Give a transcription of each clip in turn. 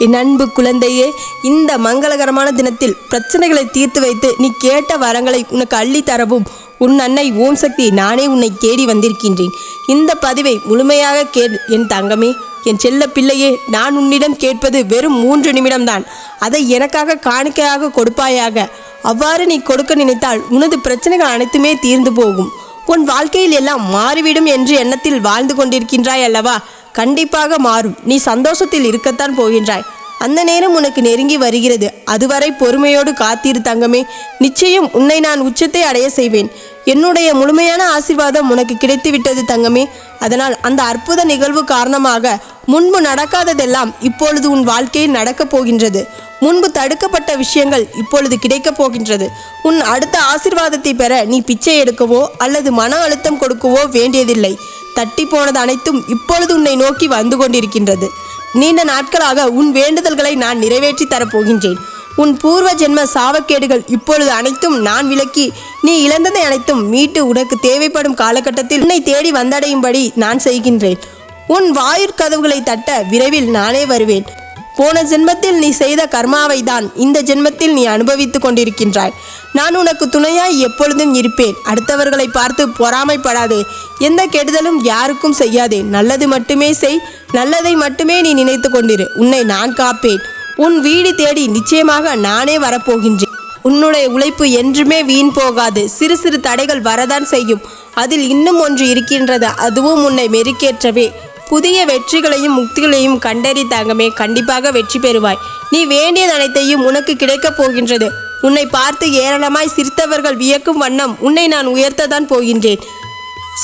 என் அன்பு குழந்தையே, இந்த மங்களகரமான தினத்தில் பிரச்சனைகளை தீர்த்து வைத்து நீ கேட்ட வரங்களை உனக்கு அள்ளி தரவும் உன் அன்னை ஓம் சக்தி நானே உன்னை தேடி வந்திருக்கின்றேன். இந்த பதிவை முழுமையாக கேள் என் தங்கமே. என் செல்ல பிள்ளையே, நான் உன்னிடம் கேட்பது வெறும் 3 நிமிடம்தான். அதை எனக்காக காணிக்கையாக கொடுப்பாயாக. அவ்வாறு நீ கொடுக்க நினைத்தால் உனது பிரச்சனைகள் அனைத்துமே தீர்ந்து போகும். உன் வாழ்க்கையில் எல்லாம் மாறிவிடும் என்று எண்ணத்தில் வாழ்ந்து கொண்டிருக்கின்றாய் அல்லவா? கண்டிப்பாக மாறும். நீ சந்தோஷத்தில் இருக்கத்தான் போகின்றாய். அந்த நேரம் உனக்கு நெருங்கி வருகிறது. அதுவரை பொறுமையோடு காத்திரு தங்கமே. நிச்சயம் உன்னை நான் உச்சத்தை அடைய செய்வேன். என்னுடைய முழுமையான ஆசீர்வாதம் உனக்கு கிடைத்துவிட்டது தங்கமே. அதனால் அந்த அற்புத நிகழ்வு காரணமாக முன்பு நடக்காததெல்லாம் இப்பொழுது உன் வாழ்க்கையில் நடக்கப் போகின்றது. முன்பு தடுக்கப்பட்ட விஷயங்கள் இப்பொழுது கிடைக்கப் போகின்றது. உன் அடுத்த ஆசீர்வாதத்தை பெற நீ பிச்சை எடுக்கவோ அல்லது மன அழுத்தம் கொடுக்கவோ வேண்டியதில்லை. தட்டி போனது அனைத்தும் இப்பொழுது உன்னை நோக்கி வந்து கொண்டிருக்கின்றது. நீண்ட நாட்களாக உன் வேண்டுதல்களை நான் நிறைவேற்றி தரப்போகின்றேன். உன் பூர்வ ஜென்ம சாவக்கேடுகள் இப்பொழுது அனைத்தும் நான் விலக்கி நீ இழந்ததை அனைத்தும் மீட்டு உனக்கு தேவைப்படும் காலகட்டத்தில் உன்னை தேடி வந்தடையும்படி நான் செய்கின்றேன். உன் வாயுக்கதவுகளை தட்ட விரைவில் நானே வருவேன். போன ஜென்மத்தில் நீ செய்த கர்மாவை தான் இந்த ஜென்மத்தில் நீ அனுபவித்து கொண்டிருக்கின்றாய். நான் உனக்கு துணையாய் எப்பொழுதும் இருப்பேன். அடுத்தவர்களை பார்த்து பொறாமைப்படாதே. எந்த கெடுதலும் யாருக்கும் செய்யாதே. நல்லது மட்டுமே செய். நல்லதை மட்டுமே நீ நினைத்து கொண்டிரு. உன்னை நான் காப்பேன். உன் வீடு தேடி நிச்சயமாக நானே வரப்போகின்றேன். உன்னுடைய உழைப்பு என்றுமே வீண் போகாது. சிறு சிறு தடைகள் வரதான் செய்யும். அதில் இன்னும் ஒன்று இருக்கின்றது. அதுவும் உன்னை மெருக்கேற்றவே. புதிய வெற்றிகளையும் முக்திகளையும் கண்டறி தங்கமே. கண்டிப்பாக வெற்றி பெறுவாய். நீ வேண்டியது அனைத்தையும் உனக்கு கிடைக்கப் போகின்றது. உன்னை பார்த்து ஏராளமாய் சிரித்தவர்கள் வியக்கும் வண்ணம் உன்னை நான் உயர்த்ததான் போகின்றேன்.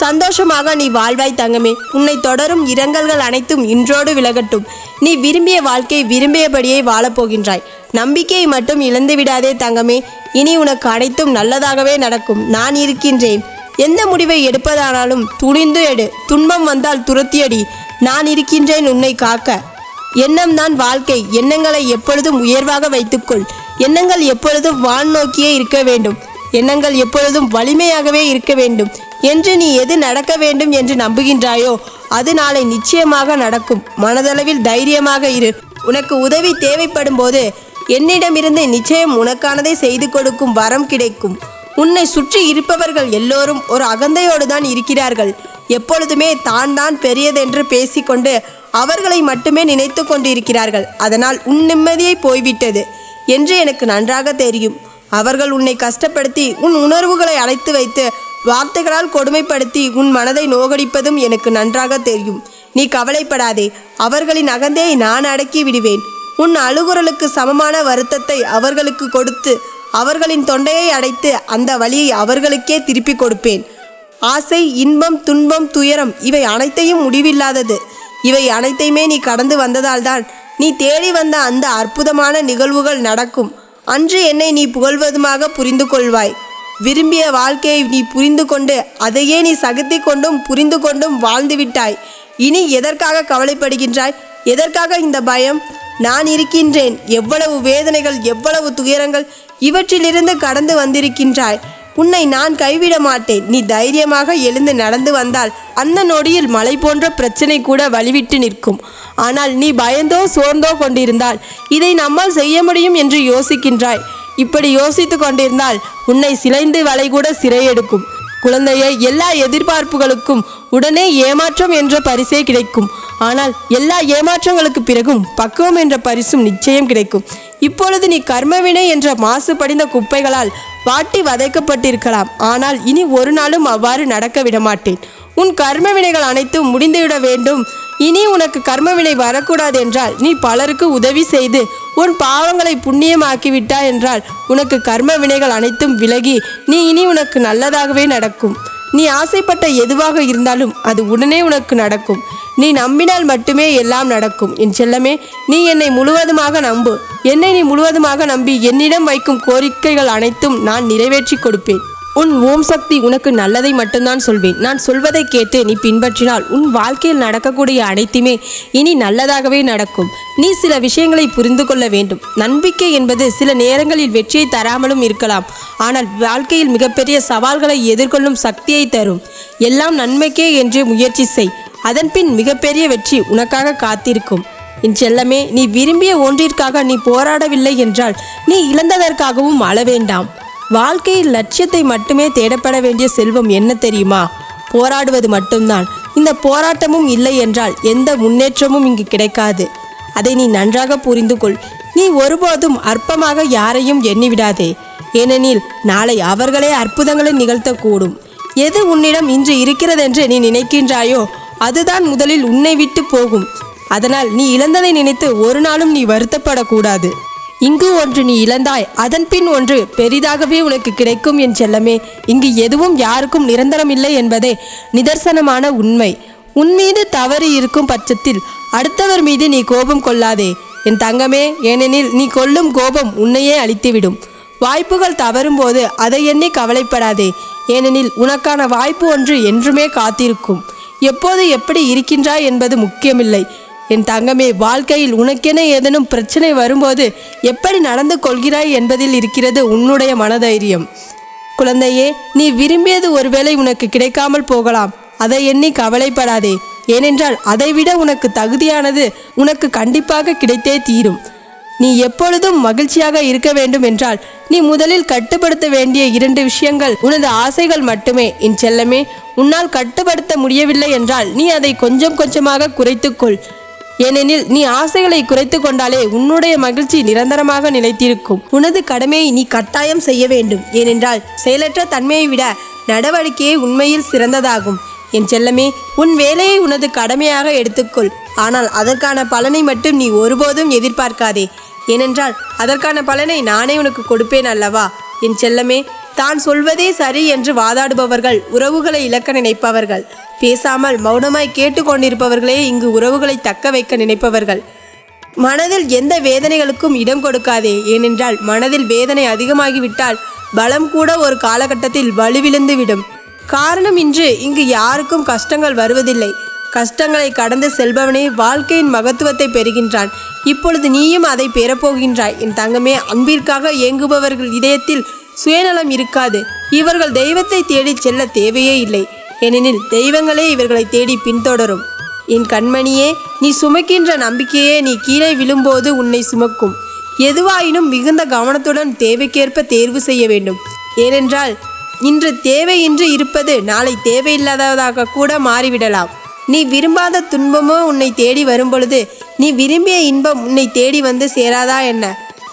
சந்தோஷமாக நீ வாழ்வாய் தங்கமே. உன்னை தொடரும் இரங்கல்கள் அனைத்தும் இன்றோடு விலகட்டும். நீ விரும்பிய வாழ்க்கை விரும்பியபடியே வாழப்போகின்றாய். நம்பிக்கையை மட்டும் இழந்து விடாதே தங்கமே. இனி உனக்கு அனைத்தும் நல்லதாகவே நடக்கும். நான் இருக்கின்றேன். எந்த முடிவை எடுப்பதானாலும் துணிந்து எடு. துன்பம் வந்தால் துரத்தியடி. நான் இருக்கின்றேன் உன்னை காக்க. எண்ணம் தான் வாழ்க்கை. எண்ணங்களை எப்பொழுதும் உயர்வாக வைத்துக்கொள். எண்ணங்கள் எப்பொழுதும் வான் நோக்கியே இருக்க வேண்டும். எண்ணங்கள் எப்பொழுதும் வலிமையாகவே இருக்க வேண்டும். என்று நீ எது நடக்க வேண்டும் என்று நம்புகின்றாயோ அது நாளை நிச்சயமாக நடக்கும். மனதளவில் தைரியமாக இரு. உனக்கு உதவி தேவைப்படும் போது என்னிடமிருந்து நிச்சயம் உனக்கானதை செய்து கொடுக்கும் வரம் கிடைக்கும். உன்னை சுற்றி இருப்பவர்கள் எல்லோரும் ஒரு அகந்தையோடு தான் இருக்கிறார்கள். எப்பொழுதுமே தான் பெரியதென்று பேசிக்கொண்டு அவர்களை மட்டுமே நினைத்து கொண்டிருக்கிறார்கள். அதனால் உன் நிம்மதியை போய்விட்டது என்று எனக்கு நன்றாக தெரியும். அவர்கள் உன்னை கஷ்டப்படுத்தி உன் உணர்வுகளை அழைத்து வைத்து வார்த்தைகளால் கொடுமைப்படுத்தி உன் மனதை நோகடிப்பதும் எனக்கு நன்றாக தெரியும். நீ கவலைப்படாதே. அவர்களின் அகந்தையை நான் அடக்கி விடுவேன். உன் அழுகுரலுக்கு சமமான வருத்தத்தை அவர்களுக்கு கொடுத்து அவர்களின் தொண்டையை அடைத்து அந்த வலியை அவர்களுக்கே திருப்பி கொடுப்பேன். ஆசை, இன்பம், துன்பம், துயரம் இவை அனைத்தையும் முடிவில்லாதது. இவை அனைத்தையுமே நீ கடந்து வந்ததால் தான் நீ தேடி வந்த அந்த அற்புதமான நிகழ்வுகள் நடக்கும். அன்று என்னை நீ புகழ்வதுமாக புரிந்து கொள்வாய். விரும்பிய வாழ்க்கையை நீ புரிந்து கொண்டு அதையே நீ சகித்து கொண்டும் புரிந்து கொண்டும் வாழ்ந்துவிட்டாய். இனி எதற்காக கவலைப்படுகின்றாய்? எதற்காக இந்த பயம்? நான் இருக்கின்றேன். எவ்வளவு வேதனைகள், எவ்வளவு துயரங்கள் இவற்றிலிருந்து கடந்து வந்திருக்கின்றாய். உன்னை நான் கைவிட மாட்டேன். நீ தைரியமாக எழுந்து நடந்து வந்தால் அந்த நொடியில் மலை போன்ற பிரச்சனை கூட வழிவிட்டு நிற்கும். ஆனால் நீ பயந்தோ சோர்ந்தோ கொண்டிருந்தால் இதை நம்மால் செய்ய முடியும் என்று யோசிக்கின்றாய். இப்படி யோசித்து கொண்டிருந்தால் உன்னை சிலைந்து வலை கூட சிறையெடுக்கும். குழந்தையை, எல்லா எதிர்பார்ப்புகளுக்கும் உடனே ஏமாற்றம் என்ற பரிசே கிடைக்கும். ஆனால் எல்லா ஏமாற்றங்களுக்கு பிறகும் பக்குவம் என்ற பரிசும் நிச்சயம் கிடைக்கும். இப்பொழுது நீ கர்மவினை என்ற மாசுபடிந்த குப்பைகளால் வாட்டி வதைக்கப்பட்டிருக்கலாம். ஆனால் இனி ஒரு நாளும் அவ்வாறு நடக்க விடமாட்டேன். உன் கர்மவினைகள் அனைத்தும் முடிந்துவிட வேண்டும். இனி உனக்கு கர்மவினை வரக்கூடாது என்றால் நீ பலருக்கு உதவி செய்து உன் பாவங்களை புண்ணியமாக்கிவிட்டாய் என்றால் உனக்கு கர்ம வினைகள் அனைத்தும் விலகி நீ இனி உனக்கு நல்லதாகவே நடக்கும். நீ ஆசைப்பட்ட எதுவாக இருந்தாலும் அது உடனே உனக்கு நடக்கும். நீ நம்பினால் மட்டுமே எல்லாம் நடக்கும். என் செல்லமே, நீ என்னை முழுவதுமாக நம்பு. என்னை நீ முழுவதுமாக நம்பி என்னிடம் வைக்கும் கோரிக்கைகள் அனைத்தும் நான் நிறைவேற்றி கொடுப்பேன். உன் ஓம் சக்தி உனக்கு நல்லதை மட்டும்தான் சொல்வேன். நான் சொல்வதை கேட்டு நீ பின்பற்றினால் உன் வாழ்க்கையில் நடக்கக்கூடிய அனைத்துமே இனி நல்லதாகவே நடக்கும். நீ சில விஷயங்களை புரிந்து கொள்ள வேண்டும். நம்பிக்கை என்பது சில நேரங்களில் வெற்றியை தராமலும் இருக்கலாம். ஆனால் வாழ்க்கையில் மிகப்பெரிய சவால்களை எதிர்கொள்ளும் சக்தியை தரும். எல்லாம் நன்மைக்கே என்று முயற்சி செய். அதன்பின் மிகப்பெரிய வெற்றி உனக்காக காத்திருக்கும். என் செல்லமே, நீ விரும்பிய ஒன்றிற்காக நீ போராடவில்லை என்றால் நீ இழந்ததற்காகவும் அழ வேண்டாம். வாழ்க்கையில் லட்சியத்தை மட்டுமே தேடப்பட வேண்டிய செல்வம் என்ன தெரியுமா? போராடுவது மட்டும்தான். இந்த போராட்டமும் இல்லை என்றால் எந்த முன்னேற்றமும் இங்கு கிடைக்காது. அதை நீ நன்றாக புரிந்து கொள். நீ ஒருபோதும் அற்பமாக யாரையும் எண்ணிவிடாதே. ஏனெனில் நாளை அவர்களே அற்புதங்களை நிகழ்த்தக்கூடும். எது உன்னிடம் இன்று இருக்கிறதென்று நீ நினைக்கின்றாயோ அதுதான் முதலில் உன்னை விட்டு போகும். அதனால் நீ இழந்ததை நினைத்து ஒரு நாளும் நீ வருத்தப்படக்கூடாது. இங்கு ஒன்று நீ இழந்தாய், அதன் பின் ஒன்று பெரிதாகவே உனக்கு கிடைக்கும் என் செல்லமே. இங்கு எதுவும் யாருக்கும் நிரந்தரமில்லை என்பதே நிதர்சனமான உண்மை. உன் மீது தவறு இருக்கும் பட்சத்தில் அடுத்தவர் மீது நீ கோபம் கொள்ளாதே என் தங்கமே. ஏனெனில் நீ கொள்ளும் கோபம் உன்னையே அழித்துவிடும். வாய்ப்புகள் தவறும்போது அதை எண்ணி கவலைப்படாதே. ஏனெனில் உனக்கான வாய்ப்பு ஒன்று என்றுமே காத்திருக்கும். எப்போது எப்படி இருக்கின்றாய் என்பது முக்கியமில்லை என் தங்கமே. வாழ்க்கையில் உனக்கென ஏதேனும் பிரச்சனை வரும்போது எப்படி நடந்து கொள்கிறாய் என்பதில் இருக்கிறது உன்னுடைய மனதைரியம். குழந்தையே, நீ விரும்பியது ஒருவேளை உனக்கு கிடைக்காமல் போகலாம். அதை எண்ணி கவலைப்படாதே. ஏனென்றால் அதைவிட உனக்கு தகுதியானது உனக்கு கண்டிப்பாக கிடைத்தே தீரும். நீ எப்பொழுதும் மகிழ்ச்சியாக இருக்க வேண்டும் என்றால் நீ முதலில் கட்டுப்படுத்த வேண்டிய 2 விஷயங்கள் உனது ஆசைகள் மட்டுமே என் செல்லமே. உன்னால் கட்டுப்படுத்த முடியவில்லை என்றால் நீ அதை கொஞ்சம் கொஞ்சமாக குறைத்துக்கொள். ஏனெனில் நீ ஆசைகளை குறைத்து கொண்டாலே உன்னுடைய மகிழ்ச்சி நிரந்தரமாக நிலைத்திருக்கும். உனது கடமையை நீ கட்டாயம் செய்ய வேண்டும். ஏனென்றால் செயலற்ற தன்மையை விட நடவடிக்கையே உண்மையில் சிறந்ததாகும் என் செல்லமே. உன் வேலையை உனது கடமையாக எடுத்துக்கொள். ஆனால் அதற்கான பலனை மட்டும் நீ ஒருபோதும் எதிர்பார்க்காதே. ஏனென்றால் அதற்கான பலனை நானே உனக்கு கொடுப்பேன் அல்லவா என் செல்லமே. தான் சொல்வதே சரி என்று வாதாடுபவர்கள் உறவுகளை இழக்க நினைப்பவர்கள். பேசாமல் மௌனமாய் கேட்டுக்கொண்டிருப்பவர்களே இங்கு உறவுகளை தக்க வைக்க நினைப்பவர்கள். மனதில் எந்த வேதனைகளுக்கும் இடம் கொடுக்காதே. ஏனென்றால் மனதில் வேதனை அதிகமாகிவிட்டால் பலம் கூட ஒரு காலகட்டத்தில் வலுவிழந்து விடும். காரணம் இன்று இங்கு யாருக்கும் கஷ்டங்கள் வருவதில்லை. கஷ்டங்களை கடந்து செல்பவனே வாழ்க்கையின் மகத்துவத்தை பெறுகின்றான். இப்பொழுது நீயும் அதை பெறப்போகின்றாய் என் தங்கமே. அன்பிற்காக ஏங்குபவர்கள் இதயத்தில் சுயநலம் இருக்காது. இவர்கள் தெய்வத்தை தேடி செல்ல தேவையே இல்லை. ஏனெனில் தெய்வங்களே இவர்களை தேடி பின்தொடரும். என் கண்மணியே, நீ சுமக்கின்ற நம்பிக்கையே நீ கீழே விழும்போது உன்னை சுமக்கும். எதுவாயினும் மிகுந்த கவனத்துடன் தேவைக்கேற்ப தேர்வு செய்ய வேண்டும். ஏனென்றால் இன்று தேவையின்றி இருப்பது நாளை தேவையில்லாததாக கூட மாறிவிடலாம். நீ விரும்பாத துன்பமோ உன்னை தேடி வரும்பொழுது நீ விரும்பிய இன்பம் உன்னை தேடி வந்து சேராதா என்ன?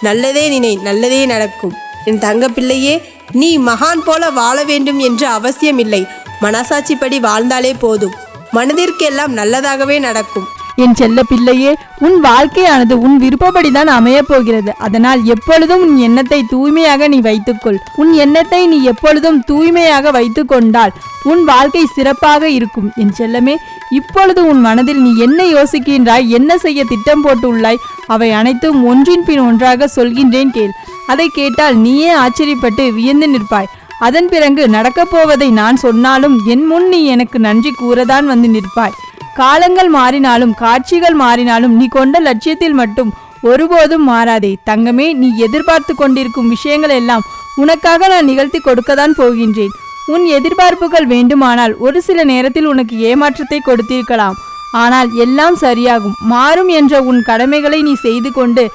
நல்லதே நினை, நல்லதே நடக்கும் என் தங்க பிள்ளையே. நீ மகான் போல வாழ வேண்டும் என்று அவசியமில்லை. மனசாட்சிப்படி வாழ்ந்தாலே போதும். மனதிற்கெல்லாம் நல்லதாகவே நடக்கும். என் செல்ல பிள்ளையே, உன் வாழ்க்கையானது உன் விருப்பப்படிதான் அமையப் போகிறது. அதனால் எப்பொழுதும் உன் எண்ணத்தை தூய்மையாக நீ வைத்துக்கொள். உன் எண்ணத்தை நீ எப்பொழுதும் தூய்மையாக வைத்து கொண்டால் உன் வாழ்க்கை சிறப்பாக இருக்கும் என் செல்லமே. இப்பொழுது உன் மனதில் நீ என்ன யோசிக்கின்றாய், என்ன செய்ய திட்டம் போட்டுள்ளாய், அவை அனைத்தும் ஒன்றின் பின் ஒன்றாக சொல்கின்றேன் கேள். அதை கேட்டால் நீயே ஆச்சரியப்பட்டு வியந்து நிற்பாய். அதன் பிறகு நடக்கப் போவதை நான் சொன்னாலும் என் முன் நீ எனக்கு நன்றி கூறதான் வந்து நிற்பாய். காலங்கள் மாறினாலும் காட்சிகள் மாறினாலும் நீ கொண்ட லட்சியத்தில் மட்டும் ஒருபோதும் மாறாதே தங்கமே. நீ எதிர்பார்த்து கொண்டிருக்கும் விஷயங்கள் எல்லாம் உனக்காக நான் நிகழ்த்தி கொடுக்கத்தான் போகின்றேன். உன் எதிர்பார்ப்புகள் வேண்டுமானால் ஒரு சில நேரத்தில் உனக்கு ஏமாற்றத்தை கொடுத்திருக்கலாம். ஆனால் எல்லாம் சரியாகும். மாறும் என்ற உன் கடமைகளை நீ செய்து கொண்டு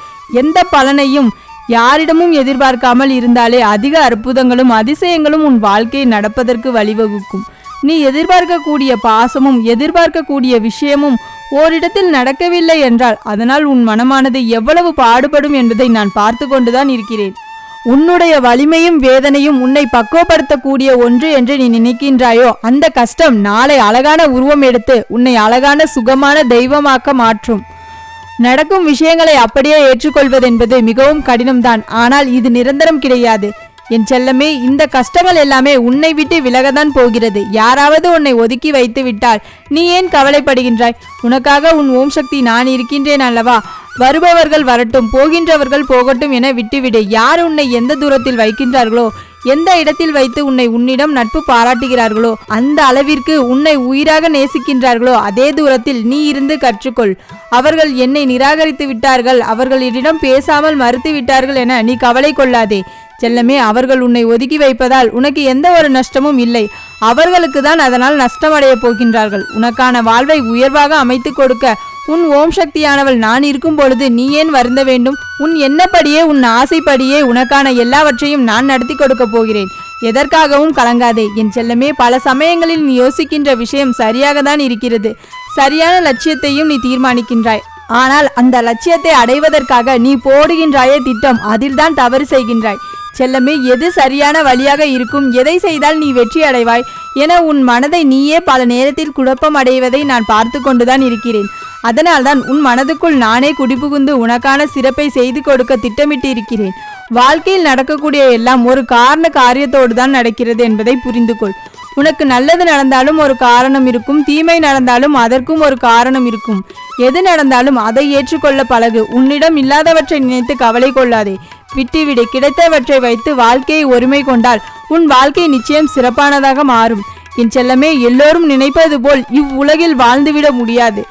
எந்த பலனையும் யாரிடமும் எதிர்பார்க்காமல் இருந்தாலே அதிக அற்புதங்களும் அதிசயங்களும் உன் வாழ்க்கையை நடப்பதற்கு வழிவகுக்கும். நீ எதிர்பார்க்கக்கூடிய பாசமும் எதிர்பார்க்கக்கூடிய விஷயமும் ஓரிடத்தில் நடக்கவில்லை என்றால் அதனால் உன் மனமானது எவ்வளவு பாடுபடும் என்பதை நான் பார்த்து கொண்டுதான் இருக்கிறேன். உன்னுடைய வலிமையும் வேதனையும் உன்னை பக்குவப்படுத்தக்கூடிய ஒன்று என்று நீ நினைக்கின்றாயோ அந்த கஷ்டம் நாளை அழகான உருவம் எடுத்து உன்னை அழகான சுகமான தெய்வமாக்க மாற்றும். நடக்கும் விஷயங்களை அப்படியே ஏற்றுக்கொள்வதென்பது மிகவும் கடினம்தான். ஆனால் இது நிரந்தரம் கிடையாது என் செல்லமே. இந்த கஷ்டங்கள் எல்லாமே உன்னை விட்டு விலகத்தான் போகிறது. யாராவது உன்னை ஒதுக்கி வைத்து விட்டால் நீ ஏன் கவலைப்படுகின்றாய்? உனக்காக உன் ஓம் சக்தி நான் இருக்கின்றேன் அல்லவா? வருபவர்கள் வரட்டும், போகின்றவர்கள் போகட்டும் என விட்டுவிடு. யார் உன்னை எந்த தூரத்தில் வைக்கின்றார்களோ, எந்த இடத்தில் வைத்து உன்னிடம் நட்பு பாராட்டுகிறார்களோ, அந்த அளவிற்கு உன்னை உயிராக நேசிக்கின்றார்களோ அதே தூரத்தில் நீ இருந்து கற்றுக்கொள். அவர்கள் என்னை நிராகரித்து விட்டார்கள், அவர்களிடம் பேசாமல் மறுத்து விட்டார்கள் என நீ கவலை கொள்ளாதே செல்லமே. அவர்கள் உன்னை ஒதுக்கி வைப்பதால் உனக்கு எந்த ஒரு நஷ்டமும் இல்லை. அவர்களுக்கு தான் அதனால் நஷ்டமடைய போகின்றார்கள். உனக்கான வாழ்வை உயர்வாக அமைத்து கொடுக்க உன் ஓம் சக்தியானவள் நான் இருக்கும் பொழுது நீ ஏன் வருந்த வேண்டும்? உன் எண்ணப்படியே உன் ஆசைப்படியே உனக்கான எல்லாவற்றையும் நான் நடத்தி கொடுக்க போகிறேன். எதற்காகவும் கலங்காதே என் செல்லமே. பல சமயங்களில் நீ யோசிக்கின்ற விஷயம் சரியாக தான் இருக்கிறது. சரியான லட்சியத்தையும் நீ தீர்மானிக்கின்றாய். ஆனால் அந்த லட்சியத்தை அடைவதற்காக நீ போடுகின்றாயே திட்டம், அதில்தான் தவறு செய்கின்றாய். செல்லமே, எது சரியான வழியாக இருக்கும், எதை செய்தால் நீ வெற்றி அடைவாய் என உன் மனதை நீயே பல நேரத்தில் குழப்பம் அடைவதை நான் பார்த்து கொண்டுதான் இருக்கிறேன். அதனால்தான் உன் மனதுக்குள் நானே குடிபுகுந்து உனக்கான சிறப்பை செய்து கொடுக்க திட்டமிட்டு இருக்கிறேன். வாழ்க்கையில் நடக்கக்கூடிய எல்லாம் ஒரு காரண காரியத்தோடு தான் நடக்கிறது என்பதை புரிந்து கொள். உனக்கு நல்லது நடந்தாலும் ஒரு காரணம் இருக்கும், தீமை நடந்தாலும் அதற்கும் ஒரு காரணம் இருக்கும். எது நடந்தாலும் அதை ஏற்றுக்கொள்ள பழகு. உன்னிடம் இல்லாதவற்றை நினைத்து கவலை கொள்ளாதே. விட்டுவிடு. கிடைத்தவற்றை வைத்து வாழ்க்கையை ஒருமை கொண்டால் உன் வாழ்க்கை நிச்சயம் சிறப்பானதாக மாறும். என் செல்லமே, எல்லோரும் நினைப்பது போல் இவ்வுலகில் வாழ்ந்துவிட முடியாது.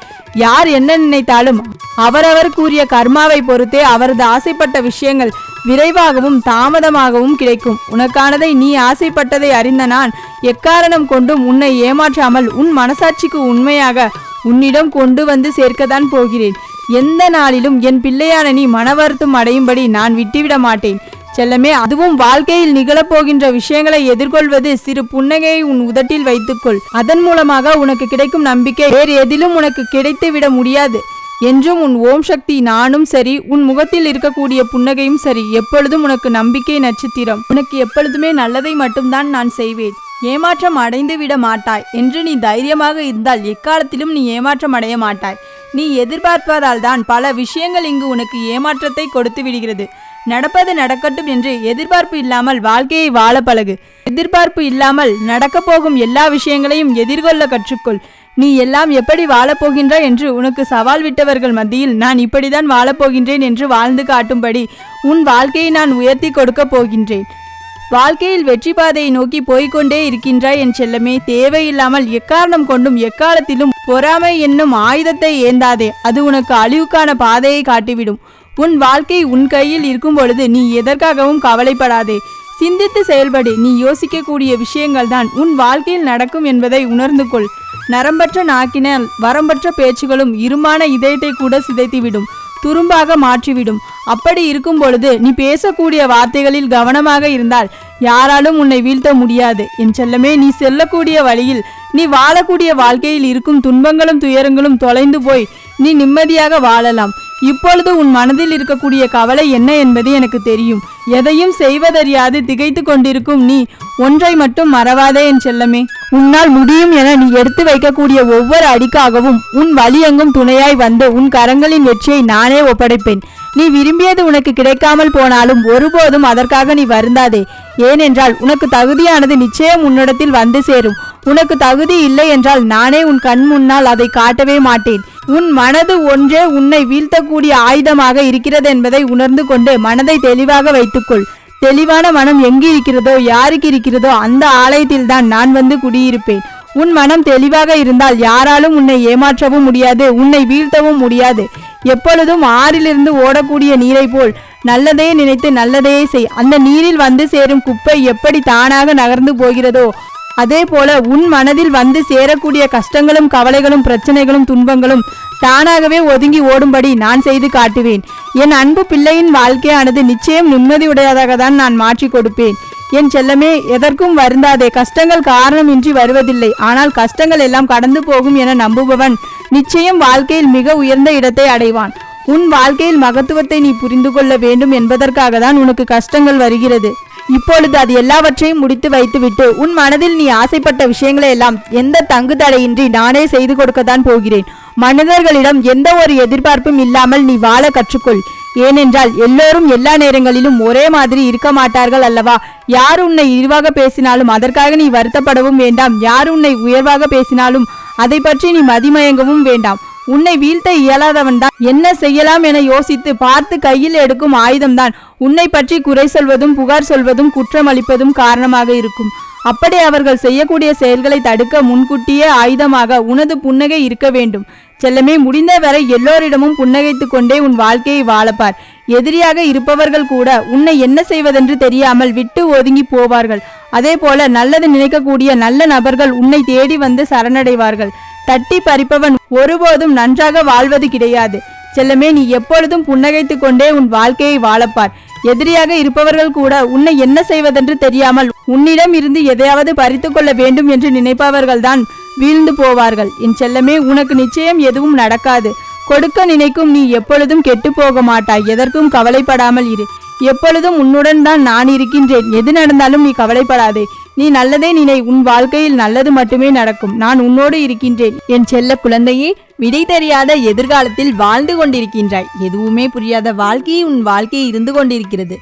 யார் என்ன நினைத்தாலும் அவரவர் கூறிய கர்மாவை பொறுத்தே அவரது ஆசைப்பட்ட விஷயங்கள் விரைவாகவும் தாமதமாகவும் கிடைக்கும். உனக்கானதை நீ ஆசைப்பட்டதை அறிந்த நான் எக்காரணம் கொண்டும் உன்னை ஏமாற்றாமல் உன் மனசாட்சிக்கு உண்மையாக உன்னிடம் கொண்டு வந்து சேர்க்கத்தான் போகிறேன். எந்த நாளிலும் என் பிள்ளையான நீ மனவருத்தம் அடையும்படி நான் விட்டுவிட மாட்டேன். செல்லமே, அதுவும் வாழ்க்கையில் நிகழப்போகின்ற விஷயங்களை எதிர்கொள்வது சிறு புன்னகையை உன் உதட்டில் வைத்துக்கொள். அதன் மூலமாக உனக்கு கிடைக்கும் நம்பிக்கை வேறு எதிலும் உனக்கு கிடைத்து விட முடியாது. என்றும் உன் ஓம் சக்தி நானும் சரி, உன் முகத்தில் இருக்கக்கூடிய புன்னகையும் சரி, எப்பொழுதும் உனக்கு நம்பிக்கை நட்சத்திரம். உனக்கு எப்பொழுதுமே நல்லதை மட்டும்தான் நான் செய்வேன். ஏமாற்றம் அடைந்து விட மாட்டாய் என்று நீ தைரியமாக இருந்தால் எக்காலத்திலும் நீ ஏமாற்றம் அடைய மாட்டாய். நீ எதிர்பார்ப்பதால் தான் பல விஷயங்கள் இங்கு உனக்கு ஏமாற்றத்தை கொடுத்து விடுகிறது. நடப்பது நடக்கட்டும் என்று எதிர்பார்ப்பு இல்லாமல் வாழ்க்கையை வாழ பழகு. எதிர்பார்ப்பு இல்லாமல் நடக்க போகும் எல்லா விஷயங்களையும் எதிர்கொள்ள கற்றுக்கொள். நீ எல்லாம் எப்படி வாழப்போகின்றாய் என்று உனக்கு சவால் விட்டவர்கள் மத்தியில் நான் இப்படிதான் வாழப்போகின்றேன் என்று வாழ்ந்து காட்டும்படி உன் வாழ்க்கையை நான் உயர்த்தி கொடுக்க போகின்றேன். வாழ்க்கையில் வெற்றி பாதையை நோக்கி போய்கொண்டே இருக்கின்றாய் என் செல்லமே. தேவையில்லாமல் எக்காரணம் கொண்டும் எக்காலத்திலும் பொறாமை என்னும் ஆயுதத்தை ஏந்தாதே. அது உனக்கு அழிவுக்கான பாதையை காட்டிவிடும். உன் வாழ்க்கை உன் கையில் இருக்கும் பொழுது நீ எதற்காகவும் கவலைப்படாதே. சிந்தித்து செயல்படு. நீ யோசிக்கக்கூடிய விஷயங்கள் தான் உன் வாழ்க்கையில் நடக்கும் என்பதை உணர்ந்து கொள். நரம்பற்ற நாக்கினால் வரம்பற்ற பேச்சுகளும் இருமான இதயத்தை கூட சிதைத்துவிடும், துரும்பாக மாற்றிவிடும். அப்படி இருக்கும் பொழுது நீ பேசக்கூடிய வார்த்தைகளில் கவனமாக இருந்தால் யாராலும் உன்னை வீழ்த்த முடியாது. என் செல்லமே, நீ செல்லக்கூடிய வழியில், நீ வாழக்கூடிய வாழ்க்கையில் இருக்கும் துன்பங்களும் துயரங்களும் தொலைந்து போய் நீ நிம்மதியாக வாழலாம். இப்பொழுது உன் மனதில் இருக்கக்கூடிய கவலை என்ன என்பது எனக்கு தெரியும். எதையும் செய்வதறியாது திகைத்து கொண்டிருக்கும் நீ ஒன்றை மட்டும் மறவாதே என் செல்லமே. உன்னால் முடியும் என நீ எடுத்து வைக்கக்கூடிய ஒவ்வொரு அடிக்காகவும் உன் வழியெங்கும் துணையாய் வந்து உன் கரங்களின் வெற்றியை நானே ஒப்படைப்பேன். நீ விரும்பியது உனக்கு கிடைக்காமல் போனாலும் ஒருபோதும் அதற்காக நீ வருந்தாதே. ஏனென்றால் உனக்கு தகுதியானது நிச்சயம் உன்னிடத்தில் வந்து சேரும். உனக்கு தகுதி இல்லை என்றால் நானே உன் கண் முன்னால் அதை காட்டவே மாட்டேன். உன் மனது ஒன்றே உன்னை வீழ்த்தக்கூடிய ஆயுதமாக இருக்கிறது என்பதை உணர்ந்து கொண்டு மனதை தெளிவாக வைத்துக்கொள். தெளிவான மனம் எங்கு இருக்கிறதோ யாருக்கு இருக்கிறதோ அந்த ஆலயத்தில் தான் நான் வந்து குடியிருப்பேன். உன் மனம் தெளிவாக இருந்தால் யாராலும் உன்னை ஏமாற்றவும் முடியாது, உன்னை வீழ்த்தவும் முடியாது. எப்பொழுதும் ஆறிலிருந்து ஓடக்கூடிய நீரை போல் நல்லதையே நினைத்து நல்லதையே செய். அந்த நீரில் வந்து சேரும் குப்பை எப்படி தானாக நகர்ந்து போகிறதோ அதே போல உன் மனதில் வந்து சேரக்கூடிய கஷ்டங்களும் கவலைகளும் பிரச்சனைகளும் துன்பங்களும் தானாகவே ஒதுங்கி ஓடும்படி நான் செய்து காட்டுவேன். என் அன்பு பிள்ளையின் வாழ்க்கையானது நிச்சயம் நிம்மதியுடையதாக தான் நான் மாற்றி கொடுப்பேன். என் செல்லமே, எதற்கும் வருந்தாதே. கஷ்டங்கள் காரணமின்றி வருவதில்லை. ஆனால் கஷ்டங்கள் எல்லாம் கடந்து போகும் என நம்புபவன் நிச்சயம் வாழ்க்கையில் மிக உயர்ந்த இடத்தை அடைவான். உன் வாழ்க்கையில் மகத்துவத்தை நீ புரிந்து கொள்ள வேண்டும் என்பதற்காக தான் உனக்கு கஷ்டங்கள் வருகிறது. இப்பொழுது அது எல்லாவற்றையும் முடித்து வைத்துவிட்டு உன் மனதில் நீ ஆசைப்பட்ட விஷயங்களை எல்லாம் எந்த தங்கு தடையின்றி நானே செய்து கொடுக்கத்தான் போகிறேன். மனிதர்களிடம் எந்த ஒரு எதிர்பார்ப்பும் இல்லாமல் நீ வாழ கற்றுக்கொள். ஏனென்றால் எல்லோரும் எல்லா நேரங்களிலும் ஒரே மாதிரி இருக்க மாட்டார்கள் அல்லவா? யார் உன்னை இழிவாக பேசினாலும் அதற்காக நீ வருத்தப்படவும் வேண்டாம். யார் உன்னை உயர்வாக பேசினாலும் அதை பற்றி நீ மதிமயங்கவும் வேண்டாம். உன்னை வீழ்த்த இயலாதவன் தான் என்ன செய்யலாம் என யோசித்து பார்த்து கையில் எடுக்கும் ஆயுதம்தான் உன்னை பற்றி குறை சொல்வதும் புகார் சொல்வதும் குற்றம் அளிப்பதும் காரணமாக இருக்கும். அப்படி அவர்கள் செய்யக்கூடிய செயல்களை தடுக்க முன்கூட்டியே ஆயுதமாக உனது புன்னகை இருக்க வேண்டும். செல்லமே, முடிந்தவரை எல்லோரிடமும் புன்னகைத்து கொண்டே உன் வாழ்க்கையை வாழப்பார். எதிரியாக இருப்பவர்கள் கூட உன்னை என்ன செய்வதென்று தெரியாமல் விட்டு ஒதுங்கி போவார்கள். அதே போல நல்லது நினைக்கக்கூடிய நல்ல நபர்கள் உன்னை தேடி வந்து சரணடைவார்கள். தட்டி பறிப்பவன் ஒருபோதும் நன்றாக வாழ்வது கிடையாது. செல்லமே, நீ எப்பொழுதும் புன்னகைத்துக் கொண்டே உன் வாழ்க்கையை வாழப்பார். எதிரியாக இருப்பவர்கள் கூட உன்னை என்ன செய்வதென்று தெரியாமல் உன்னிடம் இருந்து எதையாவது பறித்து கொள்ள வேண்டும் என்று நினைப்பவர்கள்தான் வீழ்ந்து போவார்கள். என் செல்லமே, உனக்கு நிச்சயம் எதுவும் நடக்காது. கொடுக்க நினைக்கும் நீ எப்பொழுதும் கெட்டு போக மாட்டாய். எதற்கும் கவலைப்படாமல் இரு. எப்பொழுதும் உன்னுடன் தான் நான் இருக்கின்றேன். எது நடந்தாலும் நீ கவலைப்படாதே. நீ நல்லதே நினை. உன் வாழ்க்கையில் நல்லது மட்டுமே நடக்கும். நான் உன்னோடு இருக்கின்றேன். என் செல்ல குழந்தையே, விடை தெரியாத எதிர்காலத்தில் வாழ்ந்து கொண்டிருக்கின்றாய். எதுவுமே புரியாத வாழ்க்கையை உன் வாழ்க்கை இருந்து கொண்டிருக்கிறது.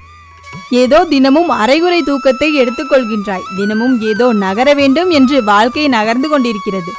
ஏதோ தினமும் அரைகுறை தூக்கத்தை எடுத்துக்கொள்கின்றாய். தினமும் ஏதோ நகர வேண்டும் என்று வாழ்க்கை நகர்ந்து கொண்டிருக்கிறது.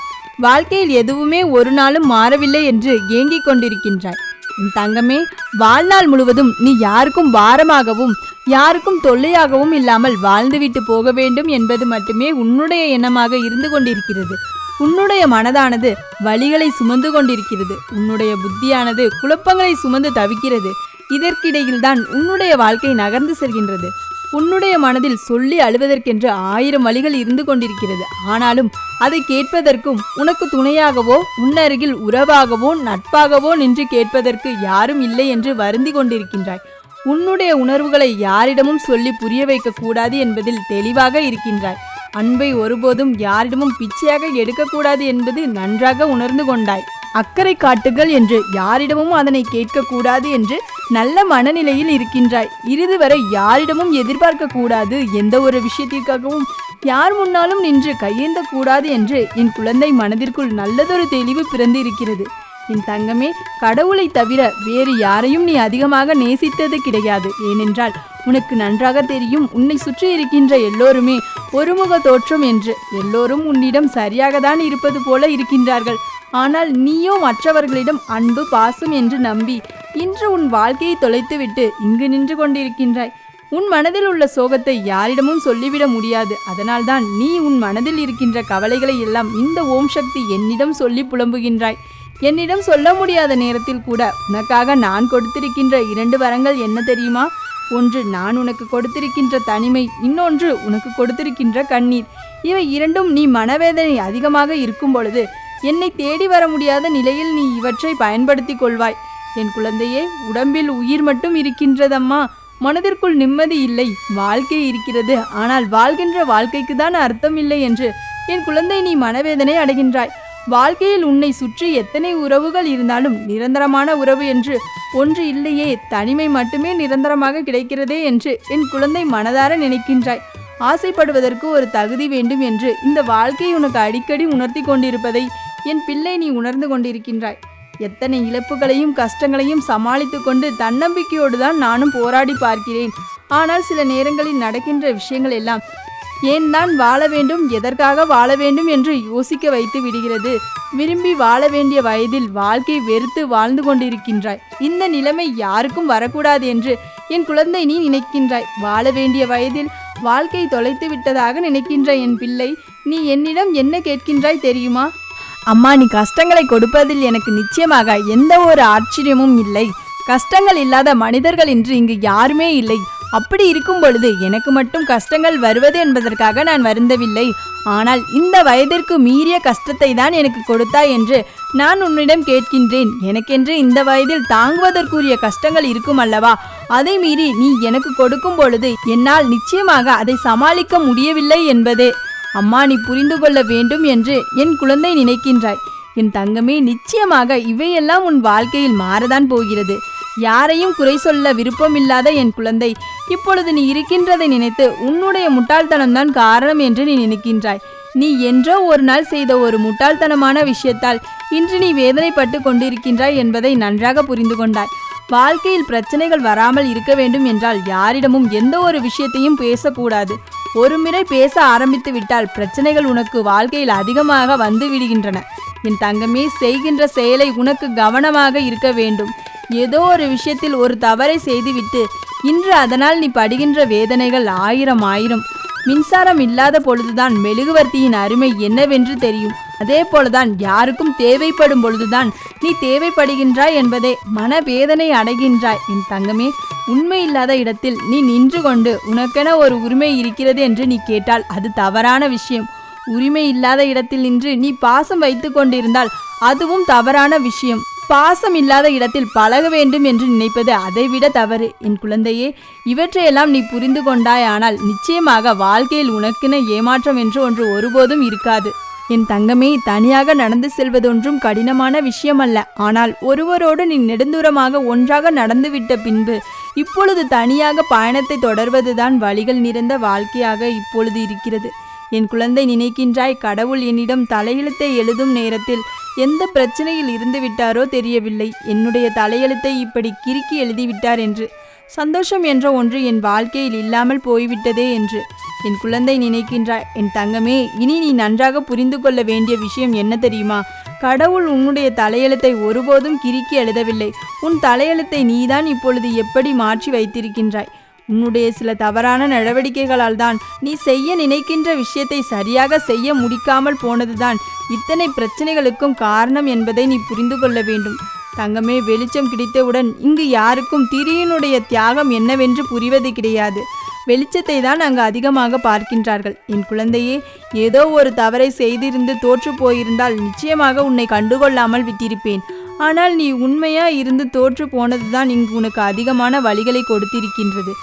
வாழ்க்கையில் எதுவுமே ஒரு நாளும் மாறவில்லை என்று ஏங்கிக் கொண்டிருக்கின்றாய். என் தங்கமே, வாழ்நாள் முழுவதும் நீ யாருக்கும் பாரமாகவும் யாருக்கும் தொல்லையாகவும் இல்லாமல் வாழ்ந்துவிட்டு போக வேண்டும் என்பது மட்டுமே உன்னுடைய எண்ணமாக இருந்து கொண்டிருக்கிறது. உன்னுடைய மனதானது வலிகளை சுமந்து கொண்டிருக்கிறது. உன்னுடைய புத்தியானது குழப்பங்களை சுமந்து தவிக்கிறது. இதற்கிடையில்தான் உன்னுடைய வாழ்க்கை நகர்ந்து செல்கின்றது. உன்னுடைய மனதில் சொல்லி அழுவதற்கென்று 1000 வழிகள் இருந்து கொண்டிருக்கிறது. ஆனாலும் அதை கேட்பதற்கும் உனக்கு துணையாகவோ உன்னருகில் உறவாகவோ நட்பாகவோ நின்று கேட்பதற்கு யாரும் இல்லை என்று வருந்தி கொண்டிருக்கின்றாய். உன்னுடைய உணர்வுகளை யாரிடமும் சொல்லி புரிய வைக்க கூடாது என்பதில் தெளிவாக இருக்கின்றாய். அன்பை ஒருபோதும் யாரிடமும் பிச்சையாக எடுக்கக்கூடாது என்பது நன்றாக உணர்ந்து கொண்டாய். அக்கறை காட்டுகள் என்று யாரிடமும் அதனை கேட்கக்கூடாது என்று நல்ல மனநிலையில் இருக்கின்றாய். இறுதி வரை யாரிடமும் எதிர்பார்க்க கூடாது. எந்த ஒரு விஷயத்திற்காகவும் யார் முன்னாலும் நின்று கையேந்த கூடாது என்று என் குழந்தை மனதிற்குள் நல்லதொரு தெளிவு பிறந்து இருக்கிறது. என் தங்கமே, கடவுளை தவிர வேறு யாரையும் நீ அதிகமாக நேசித்தது கிடையாது. ஏனென்றால் உனக்கு நன்றாக தெரியும், உன்னை சுற்றி இருக்கின்ற எல்லோருமே ஒருமுக தோற்றம் என்று. எல்லோரும் உன்னிடம் சரியாக தான் இருப்பது போல இருக்கின்றார்கள். ஆனால் நீயோ மற்றவர்களிடம் அன்பு பாசம் என்று நம்பி இன்று உன் வாழ்க்கையை தொலைத்துவிட்டு இங்கு நின்று கொண்டிருக்கின்றாய். உன் மனதில் உள்ள சோகத்தை யாரிடமும் சொல்லிவிட முடியாது. அதனால்தான் நீ உன் மனதில் இருக்கின்ற கவலைகளை எல்லாம் இந்த ஓம் சக்தி என்னிடம் சொல்லி புலம்புகின்றாய். என்னிடம் சொல்ல முடியாத நேரத்தில் கூட உனக்காக நான் கொடுத்திருக்கின்ற 2 வரங்கள் என்ன தெரியுமா? ஒன்று நான் உனக்கு கொடுத்திருக்கின்ற தனிமை, இன்னொன்று உனக்கு கொடுத்திருக்கின்ற கண்ணீர். இவை இரண்டும் நீ மனவேதனை அதிகமாக இருக்கும் பொழுது என்னை தேடி வர முடியாத நிலையில் நீ இவற்றை பயன்படுத்தி கொள்வாய். என் குழந்தையே, உடம்பில் உயிர் மட்டும் இருக்கின்றதம்மா, மனதிற்குள் நிம்மதி இல்லை. வாழ்க்கை இருக்கிறது, ஆனால் வாழ்கின்ற வாழ்க்கைக்கு தான் அர்த்தம் இல்லை என்று என் குழந்தை நீ மனவேதனை அடைகின்றாய். வாழ்க்கையில் உன்னை சுற்றி எத்தனை உறவுகள் இருந்தாலும் நிரந்தரமான உறவு என்று ஒன்று இல்லையே. தனிமை மட்டுமே நிரந்தரமாக கிடைக்கிறதே என்று என் குழந்தை மனதார நினைக்கின்றாய். ஆசைப்படுவதற்கு ஒரு தகுதி வேண்டும் என்று இந்த வாழ்க்கை உனக்கு அடிக்கடி உணர்த்தி கொண்டிருப்பதை என் பிள்ளை நீ உணர்ந்து கொண்டிருக்கின்றாய். எத்தனை இழப்புகளையும் கஷ்டங்களையும் சமாளித்து கொண்டு தன்னம்பிக்கையோடு தான் நானும் போராடி பார்க்கிறேன். ஆனால் சில நேரங்களில் நடக்கின்ற விஷயங்கள் எல்லாம் ஏன் தான் வாழ வேண்டும், எதற்காக வாழ வேண்டும் என்று யோசிக்க வைத்து விடுகிறது. விரும்பி வாழ வேண்டிய வயதில் வாழ்க்கை வெறுத்து வாழ்ந்து கொண்டிருக்கின்றாய். இந்த நிலைமை யாருக்கும் வரக்கூடாது என்று என் குழந்தை நீ நினைக்கின்றாய். வாழ வேண்டிய வயதில் வாழ்க்கை தொலைத்து விட்டதாக நினைக்கின்ற என் பிள்ளை, நீ என்னிடம் என்ன கேட்கின்றாய் தெரியுமா? அம்மா, நீ கஷ்டங்களை கொடுப்பதில் எனக்கு நிச்சயமாக எந்த ஒரு ஆச்சரியமும் இல்லை. கஷ்டங்கள் இல்லாத மனிதர்கள் இன்று இங்கு யாருமே இல்லை. அப்படி இருக்கும் பொழுது எனக்கு மட்டும் கஷ்டங்கள் வருவது என்பதற்காக நான் வருந்தவில்லை. ஆனால் இந்த வயதிற்கு மீறிய கஷ்டத்தை தான் எனக்கு கொடுத்தாய் என்று நான் உன்னிடம் கேட்கின்றேன். எனக்கென்று இந்த வயதில் தாங்குவதற்குரிய கஷ்டங்கள் இருக்கும் அல்லவா? அதை மீறி நீ எனக்கு கொடுக்கும் பொழுது என்னால் நிச்சயமாக அதை சமாளிக்க முடியவில்லை என்பதே அம்மா நீ புரிந்து கொள்ள வேண்டும் என்று என் குழந்தை நினைக்கின்றாய். என் தங்கமே, நிச்சயமாக இவையெல்லாம் உன் வாழ்க்கையில் மாறதான் போகிறது. யாரையும் குறை சொல்ல விருப்பமில்லாத என் குழந்தை, இப்பொழுது நீ இருக்கின்றதை நினைத்து உன்னுடைய முட்டாள்தனம்தான் காரணம் என்று நீ நினைக்கின்றாய். நீ என்றோ ஒரு நாள் செய்த ஒரு முட்டாள்தனமான விஷயத்தால் இன்று நீ வேதனைப்பட்டு கொண்டிருக்கின்றாய் என்பதை நன்றாக புரிந்து கொண்டாய். வாழ்க்கையில் பிரச்சனைகள் வராமல் இருக்க வேண்டும் என்றால் யாரிடமும் எந்த ஒரு விஷயத்தையும் பேசக்கூடாது. ஒரு முறை பேச ஆரம்பித்து விட்டால் பிரச்சனைகள் உனக்கு வாழ்க்கையில் அதிகமாக வந்து விடுகின்றன. என் தங்கமே, செய்கின்ற செயலை உனக்கு கவனமாக இருக்க வேண்டும். ஏதோ ஒரு விஷயத்தில் ஒரு தவறை செய்துவிட்டு இன்று அதனால் நீ படுகின்ற வேதனைகள் 1000. மின்சாரம் இல்லாத பொழுதுதான் மெழுகுவர்த்தியின் அருமை என்னவென்று தெரியும். அதே போலதான் யாருக்கும் தேவைப்படும் பொழுதுதான் நீ தேவைப்படுகின்றாய் என்பதை மனவேதனை அடைகின்றாய். என் தங்கமே, உண்மை இல்லாத இடத்தில் நீ நின்று கொண்டு உனக்கென ஒரு உரிமை இருக்கிறது என்று நீ கேட்டால் அது தவறான விஷயம். உரிமை இல்லாத இடத்தில் நின்று நீ பாசம் வைத்து கொண்டிருந்தால் அதுவும் தவறான விஷயம். பாசம் இல்லாத இடத்தில் பழக வேண்டும் என்று நினைப்பது அதைவிட தவறு. என் குழந்தையே, இவற்றையெல்லாம் நீ புரிந்து கொண்டாயானால் நிச்சயமாக வாழ்க்கையில் உனக்கென ஏமாற்றம் என்று ஒன்று ஒருபோதும் இருக்காது. என் தங்கமே, தனியாக நடந்து செல்வதொன்றும் கடினமான விஷயமல்ல. ஆனால் ஒருவரோடு நீ நெடுந்தூரமாக ஒன்றாக நடந்துவிட்ட பின்பு இப்பொழுது தனியாக பயணத்தை தொடர்வதுதான் வழிகள் நிறைந்த வாழ்க்கையாக இப்பொழுது இருக்கிறது. என் குழந்தை, நினைக்கின்றாய் கடவுள் என்னிடம் தலையெழுத்தை எழுதும் நேரத்தில் எந்த பிரச்சனையில் இருந்து விட்டாரோ தெரியவில்லை, என்னுடைய தலையெழுத்தை இப்படி கிறுக்கி எழுதிவிட்டார் என்று. சந்தோஷம் என்ற ஒன்று என் வாழ்க்கையில் இல்லாமல் போய்விட்டதே என்று என் குழந்தை நினைக்கின்றாய். என் தங்கமே, இனி நீ நன்றாக புரிந்து கொள்ள வேண்டிய விஷயம் என்ன தெரியுமா? கடவுள் உன்னுடைய தலையெழுத்தை ஒருபோதும் கிறுக்கி எழுதவில்லை. உன் தலையெழுத்தை நீதான் இப்பொழுது எப்படி மாற்றி வைத்திருக்கின்றாய். உன்னுடைய சில தவறான நடவடிக்கைகளால் தான் நீ செய்ய நினைக்கின்ற விஷயத்தை சரியாக செய்ய முடிக்காமல் போனதுதான் இத்தனை பிரச்சனைகளுக்கும் காரணம் என்பதை நீ புரிந்து கொள்ள வேண்டும். தங்கமே, வெளிச்சம் கிடைத்தவுடன் இங்கு யாருக்கும் திரியினுடைய தியாகம் என்னவென்று புரிவது கிடையாது. வெளிச்சத்தை தான் அங்கு அதிகமாக பார்க்கின்றார்கள். என் குழந்தையே, ஏதோ ஒரு தவறை செய்திருந்து தோற்று போயிருந்தால் நிச்சயமாக உன்னை கண்டுகொள்ளாமல் விட்டிருப்பேன். ஆனால் நீ உண்மையா இருந்து தோற்று போனதுதான் இங்கு உனக்கு அதிகமான வழிகளை கொடுத்திருக்கின்றது.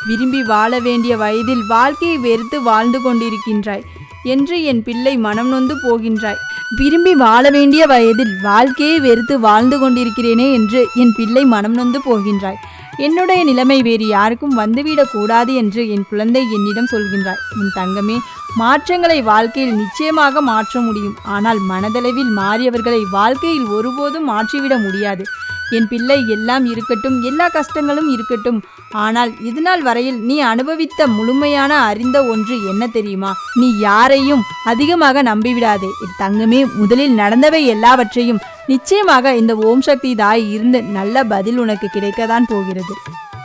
விரும்பி வாழ வேண்டிய வயதில் வாழ்க்கையை வெறுத்து வாழ்ந்து கொண்டிருக்கின்றாய் என்று என் பிள்ளை மனம் நொந்து போகின்றாய். விரும்பி வாழ வேண்டிய வயதில் வாழ்க்கையை வெறுத்து வாழ்ந்து கொண்டிருக்கிறேனே என்று என் பிள்ளை மனம் நொந்து போகின்றாய். என்னுடைய நிலைமை வேறு யாருக்கும் வந்துவிடக்கூடாது என்று என் குழந்தை என்னிடம் சொல்கின்றாய். என் தங்கமே, மாற்றங்களை வாழ்க்கையில் நிச்சயமாக மாற்ற முடியும். ஆனால் மனதளவில் மாறியவர்களை வாழ்க்கையில் ஒருபோதும் மாற்றிவிட முடியாது. என் பிள்ளை, எல்லாம் இருக்கட்டும், எல்லா கஷ்டங்களும் இருக்கட்டும். ஆனால் இதுநாள் வரையில் நீ அனுபவித்த முழுமையான அறிந்த ஒன்று என்ன தெரியுமா? நீ யாரையும் அதிகமாக நம்பிவிடாதே. என் தங்கமே, முதலில் நடந்தவை எல்லாவற்றையும் நிச்சயமாக இந்த ஓம் சக்தி தாய் இருந்து நல்ல பதில் உனக்கு கிடைக்கத்தான் போகிறது.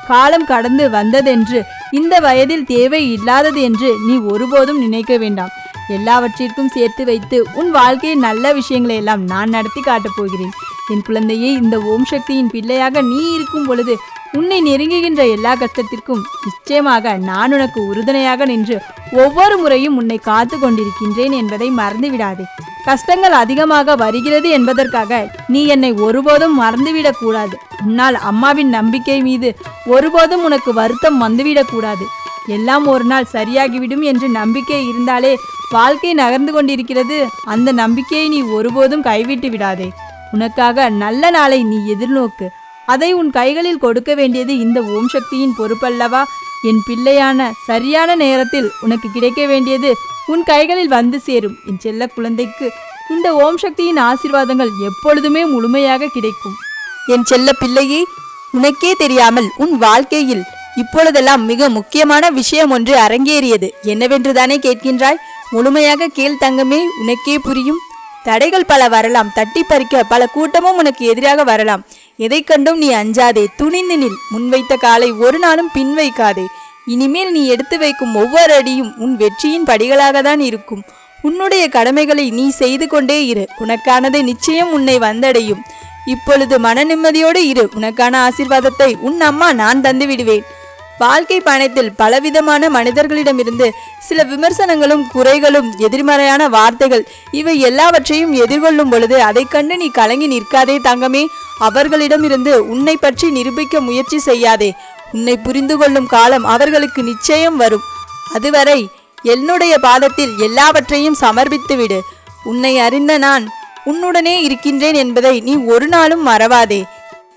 காலம் கடந்து வந்ததென்று இந்த வயதில் தேவை இல்லாதது என்று நீ ஒருபோதும் நினைக்க வேண்டாம். எல்லாவற்றிற்கும் சேர்த்து வைத்து உன் வாழ்க்கையின் நல்ல விஷயங்களை எல்லாம் நான் நடத்தி காட்டப் போகிறேன். என் குழந்தையே, இந்த ஓம் சக்தியின் பிள்ளையாக நீ இருக்கும் பொழுது உன்னை நெருங்குகின்ற எல்லா கஷ்டத்திற்கும் நிச்சயமாக நான் உனக்கு உறுதுணையாக நின்று ஒவ்வொரு முறையும் உன்னை காத்து கொண்டிருக்கின்றேன் என்பதை மறந்து விடாதே. கஷ்டங்கள் அதிகமாக வருகிறது என்பதற்காக நீ என்னை ஒருபோதும் மறந்துவிடக்கூடாது. உன்னால் அம்மாவின் நம்பிக்கை மீது ஒருபோதும் உனக்கு வருத்தம் வந்துவிடக்கூடாது. எல்லாம் ஒரு நாள் சரியாகிவிடும் என்று நம்பிக்கை இருந்தாலே வாழ்க்கை நகர்ந்து கொண்டிருக்கிறது. அந்த நம்பிக்கையை நீ ஒருபோதும் கைவிட்டு விடாதே. உனக்காக நல்ல நாளை நீ எதிர்நோக்கு. அதை உன் கைகளில் கொடுக்க வேண்டியது இந்த ஓம் சக்தியின் பொறுப்பல்லவா? என் பிள்ளையான சரியான நேரத்தில் உனக்கு கிடைக்க வேண்டியது உன் கைகளில் வந்து சேரும். என் செல்ல குழந்தைக்கு இந்த ஓம் சக்தியின் ஆசீர்வாதங்கள் எப்பொழுதுமே முழுமையாக கிடைக்கும். என் செல்ல பிள்ளையே, உனக்கே தெரியாமல் உன் வாழ்க்கையில் இப்பொழுதெல்லாம் மிக முக்கியமான விஷயம் ஒன்று அரங்கேறியது. என்னவென்றுதானே கேட்கின்றாய்? முழுமையாக கேள் தங்கமே, உனக்கே புரியும். தடைகள் பல வரலாம், தட்டி பறிக்க பல கூட்டமும் உனக்கு எதிராக வரலாம். எதை கண்டும் நீ அஞ்சாதே, துணிந்து நில். முன்வைத்த காலை ஒரு நாளும் பின் வைக்காதே. இனிமேல் நீ எடுத்து வைக்கும் ஒவ்வொரு அடியும் உன் வெற்றியின் படிகளாக தான் இருக்கும். உன்னுடைய கடமைகளை நீ செய்து கொண்டே இரு. உனக்கானதை நிச்சயம் உன்னை வந்தடையும். இப்பொழுது மன நிம்மதியோடு இரு. உனக்கான ஆசீர்வாதத்தை உன் அம்மா நான் தந்து விடுவேன். வாழ்க்கை பயணத்தில் பலவிதமான மனிதர்களிடமிருந்து சில விமர்சனங்களும் குறைகளும் எதிர்மறையான வார்த்தைகள் இவை எல்லாவற்றையும் எதிர்கொள்ளும் பொழுது அதை கண்டு நீ கலங்கி நிற்காதே தங்கமே. அவர்களிடமிருந்து உன்னை பற்றி நிரூபிக்க முயற்சி செய்யாதே. உன்னை புரிந்து கொள்ளும் காலம் அவர்களுக்கு நிச்சயம் வரும். அதுவரை என்னுடைய பாதத்தில் எல்லாவற்றையும் சமர்ப்பித்து விடு. உன்னை அறிந்த நான் உன்னுடனே இருக்கின்றேன் என்பதை நீ ஒரு நாளும் மறவாதே.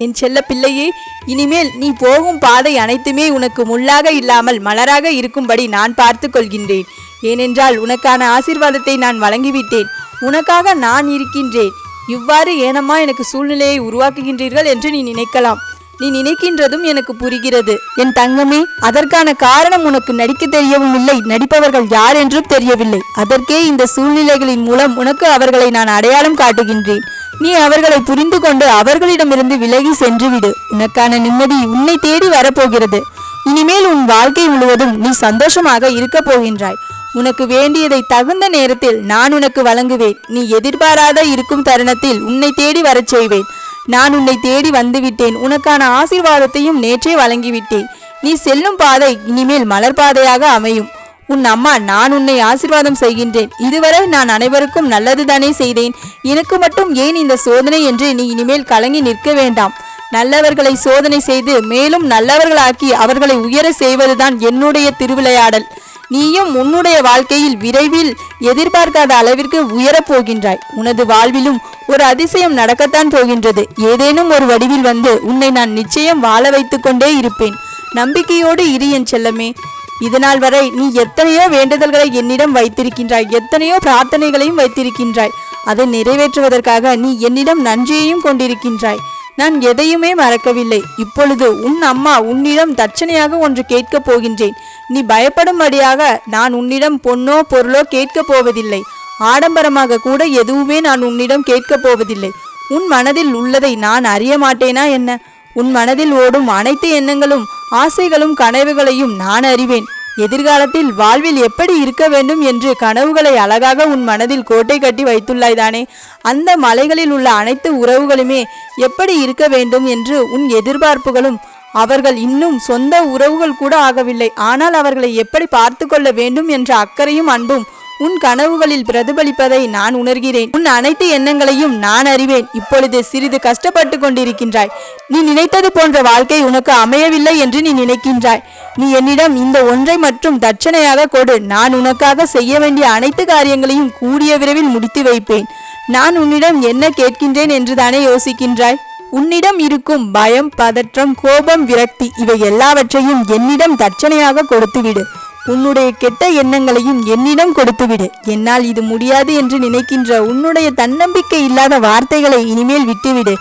என் செல்ல பிள்ளையே, இனிமேல் நீ போகும் பாதை அனைத்துமே உனக்கு முள்ளாக இல்லாமல் மலராக இருக்கும்படி நான் பார்த்து கொள்கின்றேன். ஏனென்றால் உனக்கான ஆசீர்வாதத்தை நான் வழங்கிவிட்டேன். உனக்காக நான் இருக்கின்றேன். இவ்வாறு ஏனம்மா எனக்கு சூழ்நிலையை உருவாக்குகின்றீர்கள் என்று நீ நினைக்கலாம். நீ நினைக்கின்றதும் எனக்கு புரிகிறது என் தங்கமே. அதற்கான காரணம் உனக்கு நடிக்க தெரியவும் இல்லை, நடிப்பவர்கள் யார் என்றும் தெரியவில்லை. அதற்கே இந்த சூழ்நிலைகளின் மூலம் உனக்கு அவர்களை நான் அடையாளம் காட்டுகின்றேன். நீ அவர்களை புரிந்து கொண்டு அவர்களிடமிருந்து விலகி சென்றுவிடு. உனக்கான நிம்மதி உன்னை தேடி வரப்போகிறது. இனிமேல் உன் வாழ்க்கை முழுவதும் நீ சந்தோஷமாக இருக்க போகின்றாய். உனக்கு வேண்டியதை தகுந்த நேரத்தில் நான் உனக்கு வழங்குவேன். நீ எதிர்பாராத இருக்கும் தருணத்தில் உன்னை தேடி வரச் செய்வேன். நான் உன்னை தேடி வந்துவிட்டேன். உனக்கான ஆசீர்வாதத்தையும் நேற்றே வழங்கிவிட்டேன். நீ செல்லும் பாதை இனிமேல் மலர் பாதையாக அமையும். உன் அம்மா, நான் உன்னை ஆசீர்வாதம் செய்கின்றேன். இதுவரை நான் அனைவருக்கும் நல்லதுதானே செய்தேன். எனக்கு மட்டும் ஏன் இந்த சோதனை என்று நீ இனிமேல் கலங்கி நிற்க வேண்டாம். நல்லவர்களை சோதனை செய்து மேலும் நல்லவர்களாக்கி அவர்களை உயர செய்வதுதான் என்னுடைய திருவிளையாடல். நீயும் உன்னுடைய வாழ்க்கையில் விரைவில் எதிர்பார்க்காத அளவிற்கு உயரப் போகின்றாய். உனது வாழ்விலும் ஒரு அதிசயம் நடக்கத்தான் போகின்றது. ஏதேனும் ஒரு வடிவில் வந்து உன்னை நான் நிச்சயம் வாழ வைத்து கொண்டே இருப்பேன். நம்பிக்கையோடு இரு என் செல்லமே. இதனால் வரை நீ எத்தனையோ வேண்டுதல்களை என்னிடம் வைத்திருக்கின்றாய், எத்தனையோ பிரார்த்தனைகளையும் வைத்திருக்கின்றாய். அதை நிறைவேற்றுவதற்காக நீ என்னிடம் நன்றியையும் கொண்டிருக்கின்றாய். நான் எதையுமே மறக்கவில்லை. இப்பொழுது உன் அம்மா உன்னிடம் தட்சணையாக ஒன்று கேட்கப் போகின்றேன். நீ பயப்படும்படியாக நான் உன்னிடம் பொன்னோ பொருளோ கேட்கப் போவதில்லை. ஆடம்பரமாக கூட எதுவுமே நான் உன்னிடம் கேட்கப் போவதில்லை. உன் மனதில் உள்ளதை நான் அறிய மாட்டேனா என்ன? உன் மனதில் ஓடும் அனைத்து எண்ணங்களும், ஆசைகளும், கனவுகளையும் நான் அறிவேன். எதிர்காலத்தில் வாழ்வில் எப்படி இருக்க வேண்டும் என்று கனவுகளை அழகாக உன் மனதில் கோட்டை கட்டி வைத்துள்ளாய் தானே. அந்த மலைகளில் உள்ள அனைத்து உறவுகளுமே எப்படி இருக்க வேண்டும் என்று உன் எதிர்பார்ப்புகளும், அவர்கள் இன்னும் சொந்த உறவுகள் கூட ஆகவில்லை, ஆனால் அவர்களை எப்படி பார்த்து கொள்ள வேண்டும் என்ற அக்கறையும் அன்பும் உன் கனவுகளில் பிரதிபலிப்பதை நான் உணர்கிறேன். உன் அனைத்து எண்ணங்களையும் நான் அறிவேன். இப்பொழுது சிறிது கஷ்டப்பட்டு கொண்டிருக்கின்றாய். நீ நினைத்தது போன்ற வாழ்க்கை உனக்கு அமையவில்லை என்று நீ நினைக்கின்றாய். நீ என்னிடம் இந்த ஒன்றை மட்டும் தட்சணையாக கொடு. நான் உனக்காக செய்ய வேண்டிய அனைத்து காரியங்களையும் கூடிய விரைவில் முடித்து வைப்பேன். நான் உன்னிடம் என்ன கேட்கின்றேன் என்று தானே யோசிக்கின்றாய்? உன்னிடம் இருக்கும் பயம், பதற்றம், கோபம், விரக்தி இவை எல்லாவற்றையும் என்னிடம் தட்சணையாக கொடுத்துவிடு. உன்னுடைய கெட்ட எண்ணங்களையும் என்னிடம் கொடுத்துவிடு. என்னால் இது முடியாது என்று நினைக்கின்ற உன்னுடைய தன்னம்பிக்கை இல்லாத வார்த்தைகளை இனிமேல் விட்டுவிடு.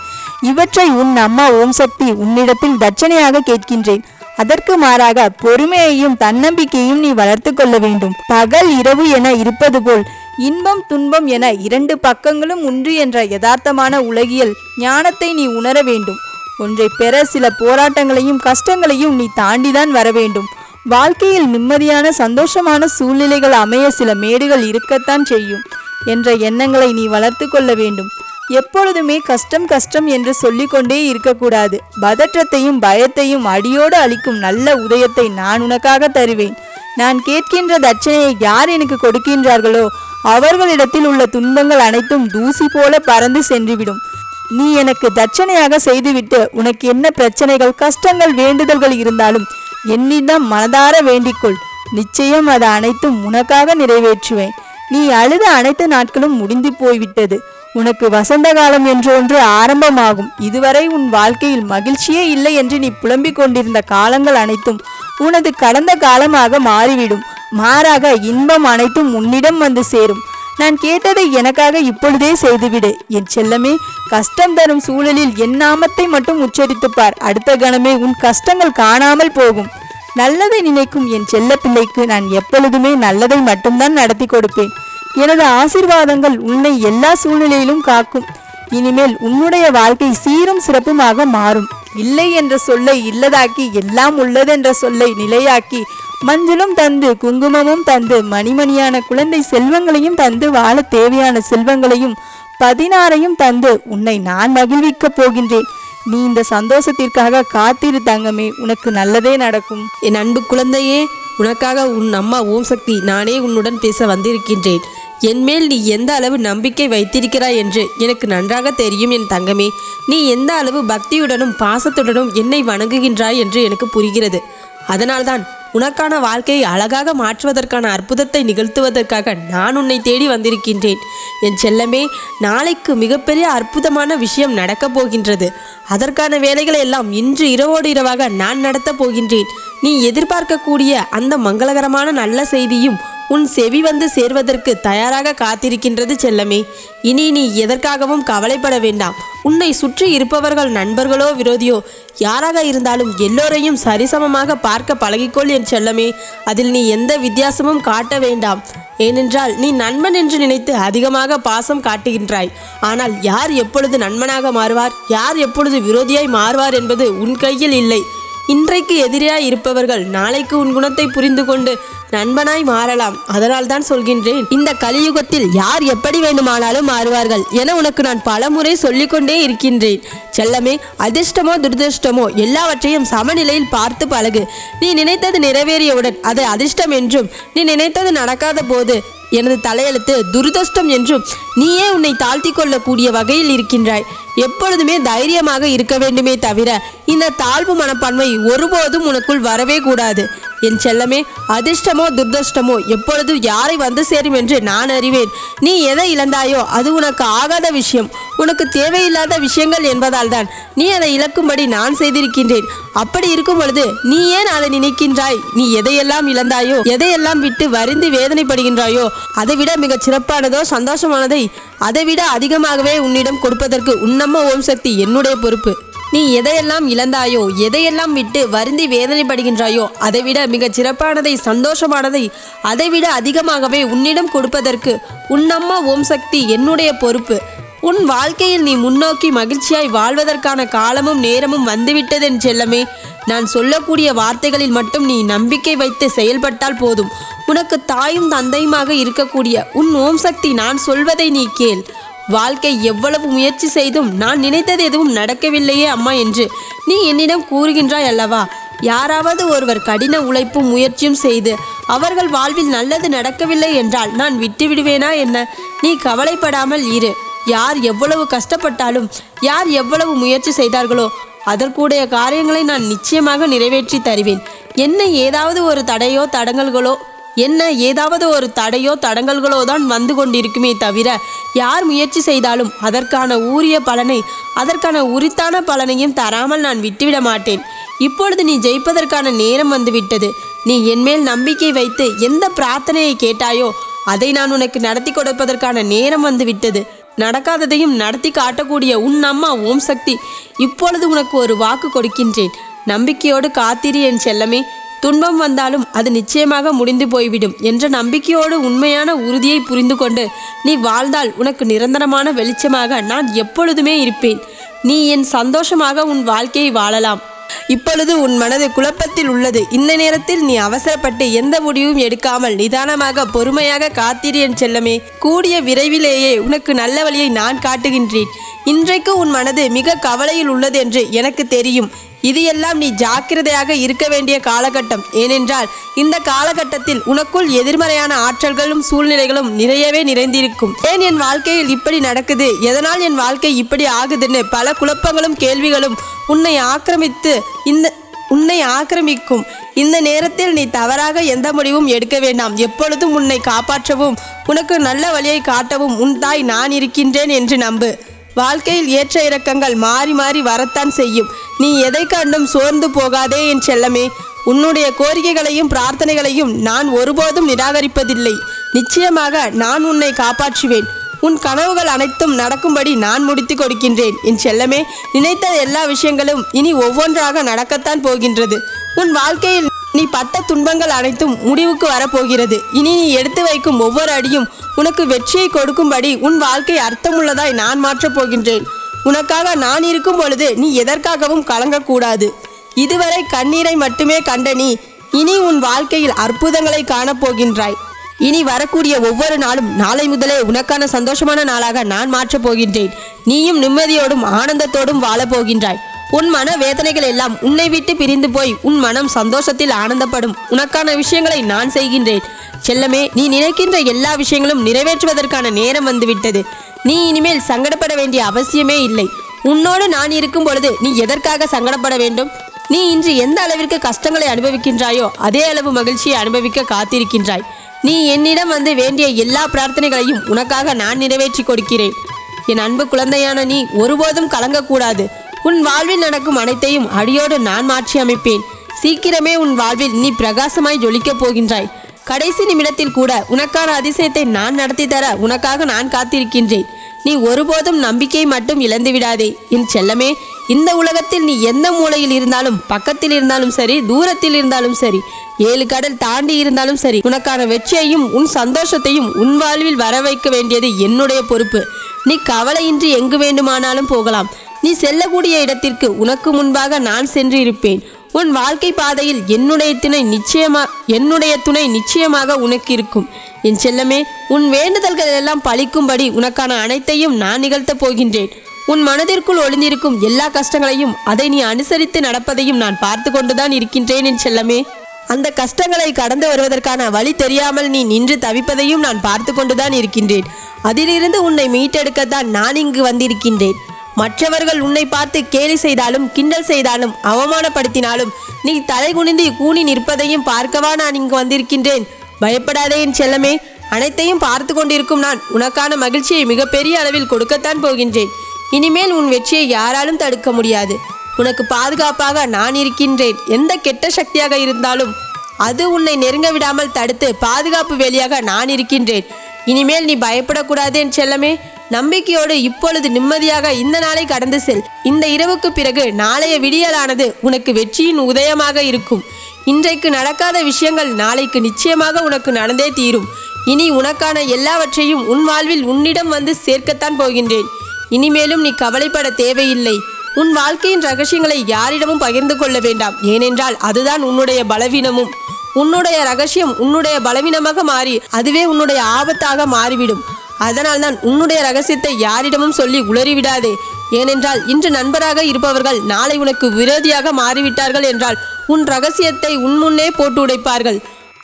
இவற்றை உன் அம்மா ஓம் சக்தி உன்னிடத்தில் தட்சணையாக கேட்கின்றேன். அதற்கு மாறாக பொறுமையையும் தன்னம்பிக்கையும் நீ வளர்த்து கொள்ள வேண்டும். பகல் இரவு என இருப்பது போல் இன்பம் துன்பம் என இரண்டு பக்கங்களும் உண்டு என்ற யதார்த்தமான உலகியல் ஞானத்தை நீ உணர வேண்டும். ஒன்றை பெற சில போராட்டங்களையும் கஷ்டங்களையும் நீ தாண்டிதான் வர வேண்டும். வாழ்க்கையில் நிம்மதியான சந்தோஷமான சூழ்நிலைகள் அமைய சில மேடுகள் இருக்கத்தான் செய்யும் என்ற எண்ணங்களை நீ வளர்த்து கொள்ள வேண்டும். எப்பொழுதுமே கஷ்டம் கஷ்டம் என்று சொல்லிக்கொண்டே இருக்கக்கூடாது. பதற்றத்தையும் பயத்தையும் அடியோடு அளிக்கும் நல்ல உதயத்தை நான் உனக்காக தருவேன். நான் கேட்கின்ற தட்சணையை யார் எனக்கு கொடுக்கின்றார்களோ அவர்களிடத்தில் உள்ள துன்பங்கள் அனைத்தும் தூசி போல பறந்து சென்றுவிடும். நீ எனக்கு தட்சணையாக செய்துவிட்டு உனக்கு என்ன பிரச்சனைகள், கஷ்டங்கள், வேண்டுதல்கள் இருந்தாலும் என்னிடம் மனதார வேண்டிக்கொள். நிச்சயம் அது அனைத்தும் உனக்காக நிறைவேற்றுவேன். நீ அழுத அனைத்து நாட்களும் முடிந்து போய்விட்டது. உனக்கு வசந்த காலம் என்று ஒன்று ஆரம்பமாகும். இதுவரை உன் வாழ்க்கையில் மகிழ்ச்சியே இல்லை என்று நீ புலம்பிக் கொண்டிருந்த காலங்கள் அனைத்தும் உனது கடந்த காலமாக மாறிவிடும். மாறாக இன்பம் அனைத்தும் உன்னிடம் வந்து சேரும். நான் கேட்டதை எனக்காக இப்பொழுதே செய்துவிடு என் செல்லமே. கஷ்டம் தரும் சூழலில் என் நாமத்தை மட்டும் உச்சரித்துப்பார். அடுத்த கணமே உன் கஷ்டங்கள் காணாமல் போகும். நல்லதை நினைக்கும் என் செல்ல பிள்ளைக்கு நான் எப்பொழுதுமே நல்லதை மட்டும்தான் நடத்தி கொடுப்பேன். எனது ஆசீர்வாதங்கள் உன்னை எல்லா சூழ்நிலையிலும் காக்கும். இனிமேல் உன்னுடைய வாழ்க்கை சீரும் சிறப்புமாக மாறும். இல்லை என்ற சொல்லை இல்லதாக்கி, எல்லாம் உள்ளதென்ற சொல்லை நிலையாக்கி, மஞ்சளும் தந்து குங்குமமும் தந்து மணிமணியான குழந்தை செல்வங்களையும் தந்து வாழ தேவையான செல்வங்களையும் 16ஐயும் தந்து உன்னை நான் மகிழ்விக்கப் போகின்றேன். நீ இந்த சந்தோஷத்திற்காக காத்திரு தங்கமே. உனக்கு நல்லதே நடக்கும். என் அன்பு குழந்தையே, உனக்காக உன் அம்மா ஓம் சக்தி நானே உன்னுடன் பேச வந்திருக்கின்றேன். என்மேல் நீ எந்த அளவு நம்பிக்கை வைத்திருக்கிறாய் என்று எனக்கு நன்றாக தெரியும் என் தங்கமே. நீ எந்த அளவு பக்தியுடனும் பாசத்துடனும் என்னை வணங்குகின்றாய் என்று எனக்கு புரிகிறது. அதனால்தான் உனக்கான வாழ்க்கையை அழகாக மாற்றுவதற்கான அற்புதத்தை நிகழ்த்துவதற்காக நான் உன்னை தேடி வந்திருக்கின்றேன். என் செல்லமே, நாளைக்கு மிகப்பெரிய அற்புதமான விஷயம் நடக்கப் போகின்றது. அதற்கான வேலைகளை எல்லாம் இன்று இரவோடு இரவாக நான் நடத்தப் போகின்றேன். நீ எதிர்பார்க்கக்கூடிய அந்த மங்களகரமான நல்ல செய்தியும் உன் செவி வந்து சேர்வதற்கு தயாராக காத்திருக்கின்றது செல்லமே. இனி நீ எதற்காகவும் கவலைப்பட வேண்டாம். உன்னை சுற்றி இருப்பவர்கள் நண்பர்களோ விரோதியோ யாராக இருந்தாலும் எல்லோரையும் சரிசமமாக பார்க்க பழகிக்கொள் என் செல்லமே. அதில் நீ எந்த வித்தியாசமும் காட்ட வேண்டாம். ஏனென்றால் நீ நண்பன் என்று நினைத்து அதிகமாக பாசம் காட்டுகின்றாய். ஆனால் யார் எப்பொழுது நண்பனாக மாறுவார், யார் எப்பொழுது விரோதியாய் மாறுவார் என்பது உன் கையில் இல்லை. இன்றைக்கு எதிரியாய் இருப்பவர்கள் நாளைக்கு உன் குணத்தை புரிந்து கொண்டு நண்பனாய் மாறலாம். அதனால் தான் சொல்கின்றேன், இந்த கலியுகத்தில் யார் எப்படி வேண்டுமானாலும் மாறுவார்கள் என உனக்கு நான் பலமுறை சொல்லிக்கொண்டே இருக்கின்றேன். செல்லமே, அதிர்ஷ்டமோ துரதிர்ஷ்டமோ எல்லாவற்றையும் சமநிலையில் பார்த்து பழகு. நீ நினைத்தது நிறைவேறியவுடன் அது அதிர்ஷ்டம் என்றும், நீ நினைத்தது நடக்காத போது எனது தலையெழுத்து துரதிர்ஷ்டம் என்றும் நீயே உன்னை தாழ்த்தி கொள்ளக்கூடிய வகையில் இருக்கின்றாய். எப்பொழுதுமே தைரியமாக இருக்க வேண்டுமே தவிர இந்த தாழ்வு மனப்பான்மை ஒருபோதும் உனக்குள் வரவே கூடாது. என் செல்லமே, அதிர்ஷ்டமோ துர்தஷ்டமோ எப்பொழுது யாரை வந்து சேரும் என்று நான் அறிவேன். நீ எதை இழந்தாயோ அது உனக்கு ஆகாத விஷயம், உனக்கு தேவையில்லாத விஷயங்கள் என்பதால் தான் நீ அதை இழக்கும்படி நான் செய்திருக்கின்றேன். அப்படி இருக்கும் பொழுது நீ ஏன் அதை நினைக்கின்றாய்? நீ எதையெல்லாம் இழந்தாயோ, எதையெல்லாம் விட்டு வருந்தி வேதனைப்படுகின்றாயோ, அதைவிட மிகச் சிறப்பானதோ சந்தோஷமானதை அதைவிட அதிகமாகவே உன்னிடம் கொடுப்பதற்கு உன்னம்மா ஓம் சக்தி என்னுடைய பொறுப்பு. நீ எதையெல்லாம் இழந்தாயோ, எதையெல்லாம் விட்டு வருந்தி வேதனைப்படுகின்றாயோ, அதைவிட மிகச் சிறப்பானதை சந்தோஷமானதை அதைவிட அதிகமாகவே உன்னிடம் கொடுப்பதற்கு உன்னம்மா ஓம் சக்தி என்னுடைய பொறுப்பு. உன் வாழ்க்கையில் நீ முன்னோக்கி மகிழ்ச்சியாய் வாழ்வதற்கான காலமும் நேரமும் வந்துவிட்டதென் செல்லமே. நான் சொல்லக்கூடிய வார்த்தைகளில் மட்டும் நீ நம்பிக்கை வைத்து செயல்பட்டால் போதும். உனக்கு தாயும் தந்தையுமாக இருக்கக்கூடிய உன் ஓம் சக்தி நான் சொல்வதை நீ கேள். வாழ்க்கை எவ்வளவு முயற்சி செய்தும் நான் நினைத்தது எதுவும் நடக்கவில்லையே அம்மா என்று நீ என்னிடம் கூறுகின்றாய் அல்லவா? யாராவது ஒருவர் கடின உழைப்பும் முயற்சியும் செய்து அவர்கள் வாழ்வில் நல்லது நடக்கவில்லை என்றால் நான் விட்டுவிடுவேனா என்ன? நீ கவலைப்படாமல் இரு. யார் எவ்வளவு கஷ்டப்பட்டாலும், யார் எவ்வளவு முயற்சி செய்தார்களோ அதற்குடைய காரியங்களை நான் நிச்சயமாக நிறைவேற்றி தருவேன். என்ன ஏதாவது ஒரு தடங்கல்களோ தான் வந்து கொண்டிருக்குமே தவிர யார் முயற்சி செய்தாலும் அதற்கான உரிய பலனை, அதற்கான உரித்தான பலனையும் தராமல் நான் விட்டுவிட மாட்டேன். இப்பொழுது நீ ஜெயிப்பதற்கான நேரம் வந்துவிட்டது. நீ என்மேல் நம்பிக்கை வைத்து எந்த பிரார்த்தனையை கேட்டாயோ அதை நான் உனக்கு நடத்தி கொடுப்பதற்கான நேரம் வந்துவிட்டது. நடக்காததையும் நடத்தி காட்டக்கூடிய உன் அம்மா ஓம் சக்தி இப்பொழுது உனக்கு ஒரு வாக்கு கொடுக்கின்றேன். நம்பிக்கையோடு காத்திரு என் செல்லமே. துன்பம் வந்தாலும் அது நிச்சயமாக முடிந்து போய்விடும் என்ற நம்பிக்கையோடு உண்மையான உறுதியை புரிந்து கொண்டு நீ வாழ்ந்தால் உனக்கு நிரந்தரமான வெளிச்சமாக நான் எப்பொழுதுமே இருப்பேன். நீ என் சந்தோஷமாக உன் வாழ்க்கையை வாழலாம். இப்பொழுது உன் மனது குழப்பத்தில் உள்ளது. இந்த நேரத்தில் நீ அவசரப்பட்டு எந்த முடிவும் எடுக்காமல் நிதானமாக பொறுமையாக காத்திரு என் செல்லமே. கூடிய விரைவிலேயே உனக்கு நல்ல வழியை நான் காட்டுகின்றேன். இன்றைக்கு உன் மனது மிக கவலையில் உள்ளது என்று எனக்கு தெரியும். இது எல்லாம் நீ ஜாக்கிரதையாக இருக்க வேண்டிய காலகட்டம். ஏனென்றால் இந்த காலகட்டத்தில் உனக்குள் எதிர்மறையான ஆற்றல்களும் சூழ்நிலைகளும் நிறையவே நிறைந்திருக்கும். ஏன் என் வாழ்க்கையில் இப்படி நடக்குது, எதனால் என் வாழ்க்கை இப்படி ஆகுதுன்னு பல குழப்பங்களும் கேள்விகளும் உன்னை ஆக்கிரமிக்கும். இந்த நேரத்தில் நீ தவறாக எந்த முடிவும் எடுக்க வேண்டாம். எப்பொழுதும் உன்னை காப்பாற்றவும் உனக்கு நல்ல வழியை காட்டவும் உன் தாய் நான் இருக்கின்றேன் என்று நம்பு. வாழ்க்கையில் ஏற்ற இறக்கங்கள் மாறி மாறி வரத்தான் செய்யும். நீ எதை கண்டும் சோர்ந்து போகாதே என் செல்லமே. உன்னுடைய கோரிக்கைகளையும் பிரார்த்தனைகளையும் நான் ஒருபோதும் நிராகரிப்பதில்லை. நிச்சயமாக நான் உன்னை காப்பாற்றுவேன். உன் கனவுகள் அனைத்தும் நடக்கும்படி நான் முடித்து கொடுக்கின்றேன் என் செல்லமே. நினைத்த எல்லா விஷயங்களும் இனி ஒவ்வொன்றாக நடக்கத்தான் போகின்றது. உன் வாழ்க்கையில் நீ பட்ட துன்பங்கள் அனைத்தும் முடிவுக்கு வரப்போகிறது. இனி நீ எடுத்து வைக்கும் ஒவ்வொரு அடியும் உனக்கு வெற்றியை கொடுக்கும்படி உன் வாழ்க்கை அர்த்தமுள்ளதாய் நான் மாற்றப் போகின்றேன். உனக்காக நான் இருக்கும் பொழுது நீ எதற்காகவும் கலங்கக்கூடாது. இதுவரை கண்ணீரை மட்டுமே கண்ட நீ இனி உன் வாழ்க்கையில் அற்புதங்களை காணப்போகின்றாய். இனி வரக்கூடிய ஒவ்வொரு நாளும் நாளை முதலே உனக்கான சந்தோஷமான நாளாக நான் மாற்றப் போகின்றேன். நீயும் நிம்மதியோடும் ஆனந்தத்தோடும் வாழப்போகின்றாய். உன் மன வேதனைகள் எல்லாம் உன்னை விட்டு பிரிந்து போய் உன் மனம் சந்தோஷத்தில் ஆனந்தப்படும். உனக்கான விஷயங்களை நான் செய்கின்றேன் செல்லமே. நீ நினைக்கின்ற எல்லா விஷயங்களும் நிறைவேற்றுவதற்கான நேரம் வந்துவிட்டது. நீ இனிமேல் சங்கடப்பட வேண்டிய அவசியமே இல்லை. உன்னோடு நான் இருக்கும் பொழுது நீ எதற்காக சங்கடப்பட வேண்டும்? நீ இன்று எந்த அளவிற்கு கஷ்டங்களை அனுபவிக்கின்றாயோ அதே அளவு மகிழ்ச்சியை அனுபவிக்க காத்திருக்கின்றாய். நீ என்னிடம் வந்து வேண்டிய எல்லா பிரார்த்தனைகளையும் உனக்காக நான் நிறைவேற்றி கொடுக்கிறேன். என் அன்பு குழந்தையான நீ ஒருபோதும் கலங்கக்கூடாது. உன் வாழ்வில் நடக்கும் அனைத்தையும் அடியோடு நான் மாற்றி அமைப்பேன். சீக்கிரமே உன் வாழ்வில் நீ பிரகாசமாய் ஜொலிக்கப் போகின்றாய். கடைசி நிமிடத்தில் கூட உனக்கான அதிசயத்தை நான் நடத்தி தர உனக்காக நான் காத்திருக்கின்றேன். நீ ஒருபோதும் நம்பிக்கை மட்டும் இழந்து விடாதே என் செல்லமே. இந்த உலகத்தில் நீ எந்த மூலையில் இருந்தாலும், பக்கத்தில் இருந்தாலும் சரி, தூரத்தில் இருந்தாலும் சரி, 7 கடல் தாண்டி இருந்தாலும் சரி, உனக்கான வெற்றியையும் உன் சந்தோஷத்தையும் உன் வாழ்வில் வர வைக்க வேண்டியது என்னுடைய பொறுப்பு. நீ கவலையின்றி எங்கு வேண்டுமானாலும் போகலாம். நீ செல்லக்கூடிய இடத்திற்கு உனக்கு முன்பாக நான் சென்று இருப்பேன். உன் வாழ்க்கை பாதையில் என்னுடைய துணை நிச்சயமாக உனக்கு இருக்கும். என் செல்லமே, உன் வேண்டுதல்கள் எல்லாம் பலிக்கும்படி உனக்கான அனைத்தையும் நான் நிகழ்த்தப் போகின்றேன். உன் மனதிற்குள் ஒளிந்திருக்கும் எல்லா கஷ்டங்களையும், அதை நீ அனுசரித்து நடப்பதையும் நான் பார்த்து கொண்டுதான் இருக்கின்றேன் என் செல்லமே. அந்த கஷ்டங்களை கடந்து வருவதற்கான வழி தெரியாமல் நீ நின்று தவிப்பதையும் நான் பார்த்து கொண்டுதான் இருக்கின்றேன். அதிலிருந்து உன்னை மீட்டெடுக்கத்தான் நான் இங்கு வந்திருக்கின்றேன். மற்றவர்கள் உன்னை பார்த்து கேலி செய்தாலும், கிண்டல் செய்தாலும், அவமானப்படுத்தினாலும் நீ தலைகுனிந்து கூனி நிற்பதையும் பார்க்கவா நான் இங்கு வந்திருக்கின்றேன். பயப்படாதே என் செல்லமே. அனைத்தையும் பார்த்து கொண்டிருக்கும் நான் உனக்கான மகிழ்ச்சியை மிகப்பெரிய அளவில் கொடுக்கத்தான் போகின்றேன். இனிமேல் உன் வெற்றியை யாராலும் தடுக்க முடியாது. உனக்கு பாதுகாப்பாக நான் இருக்கின்றேன். எந்த கெட்ட சக்தியாக இருந்தாலும் அது உன்னை நெருங்க விடாமல் தடுத்து பாதுகாப்பு வேலியாக நான் இருக்கின்றேன். இனிமேல் நீ பயப்படக்கூடாது என் செல்லமே. நம்பிக்கையோடு இப்பொழுது நிம்மதியாக இந்த நாளை கடந்து செல். இந்த இரவுக்கு பிறகு நாளைய விடியலானது உனக்கு வெற்றியின் உதயமாக இருக்கும். இன்றைக்கு நடக்காத விஷயங்கள் நாளைக்கு நிச்சயமாக உனக்கு நடந்தே தீரும். இனி உனக்கான எல்லாவற்றையும் உன் வாழ்வில் உன்னிடம் வந்து சேர்க்கத்தான் போகின்றேன். இனிமேலும் நீ கவலைப்பட தேவையில்லை. உன் வாழ்க்கையின் ரகசியங்களை யாரிடமும் பகிர்ந்து கொள்ள வேண்டாம். ஏனென்றால் அதுதான் உன்னுடைய பலவீனமும். உன்னுடைய ரகசியம் உன்னுடைய பலவீனமாக மாறி அதுவே உன்னுடைய ஆபத்தாக மாறிவிடும். அதனால்தான் உன்னுடைய ரகசியத்தை யாரிடமும் சொல்லி உளறிவிடாதே. ஏனென்றால் இன்று நண்பராக இருப்பவர்கள் நாளை உனக்கு விரோதியாக மாறிவிட்டார்கள் என்றால் உன் ரகசியத்தை உன் முன்னே போட்டு உடைப்பார்கள்.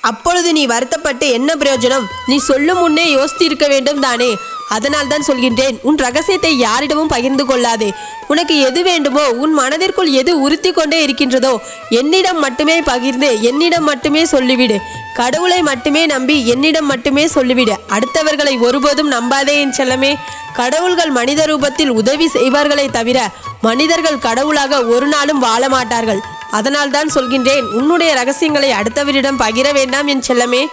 அப்பொழுது நீ வருத்தப்பட்டு என்ன பிரயோஜனம்? நீ சொல்லும் முன்னே யோசித்திருக்க வேண்டும் தானே. அதனால் தான் சொல்கின்றேன், உன் ரகசியத்தை யாரிடமும் பகிர்ந்து கொள்ளாதே. உனக்கு எது வேண்டுமோ, உன் மனதிற்குள் எது உறுத்தி கொண்டே இருக்கின்றதோ என்னிடம் மட்டுமே பகிர்ந்து என்னிடம் மட்டுமே சொல்லிவிடு. கடவுளை மட்டுமே நம்பி என்னிடம் மட்டுமே சொல்லிவிடு. அடுத்தவர்களை ஒருபோதும் நம்பாதே என் செல்லமே. கடவுள்கள் மனித ரூபத்தில் உதவி செய்வார்களே தவிர மனிதர்கள் கடவுளாக ஒரு நாளும் வாழ மாட்டார்கள். அதனால் தான் சொல்கின்றேன், உன்னுடைய ரகசியங்களை அடுத்தவரிடம் பகிர வேண்டாம் என் செல்லமே.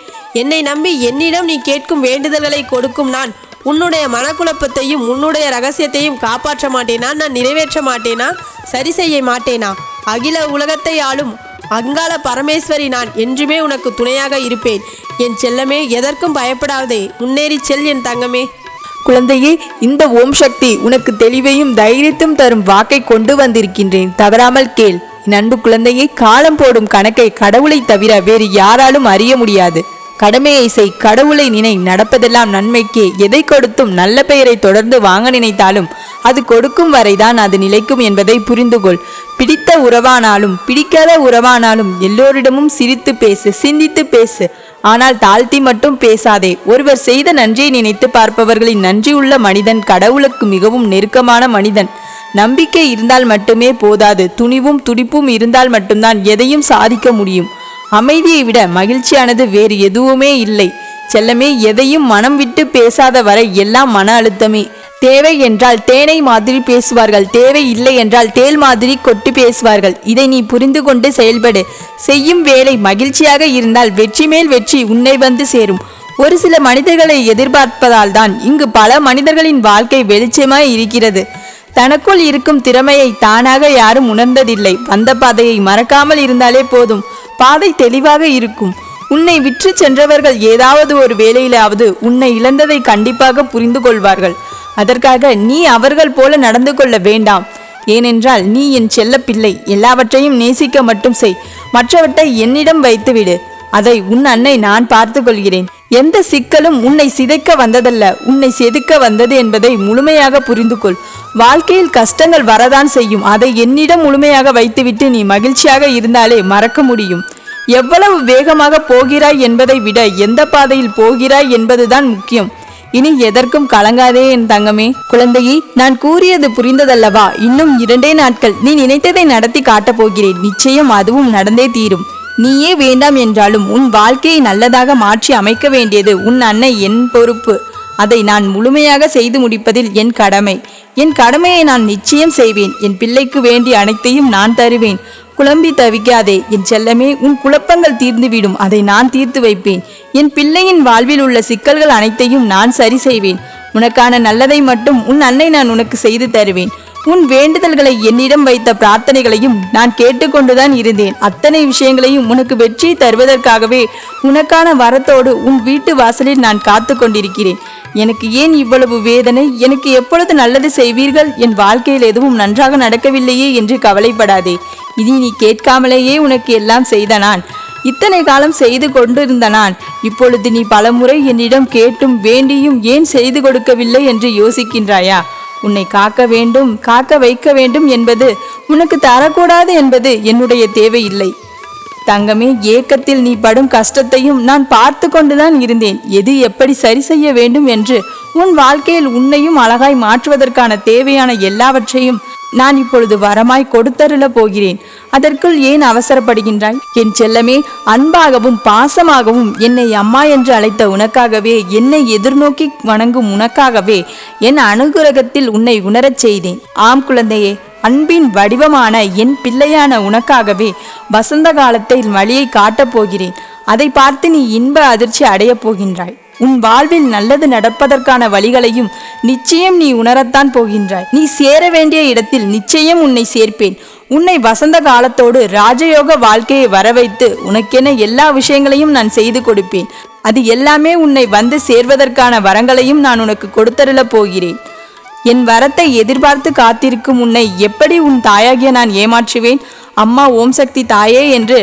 என்னை நம்பி என்னிடம் நீ கேட்கும் வேண்டுதல்களை கொடுக்கும் நான் உன்னுடைய மனக்குழப்பத்தையும் உன்னுடைய ரகசியத்தையும் காப்பாற்ற மாட்டேனா? நான் நிறைவேற்ற மாட்டேனா? சரி செய்ய மாட்டேனா? அகில உலகத்தை ஆளும் அங்காள பரமேஸ்வரி நான் என்றுமே உனக்கு துணையாக இருப்பேன் என் செல்லமே. எதற்கும் பயப்படாதே, முன்னேறி செல் என் தங்கமே. குழந்தையே, இந்த ஓம் சக்தி உனக்கு தெளிவையும் தைரியத்தையும் தரும் வாக்கை கொண்டு வந்திருக்கின்றேன். தவறாமல் கேள். என் அன்பு குழந்தையை, காலம் போடும் கணக்கை கடவுளை தவிர வேறு யாராலும் அறிய முடியாது. கடமையை செய், கடவுளை நினை, நடப்பதெல்லாம் நன்மைக்கே. எதை கொடுத்தும் நல்ல பெயரை தொடர்ந்து வாங்க நினைத்தாலும் அது கொடுக்கும் வரைதான் அது நிலைக்கும் என்பதை புரிந்து கொள். பிடித்த உறவானாலும் பிடிக்காத உறவானாலும் எல்லோரிடமும் சிரித்து பேசு, சிந்தித்து பேசு. ஆனால் தாழ்த்தி மட்டும் பேசாதே. ஒருவர் செய்த நன்றியை நினைத்து பார்ப்பவர்களின் நன்றி உள்ள மனிதன் கடவுளுக்கு மிகவும் நெருக்கமான மனிதன். நம்பிக்கை இருந்தால் மட்டுமே போதாது, துணிவும் துடிப்பும் இருந்தால் மட்டும்தான் எதையும் சாதிக்க முடியும். அமைதியை விட மகிழ்ச்சியானது வேறு எதுவுமே இல்லை செல்லமே. எதையும் மனம் விட்டு பேசாத வரை எல்லாம் மன அழுத்தமே. தேவை என்றால் தேனை மாதிரி பேசுவார்கள், தேவை இல்லை என்றால் தேள் மாதிரி கொட்டி பேசுவார்கள். இதை நீ புரிந்து கொண்டு செயல்படு. செய்யும் வேலை மகிழ்ச்சியாக இருந்தால் வெற்றி மேல் வெற்றி உன்னை வந்து சேரும். ஒரு சில மனிதர்களை எதிர்பார்ப்பதால் தான் இங்கு பல மனிதர்களின் வாழ்க்கை வெளிச்சமாய் இருக்கிறது. தனக்குள் இருக்கும் திறமையை தானாக யாரும் உணர்ந்ததில்லை. வந்த பாதையை மறக்காமல் இருந்தாலே போதும், பாதை தெளிவாக இருக்கும். உன்னை விற்று சென்றவர்கள் ஏதாவது ஒரு வேளையிலாவது உன்னை இழந்ததை கண்டிப்பாக புரிந்து கொள்வார்கள். அதற்காக நீ அவர்கள் போல நடந்து கொள்ள வேண்டாம். ஏனென்றால் நீ என் செல்ல பிள்ளை. எல்லாவற்றையும் நேசிக்க மட்டும் செய். மற்றவற்றை என்னிடம் வைத்துவிடு. அதை உன் அன்னை நான் பார்த்து கொள்கிறேன். எந்த சிக்கலும் உன்னை சிதைக்க வந்ததல்ல, உன்னை செதுக்க வந்தது என்பதை முழுமையாக புரிந்து கொள். வாழ்க்கையில் கஷ்டங்கள் வரதான் செய்யும். அதை என்னிடம் முழுமையாக வைத்துவிட்டு நீ மகிழ்ச்சியாக இருந்தாலே மறக்க முடியும். எவ்வளவு வேகமாக போகிறாய் என்பதை விட எந்த பாதையில் போகிறாய் என்பதுதான் முக்கியம். இனி எதற்கும் கலங்காதே என் தங்கமே. குழந்தையே, நான் கூறியது புரிந்ததல்லவா? இன்னும் 2 நாட்கள் நீ நினைத்ததை நடத்தி காட்டப் போகிறேன். நிச்சயம் அதுவும் நடந்தே தீரும். நீயே வேண்டாம் என்றாலும் உன் வாழ்க்கையை நல்லதாக மாற்றி அமைக்க வேண்டியது உன் அன்னை என் பொறுப்பு. அதை நான் முழுமையாக செய்து முடிப்பதில் என் கடமை. என் கடமையை நான் நிச்சயம் செய்வேன். என் பிள்ளைக்கு வேண்டிய அனைத்தையும் நான் தருவேன். குழம்பி தவிக்காதே என் செல்லமே. உன் குழப்பங்கள் தீர்ந்துவிடும். அதை நான் தீர்த்து வைப்பேன். என் பிள்ளையின் வாழ்வில் உள்ள சிக்கல்கள் அனைத்தையும் நான் சரி செய்வேன். உனக்கான நல்லதை மட்டும் உன் அன்னை நான் உனக்கு செய்து தருவேன். உன் வேண்டுதல்களை, என்னிடம் வைத்த பிரார்த்தனைகளையும் நான் கேட்டுக்கொண்டுதான் இருந்தேன். அத்தனை விஷயங்களையும் உனக்கு வெற்றி தருவதற்காகவே உனக்கான வரத்தோடு உன் வீட்டு வாசலில் நான் காத்து கொண்டிருக்கிறேன். எனக்கு ஏன் இவ்வளவு வேதனை? எனக்கு எப்பொழுது நல்லது செய்வீர்கள்? என் வாழ்க்கையில் எதுவும் நன்றாக நடக்கவில்லையே என்று கவலைப்படாதே. இனி நீ கேட்காமலேயே உனக்கு எல்லாம் செய்த நான், இத்தனை காலம் செய்து கொண்டிருந்த நான், இப்பொழுது நீ பலமுறை என்னிடம் கேட்டும் வேண்டியும் ஏன் செய்து கொடுக்கவில்லை என்று யோசிக்கின்றாயா? உன்னை காக்க வேண்டும், காக்க வைக்க வேண்டும் என்பது, உனக்கு தரக்கூடாது என்பது என்னுடைய தேவையில்லை தங்கமே. ஏக்கத்தில் நீ படும் கஷ்டத்தையும் நான் பார்த்து கொண்டுதான் இருந்தேன். எது எப்படி சரி செய்ய வேண்டும் என்று உன் வாழ்க்கையில் உன்னையும் அழகாய் மாற்றுவதற்கான தேவையான எல்லாவற்றையும் நான் இப்பொழுது வரமாய் கொடுத்தருள போகிறேன். அதற்குள் ஏன் அவசரப்படுகின்றாய்? என் செல்லமே, அன்பாகவும் பாசமாகவும் என்னை அம்மா என்று அழைத்த உனக்காகவே, என்னை எதிர்நோக்கி வணங்கும் உனக்காகவே என் அனுகிரகத்தில் உன்னை உணரச் செய்தேன். ஆம் குழந்தையே, அன்பின் வடிவமான என் பிள்ளையான உனக்காகவே வசந்த காலத்தில் வழியை காட்டப் போகிறேன். அதை பார்த்து நீ இன்ப அதிர்ச்சி அடையப் போகின்றாய். உன் வாழ்வில் நல்லது நடப்பதற்கான வழிகளையும் நிச்சயம் நீ உணரத்தான் போகின்றாய். நீ சேர வேண்டிய இடத்தில் நிச்சயம் உன்னை சேர்ப்பேன். உன்னை வசந்த காலத்தோடு ராஜயோக வாழ்க்கையை வரவைத்து உனக்கென எல்லா விஷயங்களையும் நான் செய்து கொடுப்பேன். அது எல்லாமே உன்னை வந்து சேர்வதற்கான வரங்களையும் நான் உனக்கு கொடுத்தருளப் போகிறேன். என் வரத்தை எதிர்பார்த்து காத்திருக்கும் உன்னை எப்படி உன் தாயாகிய நான் ஏமாற்றுவேன்? அம்மா ஓம் சக்தி தாயே என்று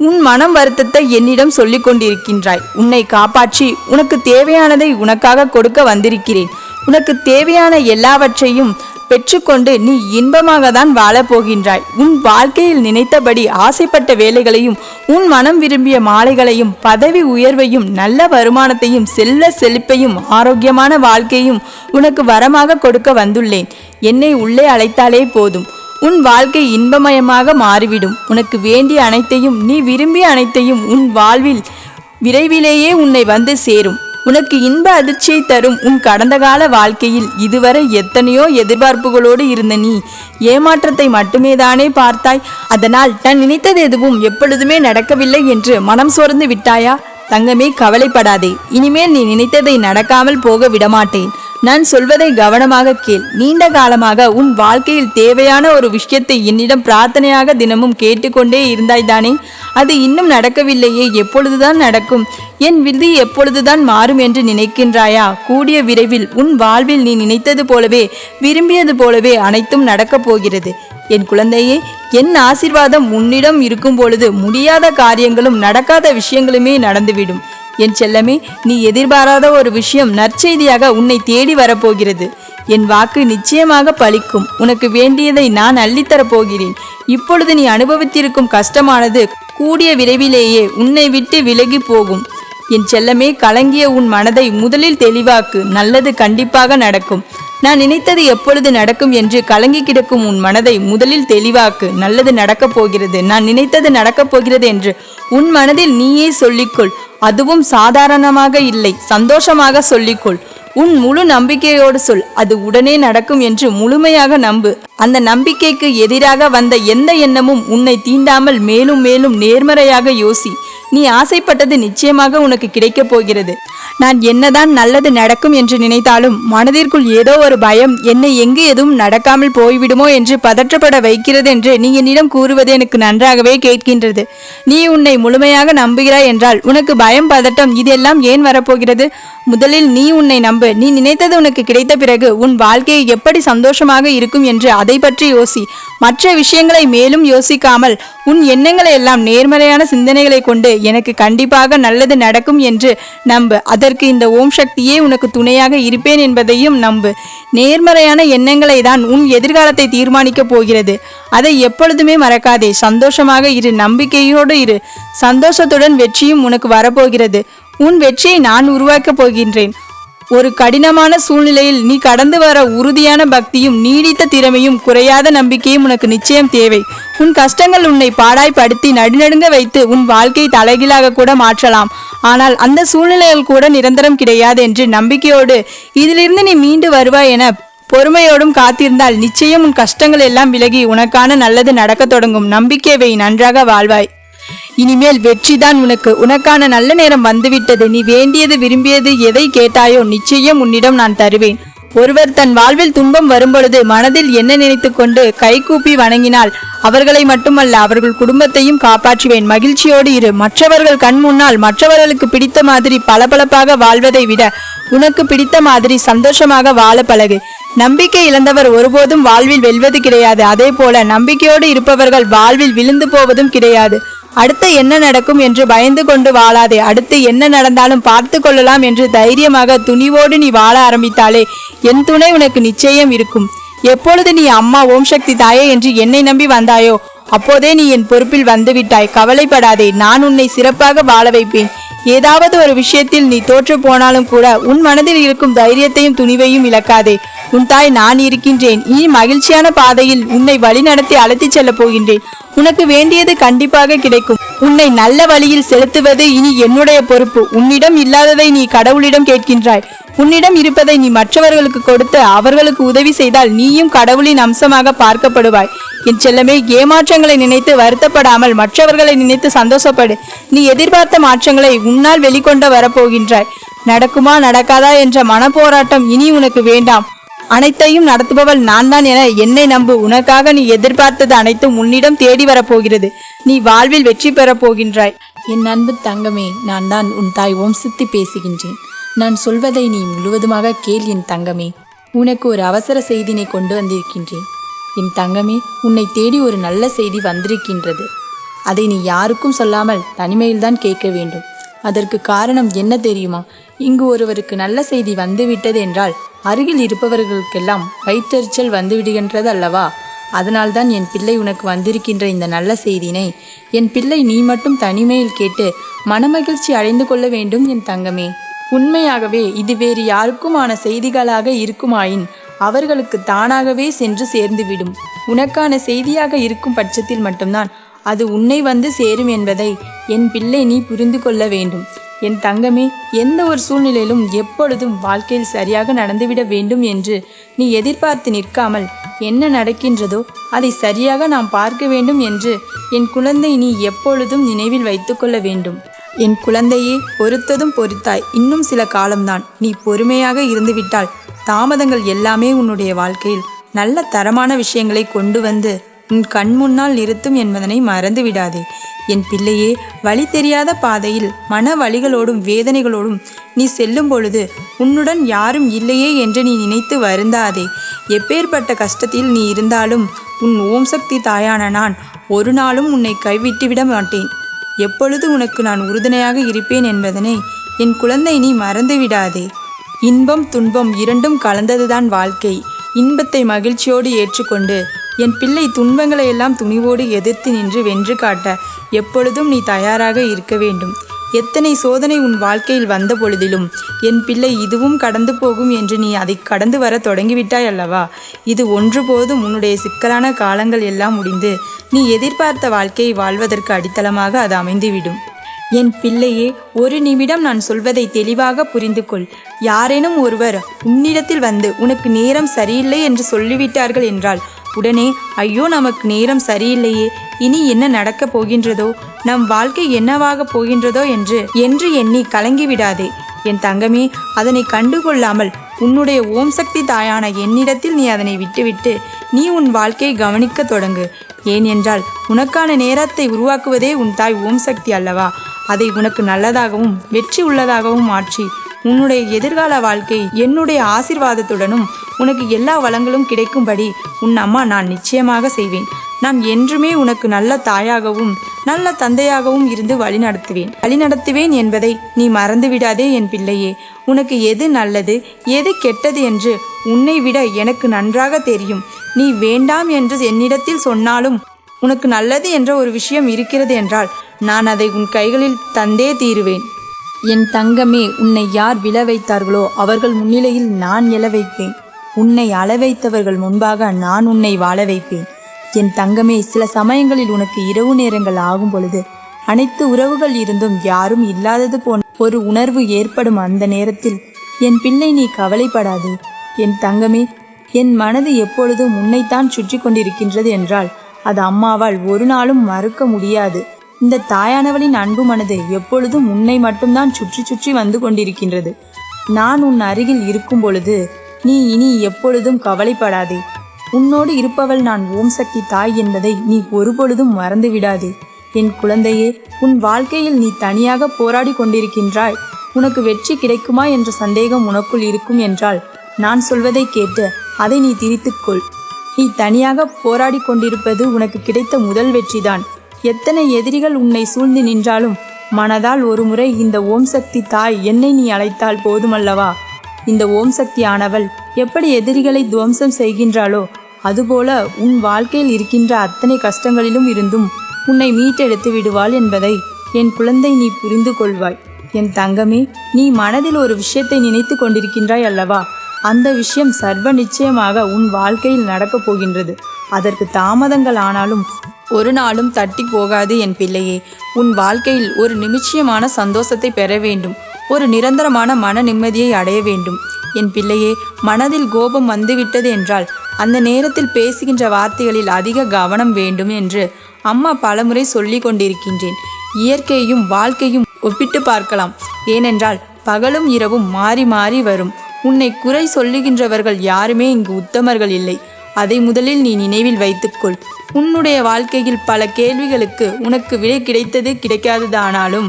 உன் மனம் வருத்தத்தை என்னிடம் சொல்லிக் கொண்டிருக்கின்றாய். உன்னை காப்பாற்றி உனக்கு தேவையானதை உனக்காக கொடுக்க வந்திருக்கிறேன். உனக்கு தேவையான எல்லாவற்றையும் பெற்றுக்கொண்டு நீ இன்பமாக தான் வாழப் போகின்றாய். உன் வாழ்க்கையில் நினைத்தபடி ஆசைப்பட்ட வேலைகளையும், உன் மனம் விரும்பிய மாலைகளையும், பதவி உயர்வையும், நல்ல வருமானத்தையும், செல்ல செழிப்பையும், ஆரோக்கியமான வாழ்க்கையும் உனக்கு வரமாக கொடுக்க வந்துள்ளேன். என்னை உள்ளே அழைத்தாலே போதும், உன் வாழ்க்கை இன்பமயமாக மாறிவிடும். உனக்கு வேண்டிய அனைத்தையும், நீ விரும்பிய அனைத்தையும் உன் வாழ்வில் விரைவிலேயே உன்னை வந்து சேரும். உனக்கு இன்ப அதிர்ச்சியை தரும் உன் கடந்த கால வாழ்க்கையில் இதுவரை எத்தனையோ எதிர்பார்ப்புகளோடு இருந்த நீ ஏமாற்றத்தை மட்டுமே தானே பார்த்தாய். அதனால் நான் நினைத்தது எதுவும் எப்பொழுதுமே நடக்கவில்லை என்று மனம் சோர்ந்து விட்டாயா? தங்கமே, கவலைப்படாதே. இனிமேல் நீ நினைத்ததை நடக்காமல் போக விடமாட்டேன். நான் சொல்வதை கவனமாக கேள். நீண்ட காலமாக உன் வாழ்க்கையில் தேவையான ஒரு விஷயத்தை என்னிடம் பிரார்த்தனையாக தினமும் கேட்டுக்கொண்டே இருந்தாய்தானே? அது இன்னும் நடக்கவில்லையே. எப்பொழுதுதான் நடக்கும்? என் விதி எப்பொழுதுதான் மாறும் என்று நினைக்கின்றாயா? கூடிய விரைவில் உன் வாழ்வில் நீ நினைத்தது போலவே, விரும்பியது போலவே அனைத்தும் நடக்கப் போகிறது. என் குழந்தையே, என் ஆசீர்வாதம் உன்னிடம் இருக்கும் பொழுது முடியாத காரியங்களும் நடக்காத விஷயங்களுமே நடந்துவிடும். என் செல்லமே, நீ எதிர்பாராத ஒரு விஷயம் நற்செய்தியாக உன்னை தேடி வரப்போகிறது. என் வாக்கு நிச்சயமாக பலிக்கும். உனக்கு வேண்டியதை நான் அள்ளித்தரப் போகிறேன். இப்பொழுது நீ அனுபவித்திருக்கும் கஷ்டமானது கூடிய விரைவிலேயே உன்னை விட்டு விலகி போகும். என் செல்லமே, கலங்கிய உன் மனதை முதலில் தெளிவாக்கு. நல்லது கண்டிப்பாக நடக்கும். நான் நினைத்தது எப்பொழுது நடக்கும் என்று கலங்கி கிடக்கும் உன் மனதை முதலில் தெளிவாக்கு. நல்லது நடக்கப் போகிறது, நான் நினைத்தது நடக்கப் போகிறது என்று உன் மனதில் நீயே சொல்லிக்கொள். அதுவும் சாதாரணமாக இல்லை, சந்தோஷமாக சொல்லிக்கொள். உன் முழு நம்பிக்கையோடு சொல். அது உடனே நடக்கும் என்று முழுமையாக நம்பு. அந்த நம்பிக்கைக்கு எதிராக வந்த எந்த எண்ணமும் உன்னை தீண்டாமல் மேலும் மேலும் நேர்மறையாக யோசி. நீ ஆசைப்பட்டது நிச்சயமாக உனக்கு கிடைக்கப் போகிறது. நான் என்னதான் நல்லது நடக்கும் என்று நினைத்தாலும் மனதிற்குள் ஏதோ ஒரு பயம் என்னை எங்கு எதுவும் நடக்காமல் போய்விடுமோ என்று பதற்றப்பட வைக்கிறது என்று நீ என்னிடம் கூறுவது எனக்கு நன்றாகவே கேட்கின்றது. நீ உன்னை முழுமையாக நம்புகிறாய் என்றால் உனக்கு பயம், பதட்டம் இதெல்லாம் ஏன் வரப்போகிறது? முதலில் நீ உன்னை நம்பு. நீ நினைத்தது உனக்கு கிடைத்த பிறகு உன் வாழ்க்கையை எப்படி சந்தோஷமாக இருக்கும் என்று அதை பற்றி யோசி. மற்ற விஷயங்களை மேலும் யோசிக்காமல் உன் எண்ணங்களை எல்லாம் நேர்மறையான சிந்தனைகளை கொண்டு எனக்கு கண்டிப்பாக நல்லது நடக்கும் என்று நம்பு. அதற்கு இந்த ஓம் சக்தியே உனக்கு துணையாக இருப்பேன் என்பதையும் நம்பு. நேர்மறையான எண்ணங்களை தான் உன் எதிர்காலத்தை தீர்மானிக்கப் போகிறது. அதை எப்பொழுதுமே மறக்காதே. சந்தோஷமாக இரு, நம்பிக்கையோடு இரு. சந்தோஷத்துடன் வெற்றியும் உனக்கு வரப்போகிறது. உன் வெற்றியை நான் உருவாக்கப் போகின்றேன். ஒரு கடினமான சூழ்நிலையில் நீ கடந்து வர உறுதியான பக்தியும் நீடித்த திறமையும் குறையாத நம்பிக்கையும் உனக்கு நிச்சயம் தேவை. உன் கஷ்டங்கள் உன்னை பாடாய்படுத்தி நடுநடுங்க வைத்து உன் வாழ்க்கை தலைகீழாக கூட மாற்றலாம். ஆனால் அந்த சூழ்நிலைகள் கூட நிரந்தரம் கிடையாது என்று நம்பிக்கையோடு இதிலிருந்து நீ மீண்டு வருவாய் என பொறுமையோடும் காத்திருந்தால் நிச்சயம் உன் கஷ்டங்கள் எல்லாம் விலகி உனக்கான நல்லது நடக்க தொடங்கும். நம்பிக்கை வை, நன்றாக வாழ்வாய். இனிமேல் வெற்றிதான் உனக்கு. உனக்கான நல்ல நேரம் வந்துவிட்டது. நீ வேண்டியது, விரும்பியது எதை கேட்டாயோ நிச்சயம் உன்னிடம் நான் தருவேன். ஒருவர் தன் வாழ்வில் துன்பம் வரும்பொழுது மனதில் என்ன நினைத்து கொண்டு கைகூப்பி வணங்கினால் அவர்களை மட்டுமல்ல அவர்கள் குடும்பத்தையும் காப்பாற்றுவேன். மகிழ்ச்சியோடு இரு. மற்றவர்கள் கண் முன்னால் மற்றவர்களுக்கு பிடித்த மாதிரி பளபளப்பாக வாழ்வதை விட உனக்கு பிடித்த மாதிரி சந்தோஷமாக வாழ பழகு. நம்பிக்கை இழந்தவர் ஒருபோதும் வாழ்வில் வெல்வது கிடையாது. அதே போல நம்பிக்கையோடு இருப்பவர்கள் வாழ்வில் விழுந்து போவதும் கிடையாது. அடுத்து என்ன நடக்கும் என்று பயந்து கொண்டு வாழாதே. அடுத்து என்ன நடந்தாலும் பார்த்து கொள்ளலாம் என்று தைரியமாக துணிவோடு நீ வாழ ஆரம்பித்தாலே என் துணை உனக்கு நிச்சயம் இருக்கும். எப்பொழுது நீ அம்மா ஓம் சக்தி தாயே என்று என்னை நம்பி வந்தாயோ அப்போதே நீ என் பொறுப்பில் வந்துவிட்டாய். கவலைப்படாதே, நான் உன்னை சிறப்பாக வாழ வைப்பேன். ஏதாவது ஒரு விஷயத்தில் நீ தோற்று போனாலும் கூட உன் மனதில் இருக்கும் தைரியத்தையும் துணிவையும் இழக்காதே. உன் தாய் நான் இருக்கின்றேன். இனி மகிழ்ச்சியான பாதையில் உன்னை வழி நடத்தி அழைத்துச் செல்ல போகின்றேன். உனக்கு வேண்டியது கண்டிப்பாக கிடைக்கும். உன்னை நல்ல வழியில் செலுத்துவது இனி என்னுடைய பொறுப்பு. உன்னிடம் இல்லாததை நீ கடவுளிடம் கேட்கின்றாய். உன்னிடம் இருப்பதை நீ மற்றவர்களுக்கு கொடுத்து அவர்களுக்கு உதவி செய்தால் நீயும் கடவுளின் அம்சமாக பார்க்கப்படுவாய். என் செல்லமே, ஏமாற்றங்களை நினைத்து வருத்தப்படாமல் மற்றவர்களை நினைத்து சந்தோஷப்படு. நீ எதிர்பார்த்த மாற்றங்களை உன்னால் வெளிக்கொண்டு வரப்போகின்றாய். நடக்குமா நடக்காதா என்ற மனப்போராட்டம் இனி உனக்கு வேண்டாம். அனைத்தையும் நடத்துபவள் நான் தான் என என்னை நம்பு. உனக்காக நீ எதிர்பார்த்தது அனைத்தும் உன்னிடம் தேடி வரப்போகிறது. நீ வாழ்வில் வெற்றி பெறப் போகின்றாய். என் அன்பு தங்கமே, நான் தான் உன் தாய் ஓம் சக்தி பேசுகின்றேன். நான் சொல்வதை நீ முழுவதுமாக கேள் என் தங்கமே. உனக்கு ஒரு அவசர செய்தினை கொண்டு வந்திருக்கின்றேன். என் தங்கமே, உன்னை தேடி ஒரு நல்ல செய்தி வந்திருக்கின்றது. அதை நீ யாருக்கும் சொல்லாமல் தனிமையில்தான் கேட்க வேண்டும். அதற்கு காரணம் என்ன தெரியுமா? இங்கு ஒருவருக்கு நல்ல செய்தி வந்துவிட்டது என்றால் அருகில் இருப்பவர்களுக்கெல்லாம் வயிற்றெரிச்சல் வந்துவிடுகின்றது அல்லவா? அதனால்தான் என் பிள்ளை உனக்கு வந்திருக்கின்ற இந்த நல்ல செய்தினை என் பிள்ளை நீ மட்டும் தனிமையில் கேட்டு மனமகிழ்ச்சி அடைந்து கொள்ள வேண்டும் என் தங்கமே. உண்மையாகவே இது வேறு யாருக்குமான செய்திகளாக இருக்குமாயின் அவர்களுக்கு தானாகவே சென்று சேர்ந்துவிடும். உனக்கான செய்தியாக இருக்கும் பட்சத்தில் மட்டும்தான் அது உன்னை வந்து சேரும் என்பதை என் பிள்ளை நீ புரிந்து கொள்ள வேண்டும். என் தங்கமே, எந்த ஒரு சூழ்நிலையிலும் எப்பொழுதும் வாழ்க்கையில் சரியாக நடந்துவிட வேண்டும் என்று நீ எதிர்பார்த்து நிற்காமல் என்ன நடக்கின்றதோ அதை சரியாக நாம் பார்க்க வேண்டும் என்று என் குழந்தை நீ எப்பொழுதும் நினைவில் வைத்து கொள்ள வேண்டும். என் குழந்தையே, பொறுத்ததும் பொறுத்தாய். இன்னும் சில காலம்தான். நீ பொறுமையாக இருந்துவிட்டால் தாமதங்கள் எல்லாமே உன்னுடைய வாழ்க்கையில் நல்ல தரமான விஷயங்களை கொண்டு வந்து உன் கண் முன்னால் நிறுத்தும் என்பதனை மறந்து விடாதே. என் பிள்ளையே, வழி தெரியாத பாதையில் மன வலிகளோடும் வேதனைகளோடும் நீ செல்லும் பொழுது உன்னுடன் யாரும் இல்லையே என்று நீ நினைத்து வருந்தாதே. எப்பேற்பட்ட கஷ்டத்தில் நீ இருந்தாலும் உன் ஓம் சக்தி தாயான நான் ஒரு நாளும் உன்னை கைவிட்டு விட மாட்டேன். எப்பொழுது உனக்கு நான் உறுதுணையாக இருப்பேன் என்பதனை என் குழந்தை நீ மறந்து விடாதே. இன்பம் துன்பம் இரண்டும் கலந்ததுதான் வாழ்க்கை. இன்பத்தை மகிழ்ச்சியோடு ஏற்றுக்கொண்டு என் பிள்ளை துன்பங்களை எல்லாம் துணிவோடு எதிர்த்து நின்று வென்று காட்ட எப்பொழுதும் நீ தயாராக இருக்க வேண்டும். எத்தனை சோதனை உன் வாழ்க்கையில் வந்த பொழுதிலும் என் பிள்ளை இதுவும் கடந்து போகும் என்று நீ அதை கடந்து வர தொடங்கிவிட்டாய் அல்லவா? இது ஒன்று போதும் உன்னுடைய சிக்கலான காலங்கள் எல்லாம் முடிந்து நீ எதிர்பார்த்த வாழ்க்கையை வாழ்வதற்கு அடித்தளமாக அது அமைந்துவிடும். என் பிள்ளையே, ஒரு நிமிடம் நான் சொல்வதை தெளிவாக புரிந்து கொள். யாரேனும் ஒருவர் உன்னிடத்தில் வந்து உனக்கு நேரம் சரியில்லை என்று சொல்லிவிட்டார்கள் என்றால் உடனே ஐயோ நமக்கு நேரம் சரியில்லையே, இனி என்ன நடக்கப் போகின்றதோ, நம் வாழ்க்கை என்னவாக போகின்றதோ என்று எண்ணி கலங்கிவிடாதே. என் தங்கமே, அதனை கண்டுகொள்ளாமல் உன்னுடைய ஓம் சக்தி தாயான என்னிடத்தில் நீ அதனை விட்டுவிட்டு நீ உன் வாழ்க்கையை கவனிக்க தொடங்கு. ஏன் என்றால் உனக்கான நேரத்தை உருவாக்குவதே உன் தாய் ஓம் சக்தி அல்லவா? அதை உனக்கு நல்லதாகவும் வெற்றி உள்ளதாகவும் மாற்றி உன்னுடைய எதிர்கால வாழ்க்கை என்னுடைய ஆசீர்வாதத்துடனும் உனக்கு எல்லா வளங்களும் கிடைக்கும்படி உன் அம்மா நான் நிச்சயமாக செய்வேன். நான் என்றுமே உனக்கு நல்ல தாயாகவும் நல்ல தந்தையாகவும் இருந்து வழிநடத்துவேன் என்பதை நீ மறந்துவிடாதே என் பிள்ளையே. உனக்கு எது நல்லது எது கெட்டது என்று உன்னை விட எனக்கு நன்றாக தெரியும். நீ வேண்டாம் என்று என்னிடத்தில் சொன்னாலும் உனக்கு நல்லது என்ற ஒரு விஷயம் இருக்கிறது என்றால் நான் அதை உன் கைகளில் தந்தே தீருவேன். என் தங்கமே, உன்னை யார் விழ வைத்தார்களோ அவர்கள் முன்னிலையில் நான் எழ வைப்பேன். உன்னை அள வைத்தவர்கள் முன்பாக நான் உன்னை வாழ வைப்பேன். என் தங்கமே, சில சமயங்களில் உனக்கு இரவு நேரங்கள் ஆகும் பொழுது அனைத்து உறவுகள் இருந்தும் யாரும் இல்லாதது போன்ற ஒரு உணர்வு ஏற்படும். அந்த நேரத்தில் என் பிள்ளை நீ கவலைப்படாது. என் தங்கமே, என் மனது எப்பொழுதும் உன்னைத்தான் சுற்றி கொண்டிருக்கின்றது என்றால் அது அம்மாவால் ஒரு நாளும் மறுக்க முடியாது. இந்த தாயானவளின் அன்பு மனது எப்பொழுதும் உன்னை மட்டும்தான் சுற்றி சுற்றி வந்து கொண்டிருக்கின்றது. நான் உன் அருகில் இருக்கும் பொழுது நீ இனி எப்பொழுதும் கவலைப்படாதே. உன்னோடு இருப்பவள் நான் ஓம் சக்தி தாய் என்பதை நீ ஒருபொழுதும் மறந்து விடாதே. என் குழந்தையே, உன் வாழ்க்கையில் நீ தனியாக போராடி கொண்டிருக்கின்றாய். உனக்கு வெற்றி கிடைக்குமா என்ற சந்தேகம் உனக்குள் இருக்கும் என்றால் நான் சொல்வதை கேட்டு அதை நீ திரித்துக்கொள். நீ தனியாக போராடி கொண்டிருப்பது உனக்கு கிடைத்த முதல் வெற்றிதான். எத்தனை எதிரிகள் உன்னை சூழ்ந்து நின்றாலும் மனதால் ஒருமுறை இந்த ஓம் சக்தி தாய் என்னை நீ அழைத்தால் போதுமல்லவா? இந்த ஓம் சக்தி ஆனவள் எப்படி எதிரிகளை துவம்சம் செய்கின்றாளோ அதுபோல உன் வாழ்க்கையில் இருக்கின்ற அத்தனை கஷ்டங்களிலும் இருந்தும் உன்னை மீட்டெடுத்து விடுவாள் என்பதை என் குழந்தை நீ புரிந்து கொள்வாய். என் தங்கமே, நீ மனதில் ஒரு விஷயத்தை நினைத்து கொண்டிருக்கின்றாய் அல்லவா? அந்த விஷயம் சர்வ நிச்சயமாக உன் வாழ்க்கையில் நடக்கப் போகின்றது. அதற்கு தாமதங்கள் ஆனாலும் ஒரு நாளும் தட்டி போகாது என் பிள்ளையே. உன் வாழ்க்கையில் ஒரு நிச்சயமான சந்தோஷத்தை பெற வேண்டும், ஒரு நிரந்தரமான மன நிம்மதியை அடைய வேண்டும். என் பிள்ளையே, மனதில் கோபம் வந்துவிட்டது என்றால் அந்த நேரத்தில் பேசுகின்ற வார்த்தைகளில் அதிக கவனம் வேண்டும் என்று அம்மா பலமுறை சொல்லி கொண்டிருக்கின்றேன். இயற்கையும் வாழ்க்கையும் ஒப்பிட்டு பார்க்கலாம். ஏனென்றால் பகலும் இரவும் மாறி மாறி வரும். உன்னை குறை சொல்லுகின்றவர்கள் யாருமே இங்கு உத்தமர்கள் இல்லை. அதை முதலில் நீ நினைவில் வைத்துக்கொள். உன்னுடைய வாழ்க்கையில் பல கேள்விகளுக்கு உனக்கு விடை கிடைத்தது கிடைக்காததானாலும்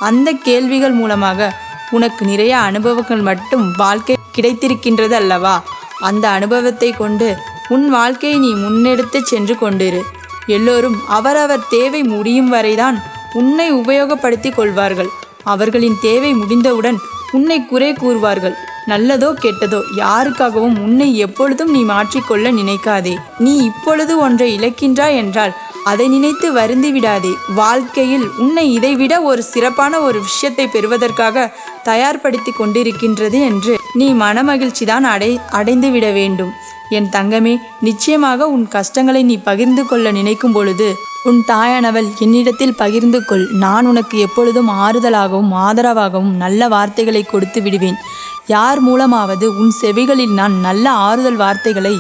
அந்த கேள்விகள் மூலமாக உனக்கு நிறைய அனுபவங்கள் மட்டும் வாழ்க்கை கிடைத்திருக்கின்றது அல்லவா? அந்த அனுபவத்தை கொண்டு உன் வாழ்க்கையை நீ முன்னெடுத்து சென்று கொண்டிரு. எல்லோரும் அவரவர் தேவை முடியும் வரைதான் உன்னை உபயோகப்படுத்தி கொள்வார்கள். அவர்களின் தேவை முடிந்தவுடன் உன்னை குறை கூறுவார்கள். நல்லதோ கெட்டதோ யாருக்காகவும் உன்னை எப்பொழுதும் நீ மாற்றிக்கொள்ள நினைக்காதே. நீ இப்பொழுது ஒன்றை இழக்கின்றாய் என்றால் அதை நினைத்து வருந்தி விடாதே. வாழ்க்கையில் உன்னை இதைவிட ஒரு சிறப்பான ஒரு விஷயத்தை பெறுவதற்காக தயார்படுத்தி கொண்டிருக்கின்றது என்று நீ மனமகிழ்ச்சிதான் அடைந்து விட வேண்டும். என் தங்கமே, நிச்சயமாக உன் கஷ்டங்களை நீ பகிர்ந்து கொள்ள நினைக்கும் பொழுது உன் தாயானவள் என்னிடத்தில் பகிர்ந்து கொள். நான் உனக்கு எப்பொழுதும் ஆறுதலாகவும் ஆதரவாகவும் நல்ல வார்த்தைகளை கொடுத்து விடுவேன். யார் மூலமாவது உன் செவிகளில் நான் நல்ல ஆறுதல் வார்த்தைகளை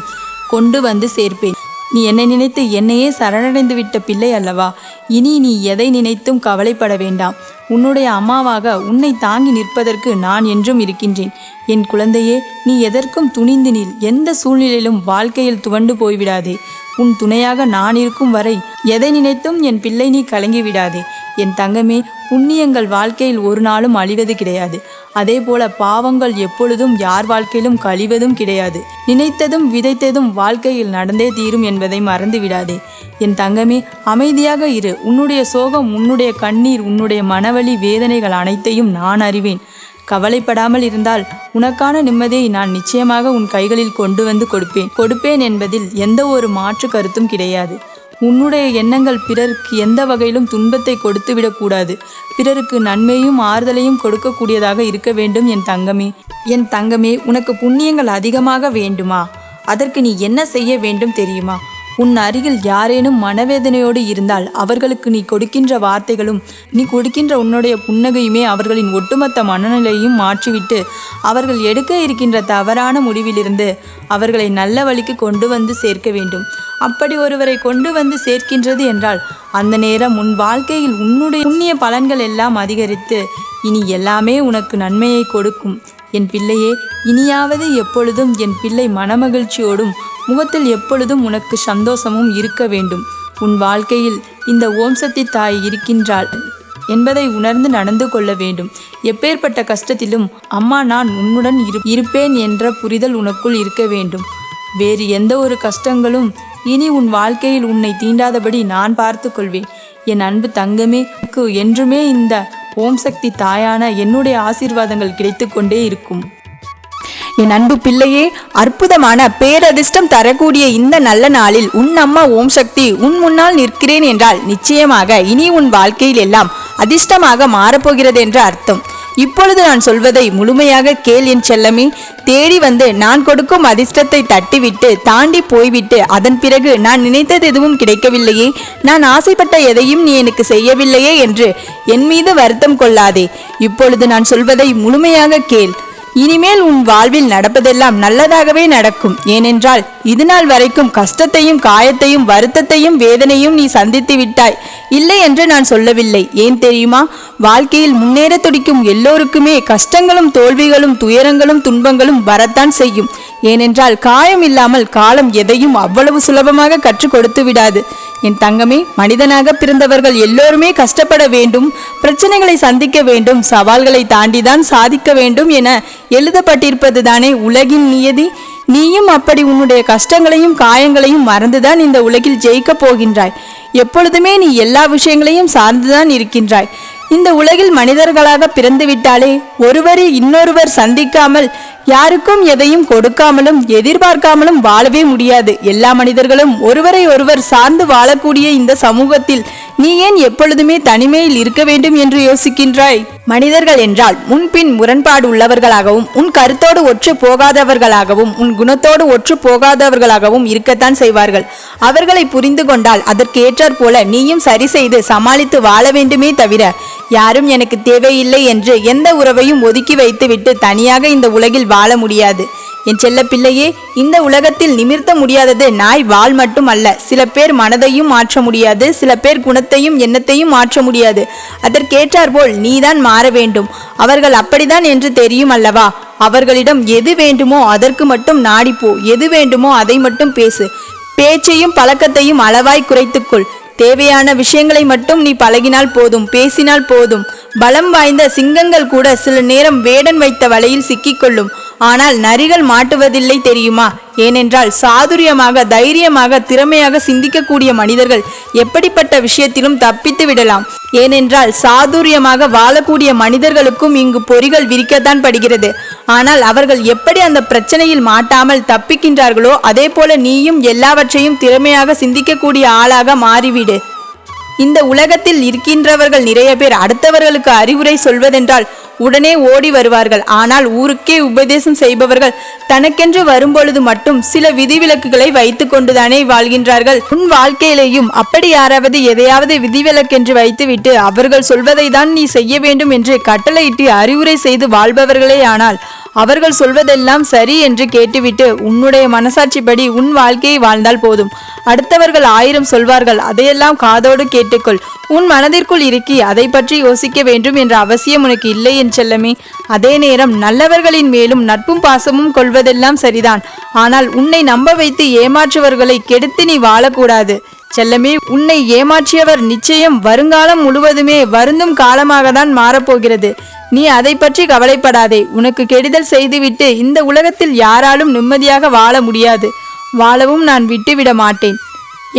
கொண்டு வந்து சேர்ப்பேன். நீ என்னை நினைத்து என்னையே சரணடைந்து விட்ட பிள்ளை அல்லவா? இனி நீ எதை நினைத்தும் கவலைப்பட வேண்டாம். உன்னுடைய அம்மாவாக உன்னை தாங்கி நிற்பதற்கு நான் என்றும் இருக்கின்றேன். என் குழந்தையே, நீ எதற்கும் துணிந்து நில். எந்த சூழ்நிலையிலும் வாழ்க்கையில் துவண்டு போய்விடாதே. உன் துணையாக நான் இருக்கும் வரை எதை நினைத்தும் என் பிள்ளை நீ கலங்கி விடாதே. என் தங்கமே, புண்ணியங்கள் வாழ்க்கையில் ஒரு நாளும் அழிவது கிடையாது. அதே போல பாவங்கள் எப்பொழுதும் யார் வாழ்க்கையிலும் கழிவதும் கிடையாது. நினைத்ததும் விதைத்ததும் வாழ்க்கையில் நடந்தே தீரும் என்பதை மறந்து விடாதே. என் தங்கமே, அமைதியாக இரு. உன்னுடைய சோகம், உன்னுடைய கண்ணீர், உன்னுடைய மனவலி வேதனைகள் அனைத்தையும் நான் அறிவேன். கவலைப்படாமல் இருந்தால் உனக்கான நிம்மதியை நான் நிச்சயமாக உன் கைகளில் கொண்டு வந்து கொடுப்பேன் என்பதில் எந்த ஒரு மாற்று கருத்தும் கிடையாது. உன்னுடைய எண்ணங்கள் பிறருக்கு எந்த வகையிலும் துன்பத்தை கொடுத்து விடக்கூடாது. பிறருக்கு நன்மையும் ஆறுதலையும் கொடுக்கக்கூடியதாக இருக்க வேண்டும். என் தங்கமே, உனக்கு புண்ணியங்கள் அதிகமாக வேண்டுமா? அதற்கு நீ என்ன செய்ய வேண்டும் தெரியுமா? உன் அருகில் யாரேனும் மனவேதனையோடு இருந்தால் அவர்களுக்கு நீ கொடுக்கின்ற வார்த்தைகளும் நீ கொடுக்கின்ற உன்னுடைய புன்னகையுமே அவர்களின் ஒட்டுமொத்த மனநிலையும் மாற்றிவிட்டு அவர்கள் எடுக்க இருக்கின்ற தவறான முடிவிலிருந்து அவர்களை நல்ல வழிக்கு கொண்டு வந்து சேர்க்க வேண்டும். அப்படி ஒருவரை கொண்டு வந்து சேர்க்கின்றது என்றால் அந்த நேரம் உன் வாழ்க்கையில் உன்னுடைய புண்ணிய பலன்கள் எல்லாம் அதிகரித்து இனி எல்லாமே உனக்கு நன்மையை கொடுக்கும். என் பிள்ளையே, இனியாவது எப்பொழுதும் என் பிள்ளை மனமகிழ்ச்சியோடும் முகத்தில் எப்பொழுதும் உனக்கு சந்தோஷமும் இருக்க வேண்டும். உன் வாழ்க்கையில் இந்த ஓம் சக்தி தாய் இருக்கின்றாள் என்பதை உணர்ந்து நடந்து கொள்ள வேண்டும். எப்பேற்பட்ட கஷ்டத்திலும் அம்மா நான் உன்னுடன் இருப்பேன் என்ற புரிதல் உனக்குள் இருக்க வேண்டும். வேறு எந்த ஒரு கஷ்டங்களும் இனி உன் வாழ்க்கையில் உன்னை தீண்டாதபடி நான் பார்த்து கொள்வேன். என் அன்பு தங்கமே, என்றுமே இந்த ஓம் சக்தி தாயான என்னுடைய ஆசீர்வாதங்கள் கிடைத்து கொண்டே இருக்கும். என் அன்பு பிள்ளையே, அற்புதமான பேரதிர்ஷ்டம் தரக்கூடிய இந்த நல்ல நாளில் உன் அம்மா ஓம் சக்தி உன் முன்னால் நிற்கிறேன் என்றால் நிச்சயமாக இனி உன் வாழ்க்கையில் எல்லாம் அதிர்ஷ்டமாக மாறப்போகிறது என்று அர்த்தம். இப்பொழுது நான் சொல்வதை முழுமையாக கேள் என் செல்லமே. தேடி வந்து நான் கொடுக்கும் அதிர்ஷ்டத்தை தட்டிவிட்டு தாண்டி போய்விட்டு அதன் பிறகு நான் நினைத்தது எதுவும் கிடைக்கவில்லையே, நான் ஆசைப்பட்ட எதையும் நீ எனக்கு செய்யவில்லையே என்று என் மீது வருத்தம் கொள்ளாதே. இப்பொழுது நான் சொல்வதை முழுமையாக கேள். இனிமேல் உன் வாழ்வில் நடப்பதெல்லாம் நல்லதாகவே நடக்கும். ஏனென்றால் இதுநாள் வரைக்கும் கஷ்டத்தையும் காயத்தையும் வருத்தத்தையும் வேதனையும் நீ சந்தித்து விட்டாய். இல்லை என்று நான் சொல்லவில்லை. ஏன் தெரியுமா? வாழ்க்கையில் முன்னேற துடிக்கும் எல்லோருக்குமே கஷ்டங்களும் தோல்விகளும் துயரங்களும் துன்பங்களும் வரத்தான் செய்யும். ஏனென்றால் காயம் இல்லாமல் காலம் எதையும் அவ்வளவு சுலபமாக கற்றுக் கொடுத்து விடாது. என் தங்கமே, மனிதனாக பிறந்தவர்கள் எல்லோருமே கஷ்டப்பட வேண்டும், பிரச்சனைகளை சந்திக்க வேண்டும், சவால்களை தாண்டிதான் சாதிக்க வேண்டும் என எழுதப்பட்டிருப்பது தானே உலகின் நியதி. நீயும் அப்படி உன்னுடைய கஷ்டங்களையும் காயங்களையும் மறந்துதான் இந்த உலகில் ஜெயிக்கப் போகின்றாய். எப்பொழுதுமே நீ எல்லா விஷயங்களையும் சார்ந்துதான் இருக்கின்றாய். இந்த உலகில் மனிதர்களாக பிறந்துவிட்டாலே ஒருவரை இன்னொருவர் சந்திக்காமல், யாருக்கும் எதையும் கொடுக்காமலும் எதிர்பார்க்காமலும் வாழவே முடியாது. எல்லா மனிதர்களும் ஒருவரை ஒருவர் சார்ந்து வாழக்கூடிய இந்த சமூகத்தில் நீ ஏன் எப்பொழுதுமே தனிமையில் இருக்க வேண்டும் என்று யோசிக்கின்றாய்? மனிதர்கள் என்றால் முன்பின் முரண்பாடு உள்ளவர்களாகவும், உன் கருத்தோடு ஒற்று போகாதவர்களாகவும், உன் குணத்தோடு ஒற்று போகாதவர்களாகவும் இருக்கத்தான் செய்வார்கள். அவர்களை புரிந்து கொண்டால் அதற்கு ஏற்றாற் போல நீயும் சரி செய்து சமாளித்து வாழ வேண்டுமே தவிர, யாரும் எனக்கு தேவையில்லை என்று எந்த உறவையும் ஒதுக்கி வைத்துவிட்டு தனியாக இந்த உலகில் வாழ முடியாது. என் செல்ல பிள்ளையே, இந்த உலகத்தில் நிமிர்த்த முடியாதது நாய் வால் மட்டும் அல்ல. சில பேர் மனதையும் மாற்ற முடியாது, சில பேர் குணத்தையும் எண்ணத்தையும் மாற்ற முடியாது. அதற்கேற்றாற்போல் நீதான் மாற வேண்டும். அவர்கள் அப்படிதான் என்று தெரியும் அல்லவா? அவர்களிடம் எது வேண்டுமோ அதற்கு மட்டும் நாடிப்போ, எது வேண்டுமோ அதை மட்டும் பேசு. பேச்சையும் பழக்கத்தையும் அளவாய் குறைத்துக்கொள். தேவையான விஷயங்களை மட்டும் நீ பழகினால் போதும், பேசினால் போதும். பலம் வாய்ந்த சிங்கங்கள் கூட சில நேரம் வேடன் வைத்த வலையில் சிக்கிக்கொள்ளும். ஆனால் நரிகள் மாட்டுவதில்லை தெரியுமா? ஏனென்றால் சாதுரியமாக, தைரியமாக, திறமையாக சிந்திக்கக்கூடிய மனிதர்கள் எப்படிப்பட்ட விஷயத்திலும் தப்பித்து விடலாம். ஏனென்றால் சாதுரியமாக வாழக்கூடிய மனிதர்களுக்கும் இங்கு பொறிகள் விரிக்கத்தான் படுகிறது. ஆனால் அவர்கள் எப்படி அந்த பிரச்சனையில் மாட்டாமல் தப்பிக்கின்றார்களோ அதே போல நீயும் எல்லாவற்றையும் திறமையாக சிந்திக்கக்கூடிய ஆளாக மாறிவிடு. இந்த உலகத்தில் இருக்கின்றவர்கள் நிறைய பேர் அடுத்தவர்களுக்கு அறிவுரை சொல்வதென்றால் உடனே ஓடி வருவார்கள். ஆனால் ஊருக்கே உபதேசம் செய்பவர்கள் தனக்கென்று வரும்பொழுது மட்டும் சில விதிவிலக்குகளை வைத்து கொண்டுதானே வாழ்கின்றார்கள். உன் வாழ்க்கையிலேயும் அப்படி யாராவது எதையாவது விதிவிலக்கென்று வைத்துவிட்டு அவர்கள் சொல்வதை தான் நீ செய்ய வேண்டும் என்று கட்டளையிட்டு அறிவுரை செய்து வாழ்பவர்களே. ஆனால் அவர்கள் சொல்வதெல்லாம் சரி என்று கேட்டுவிட்டு உன்னுடைய மனசாட்சிப்படி உன் வாழ்க்கையை வாழ்ந்தால் போதும். அடுத்தவர்கள் 1000 சொல்வார்கள், அதையெல்லாம் காதோடு கேட்டுக்கொள். உன் மனதிற்குள் இருக்கி அதை பற்றி யோசிக்க வேண்டும் என்ற அவசியம் உனக்கு இல்லை என் செல்லமே. அதே நேரம் நல்லவர்களின் மேலும் நட்பும் பாசமும் கொள்வதெல்லாம் சரிதான். ஆனால் உன்னை நம்ப வைத்து ஏமாற்றுவர்களை கெடுத்து நீ வாழக்கூடாது செல்லமே. உன்னை ஏமாற்றியவர் நிச்சயம் வருங்காலம் முழுவதுமே வருந்தும் காலமாக தான் மாறப்போகிறது. நீ அதை பற்றி கவலைப்படாதே. உனக்கு கெடுதல் செய்துவிட்டு இந்த உலகத்தில் யாராலும் நிம்மதியாக வாழ முடியாது. வாழவும் நான் விட்டுவிட மாட்டேன்.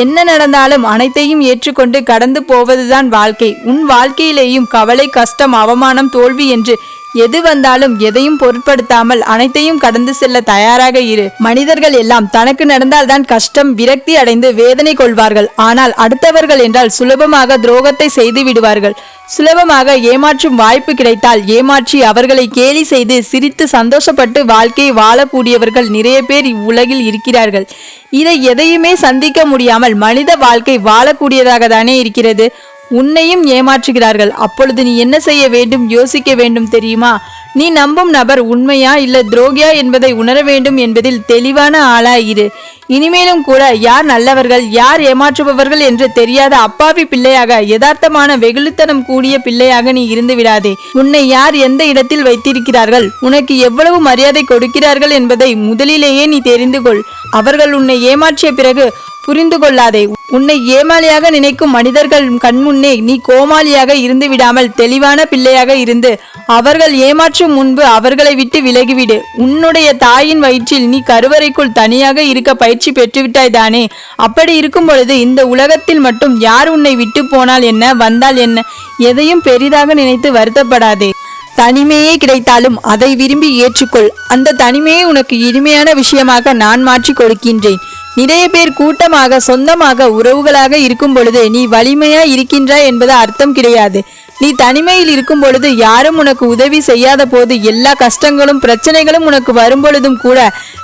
என்ன நடந்தாலும் அனைத்தையும் ஏற்றுக்கொண்டு கடந்து போவதுதான் வாழ்க்கை. உன் வாழ்க்கையிலேயும் கவலை, கஷ்டம், அவமானம், தோல்வி என்று எது வந்தாலும் எதையும் பொருட்படுத்தாமல் அனைத்தையும் கடந்து செல்ல தயாராக இரு. மனிதர்கள் எல்லாம் தனக்கு நடந்தால்தான் கஷ்டம், விரக்தி அடைந்து வேதனை கொள்வார்கள். ஆனால் அடுத்தவர்கள் என்றால் சுலபமாக துரோகத்தை செய்து விடுவார்கள். சுலபமாக ஏமாற்றும் வாய்ப்பு கிடைத்தால் ஏமாற்றி அவர்களை கேலி செய்து சிரித்து சந்தோஷப்பட்டு வாழ்க்கையை வாழக்கூடியவர்கள் நிறைய பேர் இவ்வுலகில் இருக்கிறார்கள். இதை எதையுமே சந்திக்க முடியாமல் மனித வாழ்க்கை வாழக்கூடியதாக தானே இருக்கிறது. உன்னையும் ஏமாற்றுகிறார்கள். அப்பொழுது நீ என்ன செய்ய வேண்டும், யோசிக்க வேண்டும் தெரியுமா? நீ நம்பும் நபர் உண்மையா இல்ல துரோகியா என்பதை உணர வேண்டும் என்பதில் தெளிவான ஆளாயிரு. இனிமேலும் கூட யார் நல்லவர்கள் யார் ஏமாற்றுபவர்கள் என்று தெரியாத அப்பாவி பிள்ளையாக, யதார்த்தமான வெகுளித்தனம் கூடிய பிள்ளையாக நீ இருந்து விடாதே. உன்னை யார் எந்த இடத்தில் வைத்திருக்கிறார்கள், உனக்கு எவ்வளவு மரியாதை கொடுக்கிறார்கள் என்பதை முதலிலேயே நீ தெரிந்து கொள். அவர்கள் உன்னை ஏமாற்றிய பிறகு புரிந்து கொள்ளாதே. உன்னை ஏமாளியாக நினைக்கும் மனிதர்கள் கண்முன்னே நீ கோமாளியாக இருந்து விடாமல் தெளிவான பிள்ளையாக இருந்து அவர்கள் ஏமாற்றும் முன்பு அவர்களை விட்டு விலகிவிடு. உன்னுடைய தாயின் வயிற்றில் நீ கருவறைக்குள் தனியாக இருக்க பயிற்சி பெற்றுவிட்டாய் தானே. அப்படி இருக்கும் பொழுது இந்த உலகத்தில் மட்டும் யார் உன்னை விட்டு போனால் என்ன, வந்தால் என்ன, எதையும் பெரிதாக நினைத்து வருத்தப்படாதே. தனிமையே கிடைத்தாலும் அதை விரும்பி ஏற்றுக்கொள். அந்த தனிமையை உனக்கு இனிமையான விஷயமாக நான் மாற்றி கொடுக்கின்றேன். நிறைய பேர் கூட்டமாக சொந்தமாக உறவுகளாக இருக்கும் பொழுது நீ வலிமையா இருக்கின்றாய் என்பது அர்த்தம் கிடையாது. நீ தனிமையில் இருக்கும் பொழுது யாரும் உனக்கு உதவி செய்யாத போது எல்லா கஷ்டங்களும் பிரச்சனைகளும் உனக்கு வரும் பொழுதும் கூட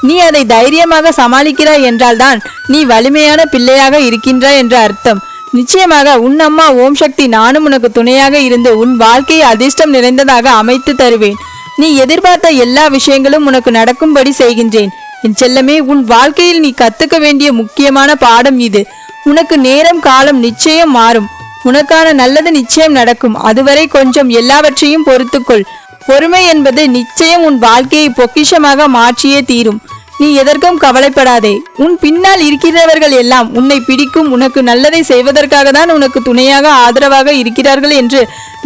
நீ அதை தைரியமாக சமாளிக்கிறாய் என்றால்தான் நீ வலிமையான பிள்ளையாக இருக்கின்றாய் என்ற அர்த்தம். நிச்சயமாக உன் அம்மா ஓம் சக்தி நானும் உனக்கு துணையாக இருந்து உன் வாழ்க்கையை அதிர்ஷ்டம் நிறைந்ததாக அமைத்து தருவேன். நீ எதிர்பார்த்த எல்லா விஷயங்களும் உனக்கு நடக்கும்படி செய்கின்றேன். என் செல்லமே, உன் வாழ்க்கையில் நீ கத்துக்க வேண்டிய முக்கியமான பாடம் இது. உனக்கு நேரம் காலம் நிச்சயம் மாறும். உனக்கான நல்லது நிச்சயம் நடக்கும். அதுவரை கொஞ்சம் எல்லாவற்றையும் பொறுத்துக்கொள். பொறுமை என்பது நிச்சயம் உன் வாழ்க்கையை பொக்கிஷமாக மாற்றியே தீரும். நீ எதற்கும் கவலைப்படாதே. உன் பின்னால் இருக்கிறவர்கள் எல்லாம் உன்னை பிடிக்கும், உனக்கு நல்லதை செய்வதற்காக தான் உனக்கு துணையாக ஆதரவாக இருக்கிறார்கள் என்று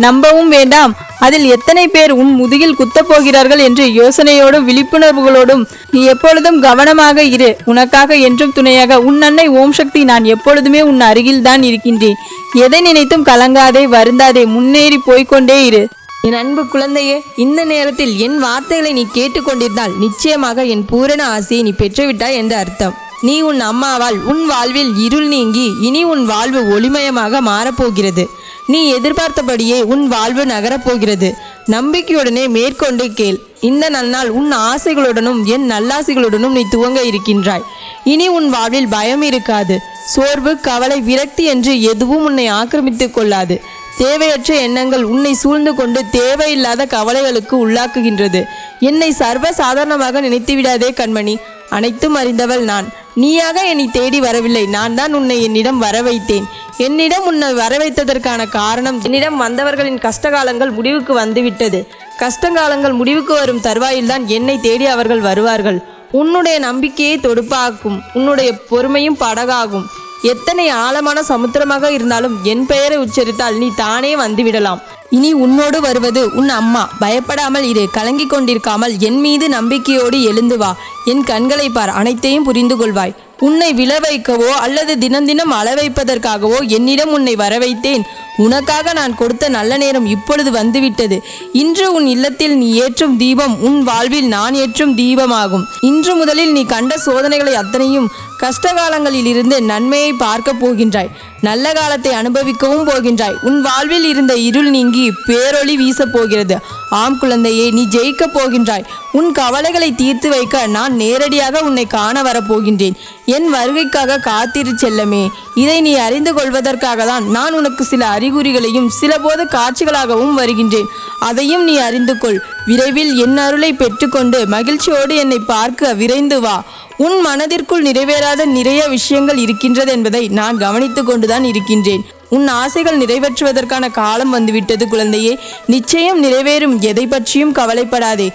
நம்பவும் வேண்டாம். அதில் எத்தனை பேர் உன் முதுகில் குத்தப் போகிறார்கள் என்று யோசனையோடும் விழிப்புணர்வுகளோடும் நீ எப்பொழுதும் கவனமாக இரு. உனக்காக என்றும் துணையாக உன் அன்னை ஓம் சக்தி நான் எப்பொழுதுமே உன் அருகில் தான் இருக்கின்றேன். எதை நினைத்தும் கலங்காதே, வருந்தாதே, முன்னேறி போய்கொண்டே இரு. என் அன்பு குழந்தையே, இந்த நேரத்தில் என் வார்த்தைகளை நீ கேட்டுக்கொண்டிருந்தால் நிச்சயமாக என் பூரண ஆசையை நீ பெற்றுவிட்டாய் என்று அர்த்தம். நீ உன் அம்மாவால் உன் வாழ்வில் இருள் நீங்கி இனி உன் வாழ்வு ஒளிமயமாக மாறப்போகிறது. நீ எதிர்பார்த்தபடியே உன் வாழ்வு நகரப்போகிறது. நம்பிக்கையுடனே மேற்கொண்டு கேள். இந்த நன்னாள் உன் ஆசைகளுடனும் என் நல்லாசைகளுடனும் நீ துவங்க இருக்கின்றாய். இனி உன் வாழ்வில் பயம் இருக்காது. சோர்வு, கவலை, விரக்தி என்று எதுவும் உன்னை ஆக்கிரமித்து கொள்ளாது. தேவையற்ற எண்ணங்கள் உன்னை சூழ்ந்து கொண்டு தேவையில்லாத கவலைகளுக்கு உள்ளாக்குகின்றது. என்னை சர்வ சாதாரணமாக நினைத்து விடாதே கண்மணி. அனைத்தும் அறிந்தவள் நான். நீயாக என்னை தேடி வரவில்லை, நான் தான் உன்னை என்னிடம் வர வைத்தேன். என்னிடம் உன்னை வர வைத்ததற்கான காரணம், என்னிடம் வந்தவர்களின் கஷ்டகாலங்கள் முடிவுக்கு வந்துவிட்டது. கஷ்டகாலங்கள் முடிவுக்கு வரும் தருவாயில்தான் என்னை தேடி அவர்கள் வருவார்கள். உன்னுடைய நம்பிக்கையை தொடுப்பாக்கும், உன்னுடைய பொறுமையும் படகாகும். எத்தனை ஆழமான சமுத்திரமாக இருந்தாலும் என் பெயரை உச்சரித்தால் நீ தானே வந்துவிடலாம். இனி உன்னோடு வருவது உன் அம்மா. பயப்படாமல் இரு, கலங்கி கொண்டிருக்காமல் என் மீது நம்பிக்கையோடு எழுந்து வா. என் கண்களை பார், அனைத்தையும் புரிந்து கொள்வாய். உன்னை விழ வைக்கவோ அல்லது தினம் தினம் அள வைப்பதற்காகவோ என்னிடம் உன்னை வர வைத்தேன். உனக்காக நான் கொடுத்த நல்ல நேரம் இப்பொழுது வந்துவிட்டது. இன்று உன் இல்லத்தில் நீ ஏற்றும் தீபம் உன் வாழ்வில் நான் ஏற்றும் தீபமாகும். இன்று முதலில் நீ கண்ட சோதனைகளை அத்தனையும் கஷ்டகாலங்களில் இருந்து நன்மையை பார்க்க போகின்றாய். நல்ல காலத்தை அனுபவிக்கவும் போகின்றாய். உன் வாழ்வில் இருந்த இருள் நீங்கி பேரொளி வீசப் போகிறது. ஆம் குழந்தையே, நீ ஜெயிக்கப் போகின்றாய். உன் கவலைகளை தீர்த்து வைக்க நான் நேரடியாக உன்னை காண வரப்போகின்றேன். என் வருகைக்காக காத்திரு செல்லமே. இதை நீ அறிந்து கொள்வதற்காக தான் நான் உனக்கு சில அறிகுறிகளையும் சில போது காட்சிகளாகவும் வருகின்றேன். அதையும் நீ அறிந்து கொள். விரைவில் என் அருளை பெற்றுக்கொண்டு மகிழ்ச்சியோடு என்னை பார்க்க விரைந்து வா. உன் மனதிற்குள் நிறைவேறாத நிறைய விஷயங்கள் இருக்கின்றது என்பதை நான் கவனித்து கொண்டுதான் இருக்கின்றேன். உன் ஆசைகள் நிறைவேற்றுவதற்கான காலம் வந்துவிட்டது குழந்தையே. நிச்சயம் நிறைவேறும். எதை பற்றியும் கவலைப்படாதே.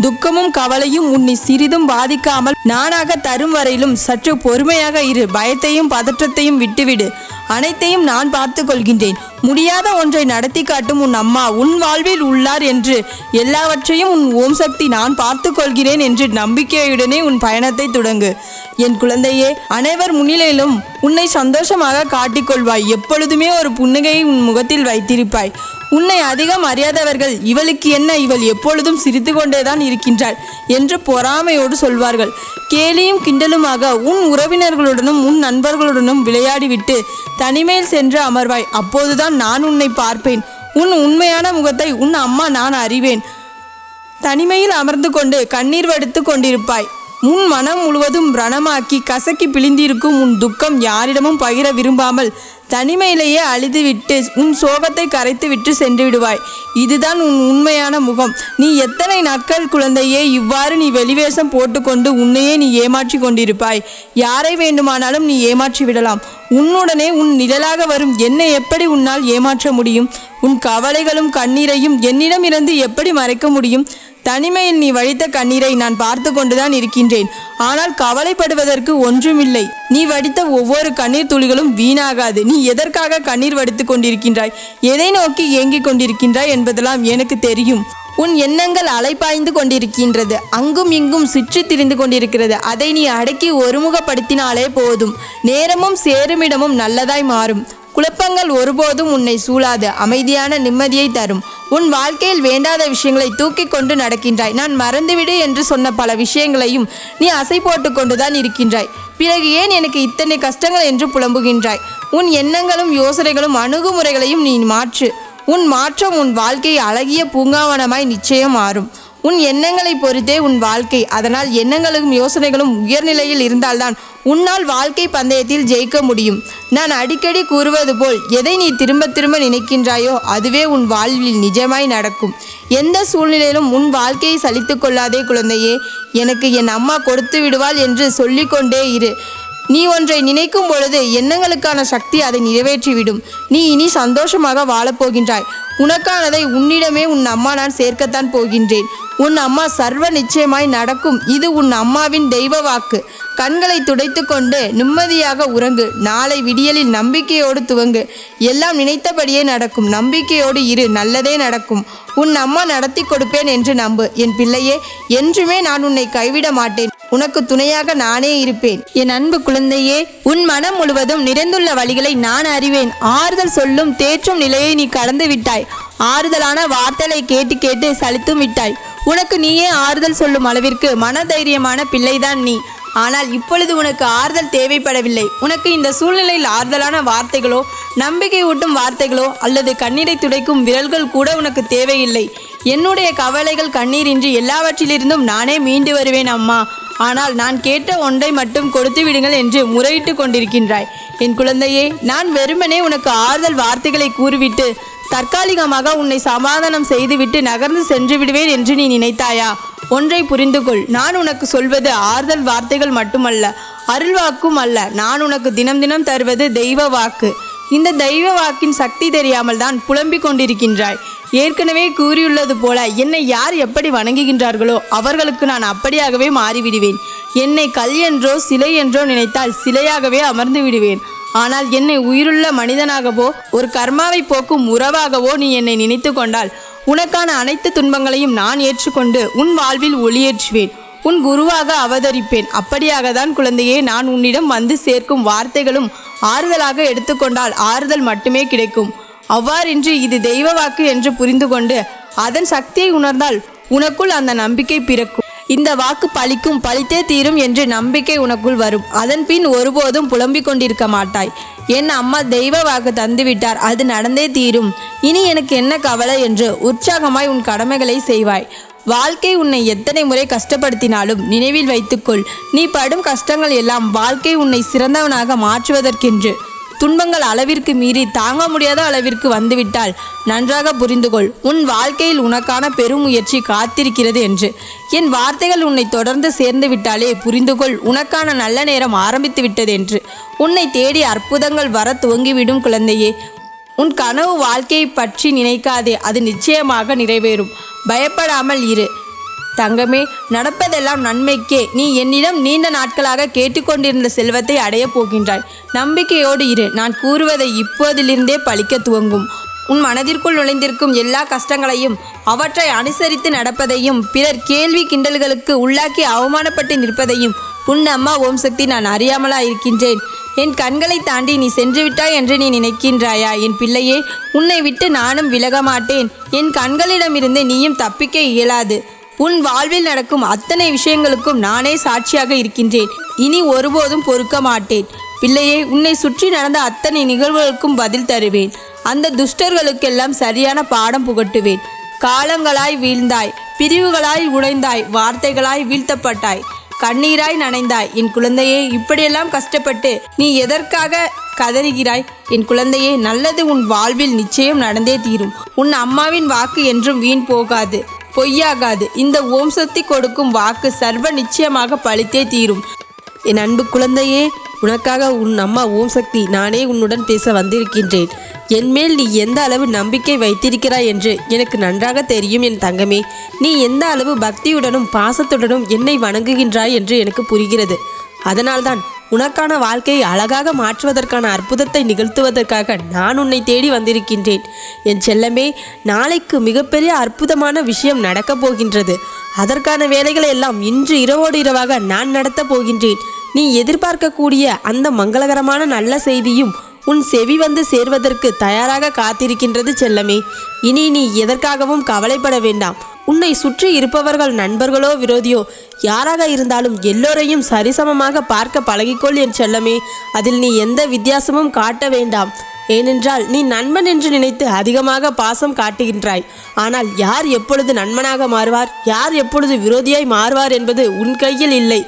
துக்கமும் கவலையும் உன்னை சிறிதும் பாதிக்காமல் நானாக தரும் வரையிலும் சற்று பொறுமையாக இரு. பயத்தையும் பதற்றத்தையும் விட்டுவிடு. அனைத்தையும் நான் பார்த்து கொள்கின்றேன். முடியாத ஒன்றை நடத்தி காட்டும் உன் அம்மா உன் வாழ்வில் உள்ளார் என்று எல்லாவற்றையும் உன் ஓம் சக்தி நான் பார்த்து கொள்கிறேன் என்று நம்பிக்கையுடனே உன் பயணத்தை தொடங்கு. என் குழந்தையே, அனைவர் முன்னிலையிலும் உன்னை சந்தோஷமாக காட்டிக்கொள்வாய். எப்பொழுதுமே ஒரு புன்னகையை உன் முகத்தில் வைத்திருப்பாய். உன்னை அதிகம் அறியாதவர்கள் இவளுக்கு என்ன, இவள் எப்பொழுதும் சிரித்து கொண்டேதான் இருக்கின்றாள் என்று பொறாமையோடு சொல்வார்கள். கேலியும் கிண்டலுமாக உன் உறவினர்களுடனும் உன் நண்பர்களுடனும் விளையாடிவிட்டு தனிமையில் சென்று அமர்வாய். அப்போதுதான் நான் உன்னை பார்ப்பேன். உன் உண்மையான முகத்தை உன் அம்மா நான் அறிவேன். தனிமையில் அமர்ந்து கொண்டு கண்ணீர் வடித்து கொண்டிருப்பாய். உன் மனம் முழுவதும் ரணமாக்கி கசக்கி பிழிந்திருக்கும் உன் துக்கம் யாரிடமும் பகிர விரும்பாமல் தனிமையிலேயே அழுதுவிட்டு உன் சோகத்தை கரைத்து விட்டு சென்று விடுவாய். இதுதான் உன் உண்மையான முகம். நீ எத்தனை நாட்கள் குழந்தையே இவ்வாறு நீ வெளிவேஷம் போட்டுக்கொண்டு உன்னையே நீ ஏமாற்றி கொண்டிருப்பாய்? யாரை வேண்டுமானாலும் நீ ஏமாற்றி விடலாம். உன்னுடனே உன் நிழலாக வரும் என்னை எப்படி உன்னால் ஏமாற்ற முடியும்? உன் கவலைகளும் கண்ணீரையும் என்னிடம் இருந்து எப்படி மறைக்க முடியும்? தனிமையில் நீ வடித்த கண்ணீரை நான் பார்த்து கொண்டுதான் இருக்கின்றேன். ஆனால் கவலைப்படுவதற்கு ஒன்றுமில்லை. நீ வடித்த ஒவ்வொரு கண்ணீர் துளிகளும் வீணாகாது. நீ எதற்காக கண்ணீர் வடித்து கொண்டிருக்கின்றாய், எதை நோக்கி ஏங்கிக் கொண்டிருக்கின்றாய் என்பதெல்லாம் எனக்கு தெரியும். உன் எண்ணங்கள் அலைப்பாய்ந்து கொண்டிருக்கின்றது. அங்கும் இங்கும் சுற்றி திரிந்து கொண்டிருக்கிறது. அதை நீ அடக்கி ஒருமுகப்படுத்தினாலே போதும். நேரமும் சேருமிடமும் நல்லதாய் மாறும். குழப்பங்கள் ஒருபோதும் உன்னை சூழாது. அமைதியான நிம்மதியை தரும். உன் வாழ்க்கையில் வேண்டாத விஷயங்களை தூக்கி கொண்டு நடக்கின்றாய். நான் மறந்துவிடு என்று சொன்ன பல விஷயங்களையும் நீ அசை போட்டு கொண்டுதான் இருக்கின்றாய். பிறகு ஏன் எனக்கு இத்தனை கஷ்டங்கள் என்று புலம்புகின்றாய்? உன் எண்ணங்களும் யோசனைகளும் அணுகுமுறைகளையும் நீ மாற்று. உன் மாற்றம் உன் வாழ்க்கை அழகிய பூங்காவனமாய் நிச்சயம் மாறும். உன் எண்ணங்களை பொறுத்தே உன் வாழ்க்கை. அதனால் எண்ணங்களும் யோசனைகளும் உயர்நிலையில் இருந்தால்தான் உன்னால் வாழ்க்கை பந்தயத்தில் ஜெயிக்க முடியும். நான் அடிக்கடி கூறுவது போல் எதை நீ திரும்ப திரும்ப நினைக்கின்றாயோ அதுவே உன் வாழ்வில் நிஜமாய் நடக்கும். எந்த சூழ்நிலையிலும் உன் வாழ்க்கையை சலித்து கொள்ளாதே குழந்தையே. எனக்கு என் அம்மா கொடுத்து விடுவாள் என்று சொல்லிக்கொண்டே இரு. நீ ஒன்றை நினைக்கும் பொழுது எண்ணங்களுக்கான சக்தி அதை நிறைவேற்றிவிடும். நீ இனி சந்தோஷமாக வாழப்போகின்றாய். உனக்கானதை உன்னிடமே உன் அம்மா நான் சேர்க்கத்தான் போகின்றேன். உன் அம்மா சர்வ நிச்சயமாய் நடக்கும். இது உன் அம்மாவின் தெய்வ வாக்கு. கண்களை துடைத்து கொண்டு நிம்மதியாக உறங்கு. நாளை விடியலில் நம்பிக்கையோடு துவங்கு. எல்லாம் நினைத்தபடியே நடக்கும். நம்பிக்கையோடு இரு, நல்லதே நடக்கும். உன் அம்மா நடத்தி கொடுப்பேன் என்று நம்பு. என் பிள்ளையே, என்றுமே நான் உன்னை கைவிட மாட்டேன். உனக்கு துணையாக நானே இருப்பேன். என் அன்பு குழந்தையே, உன் மனம் முழுவதும் நிறைந்துள்ள வழிகளை நான் அறிவேன். ஆறுதல் சொல்லும் தேற்றும் நிலையை நீ கடந்து விட்டாய். ஆறுதலான வார்த்தைகளை கேட்டு கேட்டு சலித்தும் விட்டாய். உனக்கு நீயே ஆறுதல் சொல்லும் அளவிற்கு மனதைரியமான பிள்ளைதான் நீ. ஆனால் இப்பொழுது உனக்கு ஆறுதல் தேவைப்படவில்லை. உனக்கு இந்த சூழ்நிலையில் ஆறுதலான வார்த்தைகளோ, நம்பிக்கை ஊட்டும் வார்த்தைகளோ அல்லது கண்ணீரை துடைக்கும் விரல்கள் கூட உனக்கு தேவையில்லை. என்னுடைய கவலைகள் கண்ணீரின்றி எல்லாவற்றிலிருந்தும் நானே மீண்டு வருவேன் அம்மா. ஆனால் நான் கேட்ட ஒன்றை மட்டும் கொடுத்து விடுங்கள் என்று முறையிட்டு கொண்டிருக்கின்றாய். என் குழந்தையே, நான் வெறுமனே உனக்கு ஆறுதல் வார்த்தைகளை கூறிவிட்டு தற்காலிகமாக உன்னை சமாதானம் செய்துவிட்டு நகர்ந்து சென்று விடுவேன் என்று நீ நினைத்தாயா? ஒன்றை புரிந்து கொள். நான் உனக்கு சொல்வது ஆறுதல் வார்த்தைகள் மட்டுமல்ல, அருள்வாக்கும் அல்ல. நான் உனக்கு தினம் தினம் தருவது தெய்வ வாக்கு. இந்த தெய்வ வாக்கின் சக்தி தெரியாமல் தான் புலம்பிக் கொண்டிருக்கின்றாய். ஏற்கனவே கூறியுள்ளது போல என்னை யார் எப்படி வணங்குகின்றார்களோ அவர்களுக்கு நான் அப்படியாகவே மாறிவிடுவேன். என்னை கல் என்றோ சிலை என்றோ நினைத்தால் சிலையாகவே அமர்ந்து விடுவேன். ஆனால் என்னை உயிருள்ள மனிதனாகவோ ஒரு கர்மாவை போக்கும் உறவாகவோ நீ என்னை நினைத்து கொண்டால் உனக்கான அனைத்து துன்பங்களையும் நான் ஏற்றுக்கொண்டு உன் வாழ்வில் ஒளியேற்றுவேன். உன் குருவாக அவதரிப்பேன். அப்படியாக தான் குழந்தையே, நான் உன்னிடம் வந்து சேர்க்கும் வார்த்தைகளும் ஆறுதலாக எடுத்துக்கொண்டால் ஆறுதல் மட்டுமே கிடைக்கும். அவ்வாறின்றி இது தெய்வ வாக்கு என்று புரிந்து கொண்டு அதன் சக்தியை உணர்ந்தால் உனக்குள் அந்த நம்பிக்கை பிறக்கும். இந்த வாக்கு பலிக்கும், பலித்தே தீரும் என்று நம்பிக்கை உனக்குள் வரும். அதன் பின் ஒருபோதும் புலம்பிக் கொண்டிருக்க மாட்டாய். என் அம்மா தெய்வ வாக்கு தந்துவிட்டார், அது நடந்தே தீரும், இனி எனக்கு என்ன கவலை என்று உற்சாகமாய் உன் கடமைகளை செய்வாய். வாழ்க்கை உன்னை எத்தனை முறை கஷ்டப்படுத்தினாலும் நினைவில் வைத்துக்கொள், நீ படும் கஷ்டங்கள் எல்லாம் வாழ்க்கை உன்னை சிறந்தவனாக மாற்றுவதற்கென்று. துன்பங்கள் அளவிற்கு மீறி தாங்க முடியாத அளவிற்கு வந்துவிட்டால் நன்றாக புரிந்துகொள், உன் வாழ்க்கையில் உனக்கான பெருமுயற்சி காத்திருக்கிறது என்று. என் வார்த்தைகள் உன்னை தொடர்ந்து சேர்ந்து விட்டாலே புரிந்துகொள், உனக்கான நல்ல நேரம் ஆரம்பித்து விட்டது என்று. உன்னை தேடி அற்புதங்கள் வர துவங்கிவிடும் குழந்தையே. உன் கனவு வாழ்க்கையை பற்றி நினைக்காதே, அது நிச்சயமாக நிறைவேறும். பயப்படாமல் இரு தங்கமே. நடப்பதெல்லாம் நன்மைக்கே. நீ என்னிடம் நீண்ட நாட்களாக கேட்டுக்கொண்டிருந்த செல்வத்தை அடையப் போகின்றாய். நம்பிக்கையோடு இரு. நான் கூறுவதை இப்போதிலிருந்தே பலிக்க துவங்கும். உன் மனதிற்குள் நுழைந்திருக்கும் எல்லா கஷ்டங்களையும் அவற்றை அனுசரித்து நடப்பதையும் பிறர் கேள்வி கிண்டல்களுக்கு உள்ளாக்கி அவமானப்பட்டு நிற்பதையும் உன் அம்மா ஓம் சக்தி நான் அறியாமலா இருக்கின்றேன். என் கண்களை தாண்டி நீ சென்று விட்டாய் என்று நீ நினைக்கின்றாயா? என் பிள்ளையே, உன்னை விட்டு நானும் விலக மாட்டேன். என் கண்களிடமிருந்து நீயும் தப்பிக்க இயலாது. உன் வாழ்வில் நடக்கும் அத்தனை விஷயங்களுக்கும் நானே சாட்சியாக இருக்கின்றேன். இனி ஒருபோதும் பொறுக்க மாட்டேன். பிள்ளையே, உன்னை சுற்றி நடந்த அத்தனை நிகழ்வுகளுக்கும் பதில் தருவேன். அந்த துஷ்டர்களுக்கெல்லாம் சரியான பாடம் புகட்டுவேன். காலங்களாய் வீழ்ந்தாய், பிரிவுகளாய் உடைந்தாய், வார்த்தைகளாய் வீழ்த்தப்பட்டாய், கண்ணீராய் நனைந்தாய். என் குழந்தையே, இப்படியெல்லாம் கஷ்டப்பட்டு நீ எதற்காக கதறுகிறாய்? என் குழந்தையே, நல்லது உன் வாழ்வில் நிச்சயம் நடந்தே தீரும். உன் அம்மாவின் வாக்கு என்றும் வீண் போகாது, பொய்யாகாது. இந்த ஓம் சக்தி கொடுக்கும் வாக்கு சர்வ நிச்சயமாக பலித்தே தீரும். என் அன்பு குழந்தையே, உனக்காக உன் அம்மா ஓம் சக்தி நானே உன்னுடன் பேச வந்திருக்கின்றேன். என்மேல் நீ எந்த அளவு நம்பிக்கை வைத்திருக்கிறாய் என்று எனக்கு நன்றாக தெரியும் என் தங்கமே. நீ எந்த அளவு பக்தியுடனும் பாசத்துடனும் என்னை வணங்குகின்றாய் என்று எனக்கு புரிகிறது. அதனால்தான் உனக்கான வாழ்க்கையை அழகாக மாற்றுவதற்கான அற்புதத்தை நிகழ்த்துவதற்காக நான் உன்னை தேடி வந்திருக்கின்றேன். என் செல்லமே, நாளைக்கு மிகப்பெரிய அற்புதமான விஷயம் நடக்கப் போகின்றது. அதற்கான வேலைகளை எல்லாம் இன்று இரவோடு இரவாக நான் நடத்தப் போகின்றேன். நீ எதிர்பார்க்கக்கூடிய அந்த மங்களகரமான நல்ல செய்தியும் உன் செவி வந்து சேர்வதற்கு தயாராக காத்திருக்கின்றது செல்லமே. இனி நீ எதற்காகவும் கவலைப்பட வேண்டாம். உன்னை சுற்றி இருப்பவர்கள் நண்பர்களோ விரோதியோ யாராக இருந்தாலும் எல்லோரையும் சரிசமமாக பார்க்க பழகிக்கொள் என் செல்லமே. அதில் நீ எந்த வித்தியாசமும் காட்ட வேண்டாம். ஏனென்றால் நீ நண்பன் என்று நினைத்து அதிகமாக பாசம் காட்டுகின்றாய். ஆனால் யார் எப்பொழுது நண்பனாக மாறுவார், யார் எப்பொழுது விரோதியாய் மாறுவார் என்பது உன் கையில் இல்லை.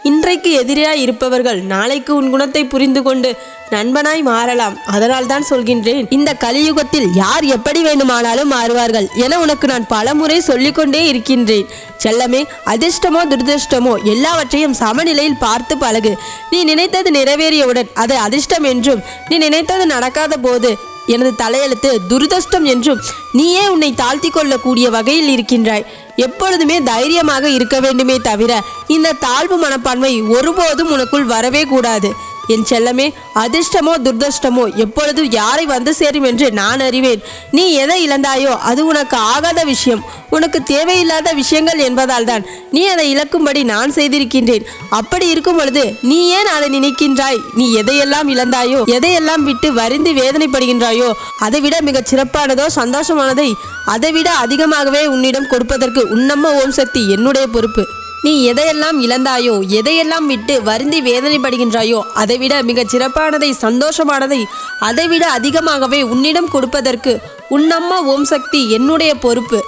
இன்றைக்கு எதிரியாய் இருப்பவர்கள் நாளைக்கு உன் குணத்தை புரிந்து கொண்டு நண்பனாய் மாறலாம். அதனால் தான் சொல்கின்றேன், இந்த கலியுகத்தில் யார் எப்படி வேண்டுமானாலும் மாறுவார்கள் என உனக்கு நான் பலமுறை சொல்லிக்கொண்டே இருக்கின்றேன். செல்லமே, அதிர்ஷ்டமோ துரதிர்ஷ்டமோ எல்லாவற்றையும் சமநிலையில் பார்த்து பழகு. நீ நினைத்தது நிறைவேறியவுடன் அது அதிர்ஷ்டம் என்றும், நீ நினைத்தது நடக்காத போது எனது தலையெழுத்து துரதிர்ஷ்டம் என்றும் நீயே உன்னை தாழ்த்தி கொள்ளக்கூடிய வகையில் இருக்கின்றாய். எப்பொழுதுமே தைரியமாக இருக்க வேண்டுமே தவிர இந்த தாழ்வு மனப்பான்மை ஒருபோதும் உனக்குள் வரவே கூடாது. என் செல்லமே, அதிர்ஷ்டமோ துர்தஷ்டமோ எப்பொழுது யாரை வந்து சேரும் என்று நான் அறிவேன். நீ எதை இழந்தாயோ அது உனக்கு ஆகாத விஷயம், உனக்கு தேவையில்லாத விஷயங்கள் என்பதால் தான் நீ அதை இழக்கும்படி நான் செய்திருக்கின்றேன். அப்படி இருக்கும் பொழுது நீ ஏன் அதை நினைக்கின்றாய்? நீ எதையெல்லாம் இழந்தாயோ, எதையெல்லாம் விட்டு வருந்தி வேதனைப்படுகின்றாயோ, அதை விட மிகச் சிறப்பானதோ சந்தோஷமானதை அதைவிட அதிகமாகவே உன்னிடம் கொடுப்பதற்கு உன்னம்மா ஓம் சக்தி என்னுடைய பொறுப்பு. நீ எதையெல்லாம் இழந்தாயோ, எதையெல்லாம் விட்டு வருந்தி வேதனைப்படுகின்றாயோ, அதைவிட மிகச் சிறப்பானதை சந்தோஷமானதை அதைவிட அதிகமாகவே உன்னிடம் கொடுப்பதற்கு உன்னம்மா ஓம் சக்தி என்னுடைய பொறுப்பு.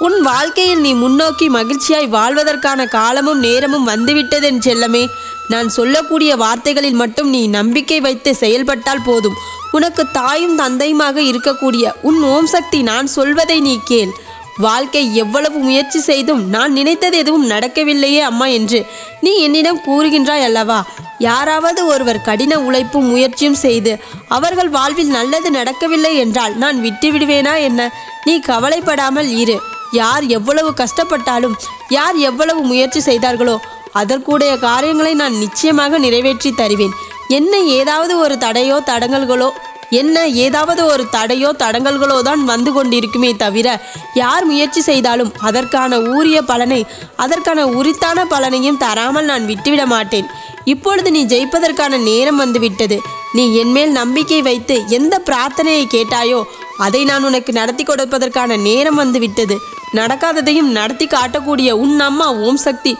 உன் வாழ்க்கையில் நீ முன்னோக்கி மகிழ்ச்சியாய் வாழ்வதற்கான காலமும் நேரமும் வந்துவிட்டது என் செல்லமே. நான் சொல்லக்கூடிய வார்த்தைகளில் மட்டும் நீ நம்பிக்கை வைத்து செயல்பட்டால் போதும். உனக்கு தாயும் தந்தையுமாக இருக்கக்கூடிய உன் ஓம் சக்தி நான் சொல்வதை நீ கேள். வாழ்க்கை எவ்வளவு முயற்சி செய்தும் நான் நினைத்தது எதுவும் நடக்கவில்லையே அம்மா என்று நீ என்னிடம் கூறுகின்றாய் அல்லவா? யாராவது ஒருவர் கடின உழைப்பும் முயற்சியும் செய்து அவர்கள் வாழ்வில் நல்லது நடக்கவில்லை என்றால் நான் விட்டுவிடுவேனா என்ன? நீ கவலைப்படாமல் இரு. யார் எவ்வளவு கஷ்டப்பட்டாலும், யார் எவ்வளவு முயற்சி செய்தார்களோ அதற்குடைய காரியங்களை நான் நிச்சயமாக நிறைவேற்றி தருவேன். என்ன ஏதாவது ஒரு தடங்கல்களோ தான் வந்து கொண்டிருக்குமே தவிர யார் முயற்சி செய்தாலும் அதற்கான ஊரிய பலனை, அதற்கான உரித்தான பலனையும் தராமல் நான் விட்டுவிட மாட்டேன். இப்பொழுது நீ ஜெயிப்பதற்கான நேரம் வந்துவிட்டது. நீ என்மேல் நம்பிக்கை வைத்து எந்த பிரார்த்தனையை கேட்டாயோ அதை நான் உனக்கு நடத்தி கொடுப்பதற்கான நேரம் வந்துவிட்டது. நடக்காததையும் நடத்தி காட்டக்கூடிய உன் அம்மா ஓம் சக்தி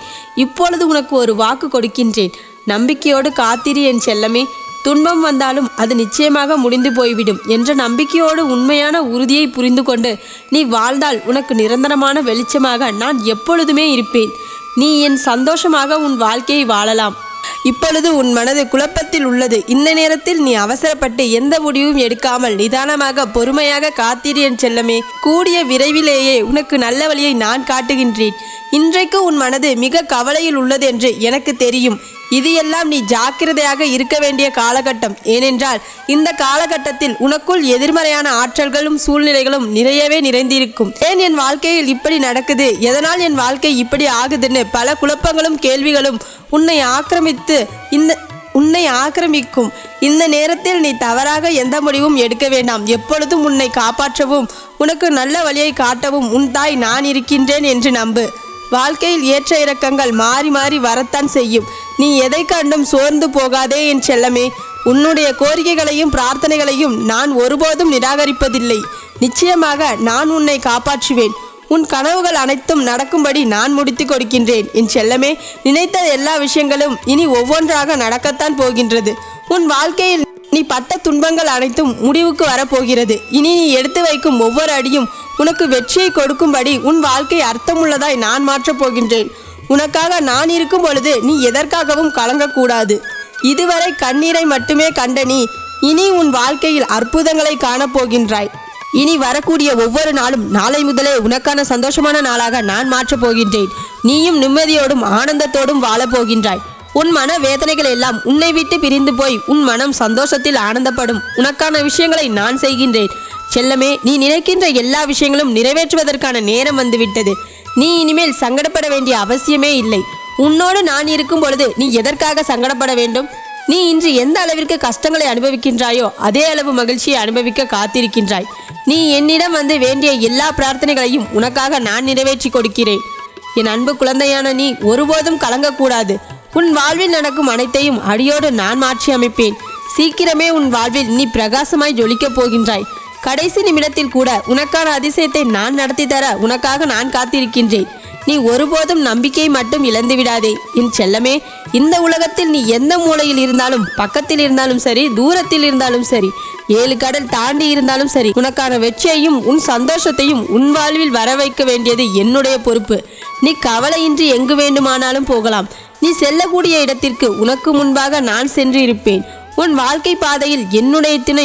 இப்பொழுது உனக்கு ஒரு வாக்கு கொடுக்கின்றேன். நம்பிக்கையோடு காத்திரு என் செல்லமே. துன்பம் வந்தாலும் அது நிச்சயமாக முடிந்து போய்விடும் என்ற நம்பிக்கையோடு உண்மையான உறுதியை புரிந்து கொண்டு நீ வாழ்ந்தால் உனக்கு நிரந்தரமான வெளிச்சமாக நான் எப்பொழுதுமே இருப்பேன். நீ என் சந்தோஷமாக உன் வாழ்க்கையை வாழலாம். இப்பொழுது உன் மனது குழப்பத்தில் உள்ளது. இந்த நேரத்தில் நீ அவசரப்பட்டு எந்த முடிவும் எடுக்காமல் நிதானமாக பொறுமையாக காத்திரு என் செல்லமே. கூடிய விரைவிலேயே உனக்கு நல்ல வழியை நான் காட்டுகின்றேன். இன்றைக்கு உன் மனது மிக கவலையில் உள்ளது என்று எனக்கு தெரியும். இது எல்லாம் நீ ஜாக்கிரதையாக இருக்க வேண்டிய காலகட்டம். ஏனென்றால் இந்த காலகட்டத்தில் உனக்குள் எதிர்மறையான ஆற்றல்களும் சூழ்நிலைகளும் நிறையவே நிறைந்திருக்கும். ஏன் என் வாழ்க்கையில் இப்படி நடக்குது, எதனால் என் வாழ்க்கை இப்படி ஆகுதுன்னு பல குழப்பங்களும் கேள்விகளும் உன்னை ஆக்கிரமிக்கும். இந்த நேரத்தில் நீ தவறாக எந்த முடிவும் எடுக்க வேண்டாம். எப்பொழுதும் உன்னை காப்பாற்றவும் உனக்கு நல்ல வழியை காட்டவும் உன் தாய் நான் இருக்கின்றேன் என்று நம்பு. வாழ்க்கையில் ஏற்ற இறக்கங்கள் மாறி மாறி வரத்தான் செய்யும். நீ எதை கண்டும் சோர்ந்து போகாதே என் செல்லமே. உன்னுடைய கோரிக்கைகளையும் பிரார்த்தனைகளையும் நான் ஒருபோதும் நிராகரிப்பதில்லை. நிச்சயமாக நான் உன்னை காப்பாற்றுவேன். உன் கனவுகள் அனைத்தும் நடக்கும்படி நான் முடித்து கொடுக்கின்றேன் என் செல்லமே. நினைத்த எல்லா விஷயங்களும் இனி ஒவ்வொன்றாக நடக்கத்தான் போகின்றது. உன் வாழ்க்கையில் நீ பட்ட துன்பங்கள் அனைத்தும் முடிவுக்கு வரப்போகிறது. இனி நீ எடுத்து வைக்கும் ஒவ்வொரு அடியும் உனக்கு வெற்றியை கொடுக்கும்படி உன் வாழ்க்கை அர்த்தமுள்ளதாய் நான் மாற்றப் போகின்றேன். உனக்காக நான் இருக்கும் பொழுது நீ எதற்காகவும் கலங்கக்கூடாது. இதுவரை கண்ணீரை மட்டுமே கண்ட நீ இனி உன் வாழ்க்கையில் அற்புதங்களை காணப்போகின்றாய். இனி வரக்கூடிய ஒவ்வொரு நாளும் நாளை முதலே உனக்கான சந்தோஷமான நாளாக நான் மாற்றப் போகின்றேன். நீயும் நிம்மதியோடும் ஆனந்தத்தோடும் வாழப்போகின்றாய். உன் மன வேதனைகள் எல்லாம் உன்னை விட்டு பிரிந்து போய் உன் மனம் சந்தோஷத்தில் ஆனந்தப்படும். உனக்கான விஷயங்களை நான் செய்கின்றேன் செல்லமே. நீ நினைக்கின்ற எல்லா விஷயங்களும் நிறைவேற்றுவதற்கான நேரம் வந்துவிட்டது. நீ இனிமேல் சங்கடப்பட வேண்டிய அவசியமே இல்லை. உன்னோடு நான் இருக்கும் பொழுது நீ எதற்காக சங்கடப்பட வேண்டும்? நீ இன்று எந்த அளவிற்கு கஷ்டங்களை அனுபவிக்கின்றாயோ அதே அளவு மகிழ்ச்சியை அனுபவிக்க காத்திருக்கின்றாய். நீ என்னிடம் வந்து வேண்டிய எல்லா பிரார்த்தனைகளையும் உனக்காக நான் நிறைவேற்றி கொடுக்கிறேன். என் அன்பு குழந்தையான நீ ஒருபோதும் கலங்கக்கூடாது. உன் வாழ்வில் நடக்கும் அனைத்தையும் அடியோடு நான் மாற்றி அமைப்பேன். சீக்கிரமே உன் வாழ்வில் நீ பிரகாசமாய் ஜொலிக்கப் போகின்றாய். கடைசி நிமிடத்தில் கூட உனக்கான அதிசயத்தை நான் நடத்தி தர உனக்காக நான் காத்திருக்கின்றேன். நீ ஒருபோதும் நம்பிக்கை மட்டும் இழந்து விடாதே என் செல்லமே. இந்த உலகத்தில் நீ எந்த மூலையில் இருந்தாலும், பக்கத்தில் இருந்தாலும் சரி, தூரத்தில் இருந்தாலும் சரி, 7 கடல் தாண்டி இருந்தாலும் சரி, உனக்கான வெற்றியையும் உன் சந்தோஷத்தையும் உன் வாழ்வில் வர வைக்க வேண்டியது என்னுடைய பொறுப்பு. நீ கவலையின்றி எங்கு வேண்டுமானாலும் போகலாம். நீ செல்லக்கூடிய இடத்திற்கு உனக்கு முன்பாக நான் சென்று இருப்பேன். உன் வாழ்க்கை பாதையில் என்னுடைய துணை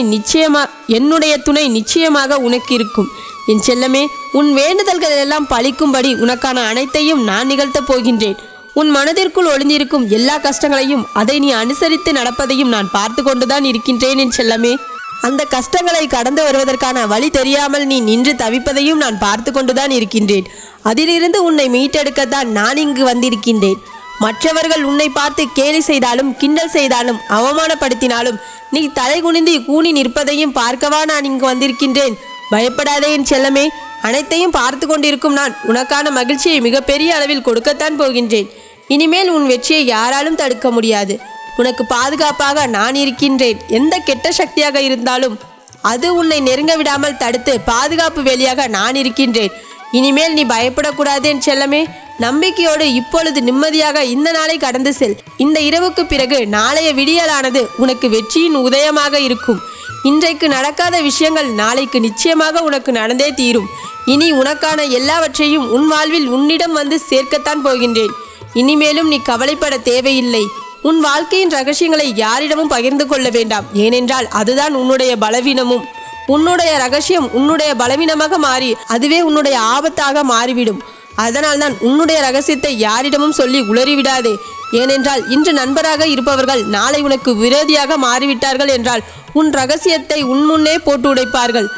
நிச்சயமாக உனக்கு இருக்கும். என் செல்லமே, உன் வேண்டுதல்கள் எல்லாம் பலிக்கும்படி உனக்கான அனைத்தையும் நான் நிகழ்த்தப் போகின்றேன். உன் மனதிற்குள் ஒளிந்திருக்கும் எல்லா கஷ்டங்களையும், அதை நீ அனுசரித்து நடப்பதையும் நான் பார்த்து கொண்டுதான் இருக்கின்றேன் என் செல்லமே. அந்த கஷ்டங்களை கடந்து வருவதற்கான வழி தெரியாமல் நீ நின்று தவிப்பதையும் நான் பார்த்து கொண்டுதான் இருக்கின்றேன். அதிலிருந்து உன்னை மீட்டெடுக்கத்தான் நான் இங்கு வந்திருக்கின்றேன். மற்றவர்கள் உன்னை பார்த்து கேலி செய்தாலும் கிண்டல் செய்தாலும் அவமானப்படுத்தினாலும் நீ தலை குனிந்து கூனி நிற்பதையும் பார்க்கவா நான் இங்கு வந்திருக்கின்றேன். பயப்படாதே என் செல்லமே. அனைத்தையும் பார்த்து கொண்டிருக்கும் நான் உனக்கான மகிழ்ச்சியை மிகப்பெரிய அளவில் கொடுக்கத்தான் போகின்றேன். இனிமேல் உன் வெற்றியை யாராலும் தடுக்க முடியாது. உனக்கு பாதுகாப்பாக நான் இருக்கின்றேன். எந்த கெட்ட சக்தியாக இருந்தாலும் அது உன்னை நெருங்க விடாமல் தடுத்து பாதுகாப்பு வேலியாக நான் இருக்கின்றேன். இனிமேல் நீ பயப்படக்கூடாது என் செல்லமே. நம்பிக்கையோடு இப்பொழுது நிம்மதியாக இந்த நாளை கடந்து செல். இந்த இரவுக்கு பிறகு நாளைய விடியலானது உனக்கு வெற்றியின் உதயமாக இருக்கும். இன்றைக்கு நடக்காத விஷயங்கள் நாளைக்கு நிச்சயமாக உனக்கு நடந்தே தீரும். இனி உனக்கான எல்லாவற்றையும் உன் வாழ்வில் உன்னிடம் வந்து சேர்க்கத்தான் போகின்றேன். இனிமேலும் நீ கவலைப்பட தேவையில்லை. உன் வாழ்க்கையின் ரகசியங்களை யாரிடமும் பகிர்ந்து கொள்ள வேண்டாம். ஏனென்றால் அதுதான் உன்னுடைய பலவீனமும். உன்னுடைய ரகசியம் உன்னுடைய பலவீனமாக மாறி அதுவே உன்னுடைய ஆபத்தாக மாறிவிடும். அதனால்தான் உன்னுடைய ரகசியத்தை யாரிடமும் சொல்லி உளறிவிடாதே. ஏனென்றால் இன்று நண்பராக இருப்பவர்கள் நாளை உனக்கு விரோதியாக மாறிவிட்டார்கள் என்றால் உன் ரகசியத்தை உன் முன்னே போட்டு உடைப்பார்கள்.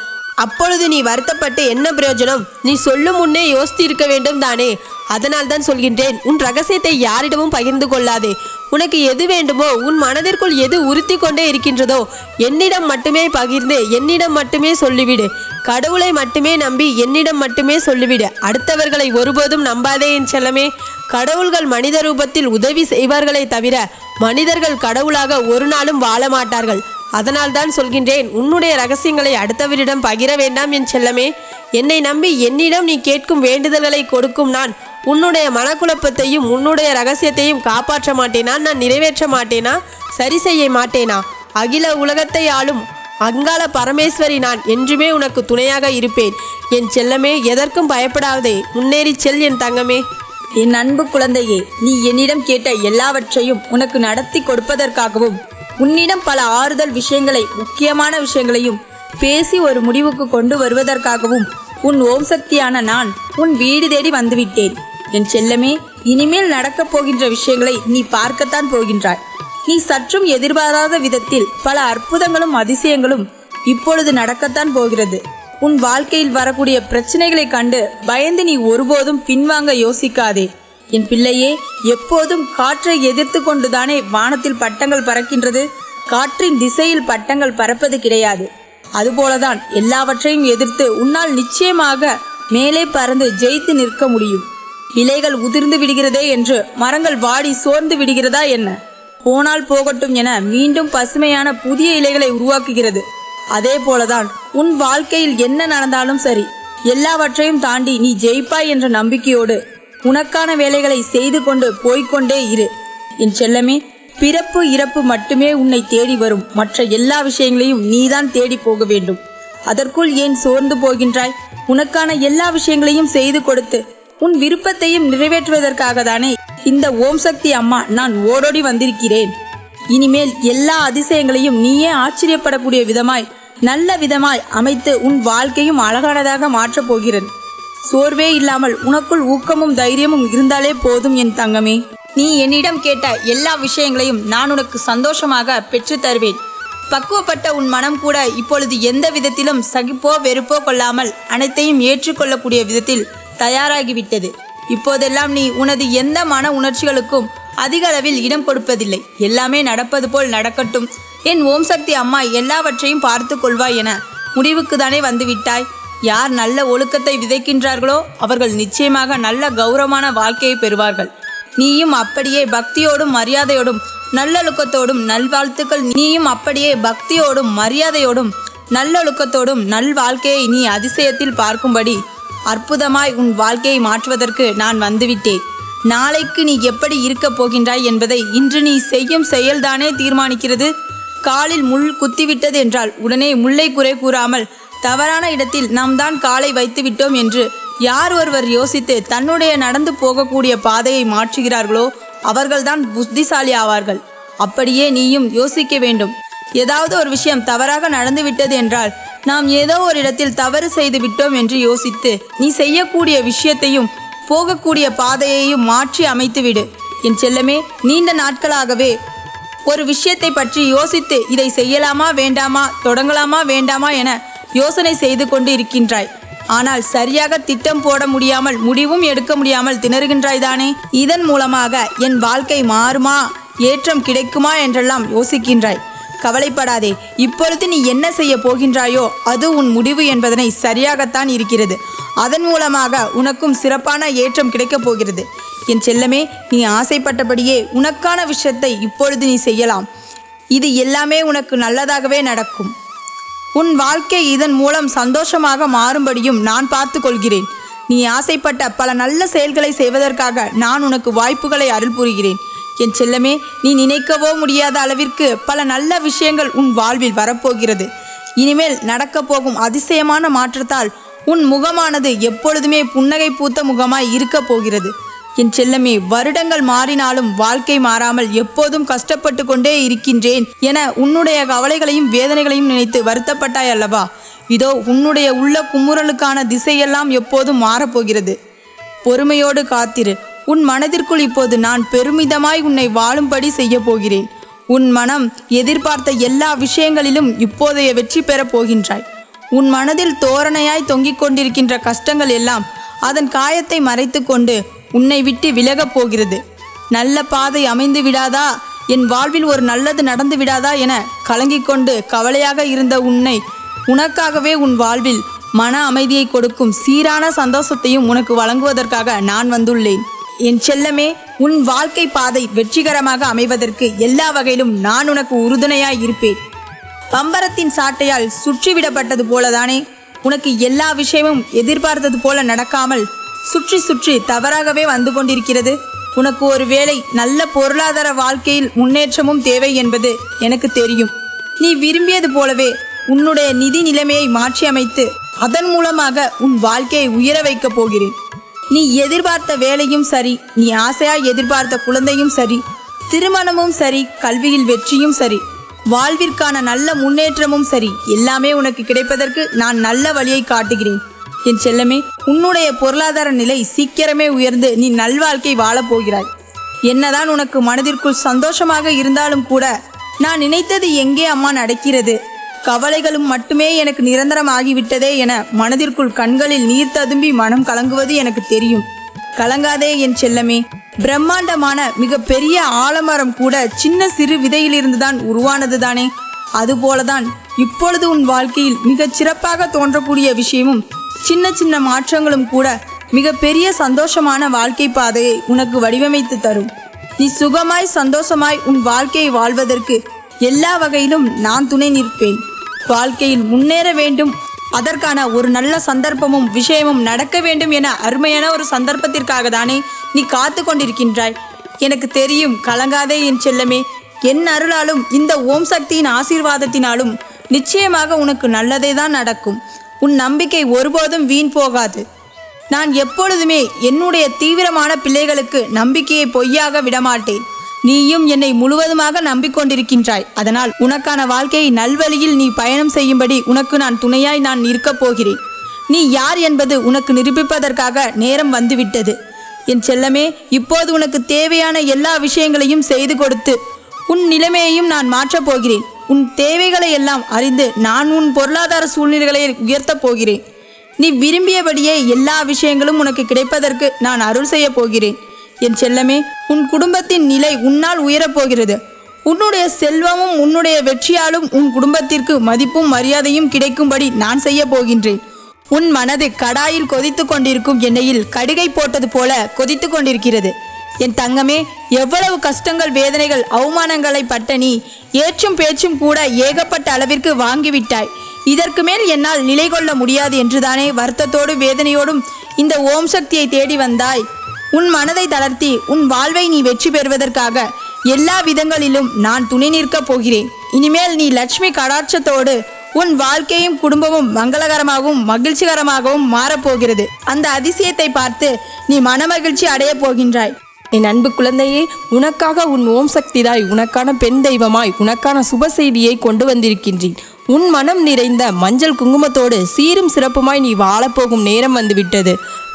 அப்பொழுது நீ வருத்தப்பட்டு என்ன பிரயோஜனம்? நீ சொல்லும் முன்னே யோசித்து இருக்க வேண்டும் தானே. அதனால் தான் சொல்கின்றேன், உன் ரகசியத்தை யாரிடமும் பகிர்ந்து கொள்ளாதே. உனக்கு எது வேண்டுமோ, உன் மனதிற்குள் எது உறுத்தி கொண்டே இருக்கின்றதோ என்னிடம் மட்டுமே பகிர்ந்து என்னிடம் மட்டுமே சொல்லிவிடு. கடவுளை மட்டுமே நம்பி என்னிடம் மட்டுமே சொல்லிவிடு. அடுத்தவர்களை ஒருபோதும் நம்பாதே என் செல்லமே. கடவுள்கள் மனித ரூபத்தில் உதவி செய்வார்களே தவிர மனிதர்கள் கடவுளாக ஒரு நாளும் வாழ மாட்டார்கள். அதனால் தான் சொல்கின்றேன், உன்னுடைய ரகசியங்களை அடுத்தவரிடம் பகிர வேண்டாம் என் செல்லமே. என்னை நம்பி என்னிடம் நீ கேட்கும் வேண்டுதல்களை கொடுக்கும் நான் உன்னுடைய மனக்குழப்பத்தையும் உன்னுடைய ரகசியத்தையும் காப்பாற்ற மாட்டேனா? நான் நிறைவேற்ற மாட்டேனா? சரி செய்ய மாட்டேனா? அகில உலகத்தை ஆளும் அங்காள பரமேஸ்வரி நான் என்றுமே உனக்கு துணையாக இருப்பேன் என் செல்லமே. எதற்கும் பயப்படாதே, முன்னேறி செல் என் தங்கமே. என் அன்பு குழந்தையே, நீ என்னிடம் கேட்ட எல்லாவற்றையும் உனக்கு நடத்தி கொடுப்பதற்காகவும் உன்னிடம் பல ஆறுதல் விஷயங்களை முக்கியமான விஷயங்களையும் பேசி ஒரு முடிவுக்கு கொண்டு வருவதற்காகவும் உன் ஓம் சக்தியான நான் உன் வீடு தேடி வந்துவிட்டேன் என் செல்லமே. இனிமேல் நடக்கப் போகின்ற விஷயங்களை நீ பார்க்கத்தான் போகின்றாய். நீ சற்றும் எதிர்பாராத விதத்தில் பல அற்புதங்களும் அதிசயங்களும் இப்பொழுது நடக்கத்தான் போகிறது. உன் வாழ்க்கையில் வரக்கூடிய பிரச்சனைகளை கண்டு பயந்து நீ ஒருபோதும் பின்வாங்க யோசிக்காதே என் பிள்ளையே. எப்போதும் காற்றை எதிர்த்து கொண்டுதானே வானத்தில் பட்டங்கள் பறக்கின்றது. காற்றின் திசையில் பட்டங்கள் பறப்பது கிடையாது. அதுபோலதான் எல்லாவற்றையும் எதிர்த்து உன்னால் நிச்சயமாக மேலே பறந்து ஜெயித்து நிற்க முடியும். இலைகள் உதிர்ந்து விடுகிறதே என்று மரங்கள் வாடி சோர்ந்து விடுகிறதா என்ன? போனால் போகட்டும் என மீண்டும் பசுமையான புதிய இலைகளை உருவாக்குகிறது. அதே போலதான் உன் வாழ்க்கையில் என்ன நடந்தாலும் சரி, எல்லாவற்றையும் தாண்டி நீ ஜெயிப்பாய் என்ற நம்பிக்கையோடு உனக்கான வேலைகளை செய்து கொண்டு போய்கொண்டே இரு என் செல்லமே. பிறப்பு இறப்பு மட்டுமே உன்னை தேடி வரும். மற்ற எல்லா விஷயங்களையும் நீதான் தேடி போக வேண்டும். அதற்குள் ஏன் சோர்ந்து போகின்றாய்? உனக்கான எல்லா விஷயங்களையும் செய்து கொடுத்து உன் விருப்பத்தையும் நிறைவேற்றுவதற்காக தானே இந்த ஓம் சக்தி அம்மா நான் ஓடோடி வந்திருக்கிறேன். இனிமேல் எல்லா அதிசயங்களையும் நீயே ஆச்சரியப்படக்கூடிய விதமாய் நல்ல விதமாய் அமைத்து உன் வாழ்க்கையும் அழகானதாக மாற்றப் போகிறது. சோர்வே இல்லாமல் உனக்குள் ஊக்கமும் தைரியமும் இருந்தாலே போதும் என் தங்கமே. நீ என்னிடம் கேட்ட எல்லா விஷயங்களையும் நான் உனக்கு சந்தோஷமாக பெற்று தருவேன். பக்குவப்பட்ட உன் மனம் கூட இப்பொழுது எந்த விதத்திலும் சகிப்போ வெறுப்போ கொள்ளாமல் அனைத்தையும் ஏற்றுக்கொள்ளக்கூடிய விதத்தில் தயாராகிவிட்டது. இப்போதெல்லாம் நீ உனது எந்த மன உணர்ச்சிகளுக்கும் அதிக அளவில் இடம் கொடுப்பதில்லை. எல்லாமே நடப்பது போல் நடக்கட்டும், என் ஓம் சக்தி அம்மா எல்லாவற்றையும் பார்த்து கொள்வாய் என முடிவுக்கு தானே வந்துவிட்டாய். யார் நல்ல ஒழுக்கத்தை விதைக்கின்றார்களோ அவர்கள் நிச்சயமாக நல்ல கௌரவமான வாழ்க்கையை பெறுவார்கள். நீயும் அப்படியே பக்தியோடும் மரியாதையோடும் நல்லொழுக்கத்தோடும் நல்வாழ்த்துக்கள். நீயும் அப்படியே பக்தியோடும் மரியாதையோடும் நல்லொழுக்கத்தோடும் நல்வாழ்க்கையை நீ அதிசயத்தில் பார்க்கும்படி அற்புதமாய் உன் வாழ்க்கையை மாற்றுவதற்கு நான் வந்துவிட்டேன். நாளைக்கு நீ எப்படி இருக்கப் போகின்றாய் என்பதை இன்று நீ செய்யும் செயல்தானே தீர்மானிக்கிறது. காலில் முள் குத்திவிட்டது என்றால் உடனே முல்லை குறை கூறாமல் தவறான இடத்தில் நாம் தான் காலை வைத்து விட்டோம் என்று யார் ஒருவர் யோசித்து தன்னுடைய நடந்து போகக்கூடிய பாதையை மாற்றுகிறார்களோ அவர்கள்தான் புத்திசாலி ஆவார்கள். அப்படியே நீயும் யோசிக்க வேண்டும். ஏதாவது ஒரு விஷயம் தவறாக நடந்துவிட்டது என்றால் நாம் ஏதோ ஒரு இடத்தில் தவறு செய்து விட்டோம் என்று யோசித்து நீ செய்யக்கூடிய விஷயத்தையும் போகக்கூடிய பாதையையும் மாற்றி அமைத்துவிடு. என் செல்லமே, நீண்ட நாட்களாகவே ஒரு விஷயத்தை பற்றி யோசித்து இதை செய்யலாமா வேண்டாமா, தொடங்கலாமா வேண்டாமா என யோசனை செய்து கொண்டு இருக்கின்றாய். ஆனால் சரியாக திட்டம் போட முடியாமல் முடிவும் எடுக்க முடியாமல் திணறுகின்றாய் தானே. இதன் மூலமாக என் வாழ்க்கை மாறுமா, ஏற்றம் கிடைக்குமா என்றெல்லாம் யோசிக்கின்றாய். கவலைப்படாதே. இப்பொழுது நீ என்ன செய்ய போகின்றாயோ அது உன் முடிவு என்பதனை சரியாகத்தான் இருக்கிறது. அதன் மூலமாக உனக்கும் சிறப்பான ஏற்றம் கிடைக்கப் போகிறது. என் செல்லமே, நீ ஆசைப்பட்டபடியே உனக்கான விஷயத்தை இப்பொழுது நீ செய்யலாம். இது எல்லாமே உனக்கு நல்லதாகவே நடக்கும். உன் வாழ்க்கை இதன் மூலம் சந்தோஷமாக மாறும்படியும் நான் பார்த்து கொள்கிறேன். நீ ஆசைப்பட்ட பல நல்ல செயல்களை செய்வதற்காக நான் உனக்கு வாய்ப்புகளை அருள் புரிகிறேன். என் செல்லமே, நீ நினைக்கவோ முடியாத அளவிற்கு பல நல்ல விஷயங்கள் உன் வாழ்வில் வரப்போகிறது. இனிமேல் நடக்கப் போகும் அதிசயமான மாற்றத்தால் உன் முகமானது எப்பொழுதுமே புன்னகை பூத்த முகமாய் இருக்கப் போகிறது. என் செல்லமே, வருடங்கள் மாறினாலும் வாழ்க்கை மாறாமல் எப்போதும் கஷ்டப்பட்டு கொண்டே இருக்கின்றேன் என உன்னுடைய கவலைகளையும் வேதனைகளையும் நினைத்து வருத்தப்பட்டாய் அல்லவா? இதோ உன்னுடைய உள்ள குமுறலுக்கான திசையெல்லாம் எப்போதும் மாறப்போகிறது. பொறுமையோடு காத்திரு. உன் மனதிற்குள் இப்போது நான் பெருமிதமாய் உன்னை வாழும்படி செய்ய போகிறேன். உன் மனம் எதிர்பார்த்த எல்லா விஷயங்களிலும் இப்போதைய வெற்றி பெறப் போகின்றாய். உன் மனதில் தோரணையாய் தொங்கிக் கொண்டிருக்கின்ற கஷ்டங்கள் எல்லாம் அதன் காயத்தை மறைத்து கொண்டு உன்னை விட்டு விலகப் போகிறது. நல்ல பாதை அமைந்து விடாதா, என் வாழ்வில் ஒரு நல்லது நடந்து விடாதா என கலங்கிக் கொண்டு கவலையாக இருந்த உன்னை உனக்காகவே உன் வாழ்வில் மன அமைதியை கொடுக்கும் சீரான சந்தோஷத்தையும் உனக்கு வழங்குவதற்காக நான் வந்துள்ளேன். என் செல்லமே, உன் வாழ்க்கை பாதை வெற்றிகரமாக அமைவதற்கு எல்லா வகையிலும் நான் உனக்கு உறுதுணையாய் இருப்பேன். பம்பரத்தின் சாட்டையால் சுற்றிவிடப்பட்டது போலதானே உனக்கு எல்லா விஷயமும் எதிர்பார்த்தது போல நடக்காமல் சுற்றி சுற்றி தவறாகவே வந்து கொண்டிருக்கிறது. உனக்கு ஒருவேளை நல்ல பொருளாதார வாழ்க்கையில் முன்னேற்றமும் தேவை என்பது எனக்கு தெரியும். நீ விரும்பியது போலவே உன்னுடைய நிதி நிலைமையை மாற்றி அமைத்து அதன் மூலமாக உன் வாழ்க்கையை உயர வைக்கப் போகிறேன். நீ எதிர்பார்த்த வேலையும் சரி, நீ ஆசையாய் எதிர்பார்த்த குழந்தையும் சரி, திருமணமும் சரி, கல்வியில் வெற்றியும் சரி, வாழ்விற்கான நல்ல முன்னேற்றமும் சரி, எல்லாமே உனக்கு கிடைப்பதற்கு நான் நல்ல வழியை காட்டுகிறேன். என் செல்லமே, உன்னுடைய பொருளாதார நிலை சீக்கிரமே உயர்ந்து நீ நல்வாழ்க்கை வாழப்போகிறாய். என்னதான் உனக்கு மனதிற்குள் சந்தோஷமாக இருந்தாலும் கூட நான் நினைத்தது எங்கே அம்மா நடக்கிறது, கவலைகளும் மட்டுமே எனக்கு நிரந்தரமாகிவிட்டதே என மனதிற்குள் கண்களில் நீர் ததும்பி மனம் கலங்குவது எனக்கு தெரியும். கலங்காதே என் செல்லமே. பிரம்மாண்டமான மிக பெரிய ஆலமரம் கூட சின்ன சிறு விதையிலிருந்துதான் உருவானது தானே. அதுபோலதான் இப்பொழுது உன் வாழ்க்கையில் மிகச் சிறப்பாக தோன்றக்கூடிய விஷயமும் சின்ன சின்ன மாற்றங்களும் கூட மிக பெரிய சந்தோஷமான வாழ்க்கை பாதையை உனக்கு வடிவமைத்து தரும். நீ சுகமாய் சந்தோஷமாய் உன் வாழ்க்கையை வாழ்வதற்கு எல்லா வகையிலும் நான் துணை நிற்பேன். வாழ்க்கையில் முன்னேற வேண்டும், அதற்கான ஒரு நல்ல சந்தர்ப்பமும் விஷயமும் நடக்க வேண்டும் என அருமையான ஒரு சந்தர்ப்பத்திற்காக தானே நீ காத்து கொண்டிருக்கின்றாய். எனக்கு தெரியும். கலங்காதே என் செல்லமே. என் அருளாலும் இந்த ஓம் சக்தியின் ஆசீர்வாதத்தினாலும் நிச்சயமாக உனக்கு நல்லதே தான் நடக்கும். உன் நம்பிக்கை ஒருபோதும் வீண் போகாது. நான் எப்பொழுதுமே என்னுடைய தீவிரமான பிள்ளைகளுக்கு நம்பிக்கையை பொய்யாக விடமாட்டேன். நீயும் என்னை முழுவதுமாக நம்பிக்கொண்டிருக்கின்றாய். அதனால் உனக்கான வாழ்க்கையை நல்வழியில் நீ பயணம் செய்யும்படி உனக்கு நான் துணையாய் நான் இருக்கப் போகிறேன். நீ யார் என்பது உனக்கு நிரூபிப்பதற்காக நேரம் வந்துவிட்டது. என் செல்லமே, இப்போது உனக்கு தேவையான எல்லா விஷயங்களையும் செய்து கொடுத்து உன் நிலைமையையும் நான் மாற்றப் போகிறேன். உன் தேவைகளை எல்லாம் அறிந்து நான் உன் பொருளாதார சூழ்நிலைகளை உயர்த்தப் போகிறேன். நீ விரும்பியபடியே எல்லா விஷயங்களும் உனக்கு கிடைப்பதற்கு நான் அருள் செய்ய போகிறேன். என் செல்லமே, உன் குடும்பத்தின் நிலை உன்னால் உயரப்போகிறது. உன்னுடைய செல்வமும் உன்னுடைய வெற்றியாலும் உன் குடும்பத்திற்கு மதிப்பும் மரியாதையும் கிடைக்கும்படி நான் செய்ய போகின்றேன். உன் மனது கடாயில் கொதித்து கொண்டிருக்கும் எண்ணெயில் கடுகை போட்டது போல கொதித்து கொண்டிருக்கிறது. என் தங்கமே, எவ்வளவு கஷ்டங்கள், வேதனைகள், அவமானங்களை பட்ட நீ ஏற்றும் பேச்சும் கூட ஏகப்பட்ட அளவிற்கு வாங்கிவிட்டாய். இதற்கு மேல் என்னால் நிலை கொள்ள முடியாது என்றுதானே வருத்தத்தோடு வேதனையோடும் இந்த ஓம் சக்தியை தேடி வந்தாய். உன் மனதை தளர்த்தி உன் வாழ்வை நீ வெற்றி பெறுவதற்காக எல்லா விதங்களிலும் நான் துணை நிற்கப் போகிறேன். இனிமேல் நீ லட்சுமி கடாட்சத்தோடு உன் வாழ்க்கையும் குடும்பமும் மங்களகரமாகவும் மகிழ்ச்சிகரமாகவும் மாறப்போகிறது. அந்த அதிசயத்தை பார்த்து நீ மனமகிழ்ச்சி அடைய போகின்றாய். என் அன்பு குழந்தையே, உனக்காக உன் ஓம் சக்திதாய், உனக்கான பெண் தெய்வமாய், உனக்கான சுப செய்தியை கொண்டு வந்திருக்கின்றேன். உன் மனம் நிறைந்த மஞ்சள் குங்குமத்தோடு சீரும் சிறப்புமாய் நீ வாழப்போகும் நேரம் வந்துவிட்டது.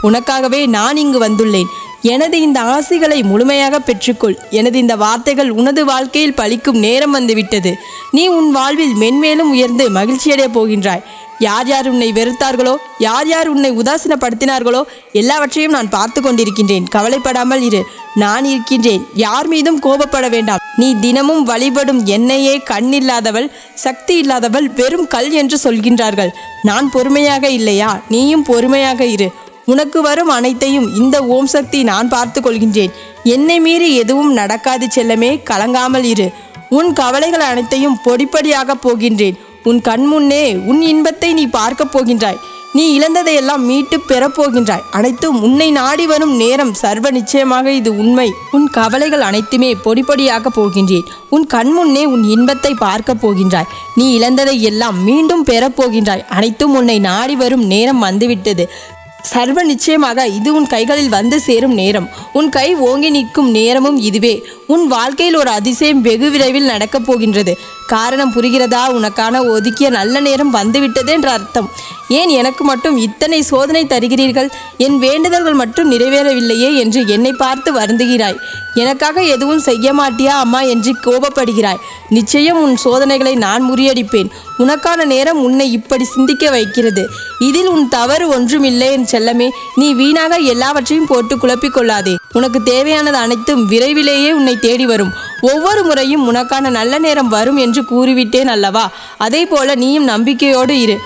உனக்காகவே நான் இங்கு வந்துள்ளேன். எனது இந்த ஆசைகளை முழுமையாக பெற்றுக்கொள். எனது இந்த வார்த்தைகள் உனது வாழ்க்கையில் பலிக்கும் நேரம் வந்துவிட்டது. நீ உன் வாழ்வில் மென்மேலும் உயர்ந்து மகிழ்ச்சியடைய போகின்றாய். யார் யார் உன்னை வெறுத்தார்களோ, யார் யார் உன்னை உதாசீனப்படுத்தினார்களோ எல்லாவற்றையும் நான் பார்த்து கொண்டிருக்கின்றேன். கவலைப்படாமல் இரு, நான் இருக்கின்றேன். யார் மீதும் கோபப்பட வேண்டாம். நீ தினமும் வழிபடும் என்னையே கண்ணில்லாதவள், சக்தி இல்லாதவள், வெறும் கல் என்று சொல்கின்றார்கள். நான் பொறுமையாக இல்லையா? நீயும் பொறுமையாக இரு. உனக்கு வரும் அனைத்தையும் இந்த ஓம் சக்தி நான் பார்த்து கொள்கின்றேன். என்னை மீறி எதுவும் நடக்காது செல்லமே, கலங்காமல் இரு. உன் கவலைகள் அனைத்தையும் பொடிப்படியாக போகின்றேன். உன் கண்முன்னே உன் இன்பத்தை நீ பார்க்க போகின்றாய். நீ இழந்ததையெல்லாம் மீட்டு பெறப்போகின்றாய். அனைத்தும் உன்னை நாடி வரும் நேரம் சர்வ நிச்சயமாக இது உண்மை. உன் கவலைகள் அனைத்துமே பொடிப்பொடியாக போகின்றேன். உன் கண்முன்னே உன் இன்பத்தை பார்க்க போகின்றாய். நீ இழந்ததை எல்லாம் மீண்டும் பெறப்போகின்றாய். அனைத்தும் உன்னை நாடி வரும் நேரம் வந்துவிட்டது. சர்வ நிச்சயமாக இது உன் கைகளில் வந்து சேரும் நேரம். உன் கை ஓங்கி நிற்கும் நேரமும் இதுவே. உன் வாழ்க்கையில் ஒரு அதிசயம் வெகு விரைவில் நடக்கப் போகின்றது. காரணம் புரிகிறதா? உனக்கான ஒதுக்கிய நல்ல நேரம் வந்துவிட்டது என்ற அர்த்தம். ஏன் எனக்கு மட்டும் இத்தனை சோதனை தருகிறீர்கள்? என் வேண்டுதல்கள் மட்டும் நிறைவேறவில்லையே என்று என்னை பார்த்து வருந்துகிறாய். எனக்காக எதுவும் செய்ய மாட்டியா அம்மா என்று கோபப்படுகிறாய். நிச்சயம் உன் சோதனைகளை நான் முறியடிப்பேன். உனக்கான நேரம் உன்னை இப்படி சிந்திக்க வைக்கிறது. இதில் உன் தவறு ஒன்றுமில்லை என் செல்லமே. நீ வீணாக எல்லாவற்றையும் போட்டு குழப்பிக் கொள்ளாதே. உனக்கு தேவையானது அனைத்தும் விரைவிலேயே உன்னை தேடி வரும். ஒவ்வொரு முறையும் உனக்கான நல்ல நேரம் வரும் என்று கூறிவிட்டேன் அல்லவா? அதே போல நீயும் நம்பிக்கையோடு இரு.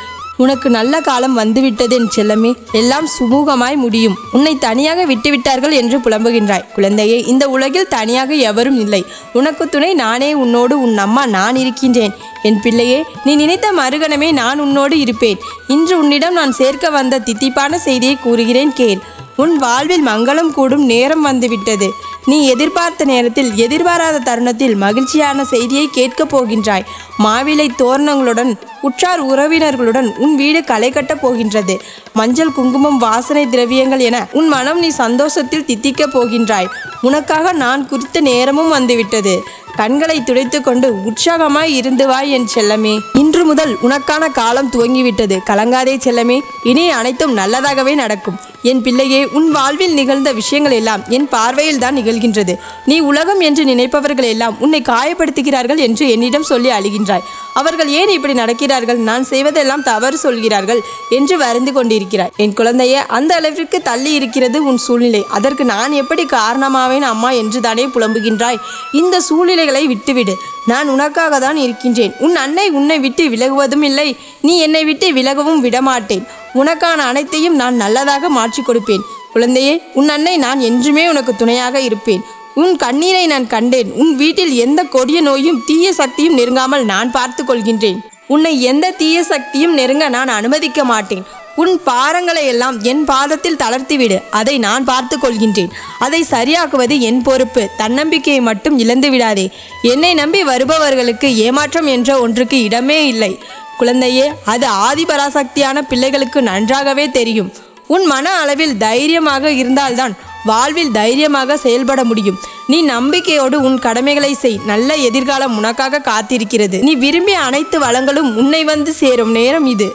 உனக்கு நல்ல காலம் வந்துவிட்டது என் செல்லமே. எல்லாம் சுமூகமாய் முடியும். உன்னை தனியாக விட்டுவிட்டார்கள் என்று புலம்புகின்றாய். குழந்தையே, இந்த உலகில் தனியாக எவரும் இல்லை. உனக்கு துணை நானே, உன்னோடு உன் அம்மா நான் இருக்கின்றேன். என் பிள்ளையே, நீ நினைத்த மறுகணமே நான் உன்னோடு இருப்பேன். இன்று உன்னிடம் நான் சேர்க்க வந்த தித்திப்பான செய்தியை கூறுகிறேன் கேள். உன் வாழ்வில் மங்களம் கூடும் நேரம் வந்துவிட்டது. நீ எதிர்பார்த்த நேரத்தில், எதிர்பாராத தருணத்தில் மகிழ்ச்சியான செய்தியை கேட்கப் போகின்றாய். மாவிலை தோரணங்களுடன், உற்றார் உறவினர்களுடன் உன் வீடு களை கட்டப் போகின்றது. மஞ்சள் குங்குமம் வாசனை திரவியங்கள் என உன் மனம் நீ சந்தோஷத்தில் தித்திக்கப் போகின்றாய். உனக்காக நான் குறித்த நேரமும் வந்துவிட்டது. கண்களை துடைத்து கொண்டு உற்சாகமாய் இருந்து வாய் என் செல்லமே. இன்று முதல் உனக்கான காலம் துவங்கிவிட்டது. கலங்காதே செல்லமே. இனி அனைத்தும் நல்லதாகவே நடக்கும். என் பிள்ளையே, உன் வாழ்வில் நிகழ்ந்த விஷயங்கள் எல்லாம் என் பார்வையில் தான் நிகழ்கின்றது. நீ உலகம் என்று நினைப்பவர்கள் எல்லாம் உன்னை காயப்படுத்துகிறார்கள் என்று என்னிடம் சொல்லி அழுகின்றாய். அவர்கள் ஏன் இப்படி நடக்கிறார்கள்? நான் செய்வதெல்லாம் தவறு சொல்கிறார்கள் என்று வருந்து கொண்டிருக்கிறாய். என் குழந்தையே, அந்த அளவிற்கு தள்ளி இருக்கிறது உன் சூழ்நிலை. அதற்கு நான் எப்படி காரணமாவேன் அம்மா என்று தானே புலம்புகின்றாய். இந்த சூழ்நிலைகளை விட்டுவிடு. நான் உனக்காக தான் இருக்கின்றேன். உன் அன்னை உன்னை விட்டு விலகுவதும் இல்லை, நீ என்னை விட்டு விலகவும் விடமாட்டேன். உனக்கான அனைத்தையும் நான் நல்லதாக மாற்றி கொடுப்பேன். குழந்தையே, உன் அன்னை நான் என்றுமே உனக்கு துணையாக இருப்பேன். உன் கண்ணீரை நான் கண்டேன். உன் வீட்டில் எந்த கொடிய நோயும் தீய சக்தியும் நெருங்காமல் நான் பார்த்து கொள்கின்றேன். உன்னை எந்த தீய சக்தியும் நெருங்க நான் அனுமதிக்க மாட்டேன். உன் பாரங்களை எல்லாம் என் பாதத்தில் தளர்த்திவிடு. அதை நான் பார்த்து கொள்கின்றேன். அதை சரியாக்குவது என் பொறுப்பு. தன்னம்பிக்கையை மட்டும் இழந்து விடாதே. என்னை நம்பி வருபவர்களுக்கு ஏமாற்றம் என்ற ஒன்றுக்கு இடமே இல்லை. குழந்தையே, அது ஆதிபராசக்தியான பிள்ளைகளுக்கு நன்றாகவே தெரியும். உன் மன அளவில் தைரியமாக இருந்தால்தான் வாழ்வில் தைரியமாக செயல்பட முடியும். நீ நம்பிக்கையோடு உன் கடமைகளை செய். நல்ல எதிர்காலம் உனக்காக காத்திருக்கிறது. நீ விரும்பிய அனைத்து வளங்களும் உன்னை வந்து சேரும் நேரம் இது.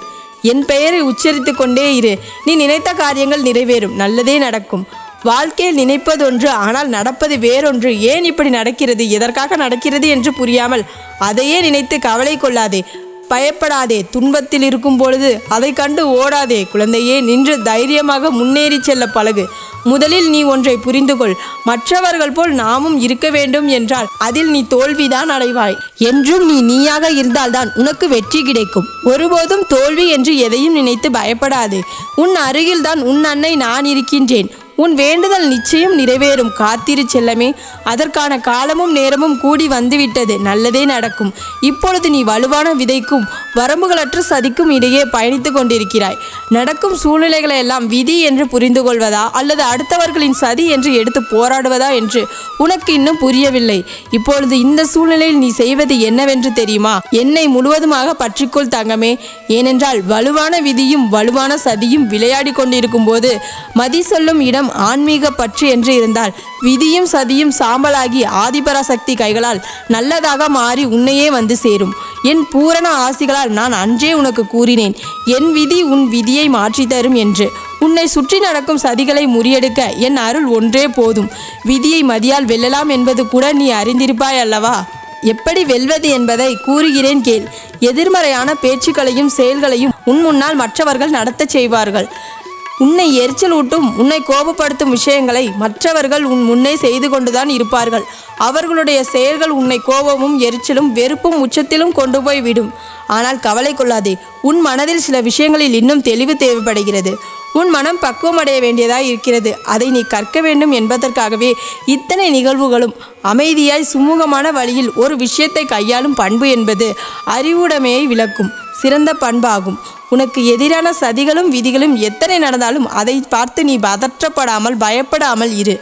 என் பெயரை உச்சரித்து கொண்டே இரு. நீ நினைத்த காரியங்கள் நிறைவேறும். நல்லதே நடக்கும். வாழ்க்கையில் நினைப்பதொன்று, ஆனால் நடப்பது வேறொன்று. ஏன் இப்படி நடக்கிறது, எதற்காக நடக்கிறது என்று புரியாமல் அதையே நினைத்து கவலை கொள்ளாதே. பயப்படாதே. துன்பத்தில் இருக்கும் பொழுது அதை கண்டு ஓடாதே. குழந்தையே, நின்று தைரியமாக முன்னேறி செல்ல பழகு. முதலில் நீ ஒன்றை புரிந்து கொள். மற்றவர்கள் போல் நாமும் இருக்க வேண்டும் என்றால் அதில் நீ தோல்விதான் அடைவாய். என்றும் நீ நீயாக இருந்தால்தான் உனக்கு வெற்றி கிடைக்கும். ஒருபோதும் தோல்வி என்று எதையும் நினைத்து பயப்படாதே. உன் அருகில்தான் உன் அன்னை நான் இருக்கின்றேன். உன் வேண்டுதல் நிச்சயம் நிறைவேறும். காத்திரு செல்லமே. அதற்கான காலமும் நேரமும் கூடி வந்துவிட்டது. நல்லதே நடக்கும். இப்பொழுது நீ வலுவான விதைக்கும் வரம்புகளற்ற சதிக்கும் இடையே பயணித்து கொண்டிருக்கிறாய். நடக்கும் சூழ்நிலைகளை எல்லாம் விதி என்று புரிந்து கொள்வதா அல்லது அடுத்தவர்களின் சதி என்று எடுத்து போராடுவதா என்று உனக்கு இன்னும் புரியவில்லை. இப்பொழுது இந்த சூழ்நிலையில் நீ செய்வது என்னவென்று தெரியுமா? என்னை முழுவதுமாக பற்றிக்கொள் தங்கமே. ஏனென்றால் வலுவான விதியும் வலுவான சதியும் விளையாடி கொண்டிருக்கும் போது மதி சொல்லும் இடம் ஆன்மீக பற்று என்று இருந்தால் விதியும் சதியும் சாம்பலாகி ஆதிபராசக்தி கைகளால் நல்லதாக மாறி உன்னையே வந்து சேரும். என் பூரண ஆசிகளால் நான் அன்றே உனக்கு கூறினேன், என் விதி உன் விதியை மாற்றி தரும் என்று. உன்னை சுற்றி நடக்கும் சதிகளை முறியெடுக்க என் அருள் ஒன்றே போதும். விதியை மதியால் வெல்லலாம் என்பது கூட நீ அறிந்திருப்பாய் அல்லவா? எப்படி வெல்வது என்பதை கூறுகிறேன் கேள். எதிர்மறையான பேச்சுக்களையும் செயல்களையும் உன் முன்னால் மற்றவர்கள் நடத்த செய்வார்கள். உன்னை எரிச்சலூட்டும், உன்னை கோபப்படுத்தும் விஷயங்களை மற்றவர்கள் உன் முன்னே செய்து கொண்டுதான் இருப்பார்கள். அவர்களுடைய செயல்கள் உன்னை கோபமும் எரிச்சலும் வெறுப்பும் உச்சத்திலும் கொண்டு போய் விடும். ஆனால் கவலை கொள்ளாதே, உன் மனதில் சில விஷயங்களில் இன்னும் தெளிவு தேவைப்படுகிறது. உன் மனம் பக்குவமடைய வேண்டியதாய் இருக்கிறது. அதை நீ கற்க வேண்டும் என்பதற்காகவே இத்தனை நிகழ்வுகளும். அமைதியாய் சுமூகமான வழியில் ஒரு விஷயத்தை கையாளும் பண்பு என்பது அறிவுடைமையை விளக்கும் சிறந்த பண்பாகும். உனக்கு எதிரான சதிகளும் விதிகளும் எத்தனை நடந்தாலும் அதை பார்த்து நீ பதற்றப்படாமல் பயப்படாமல் இரு.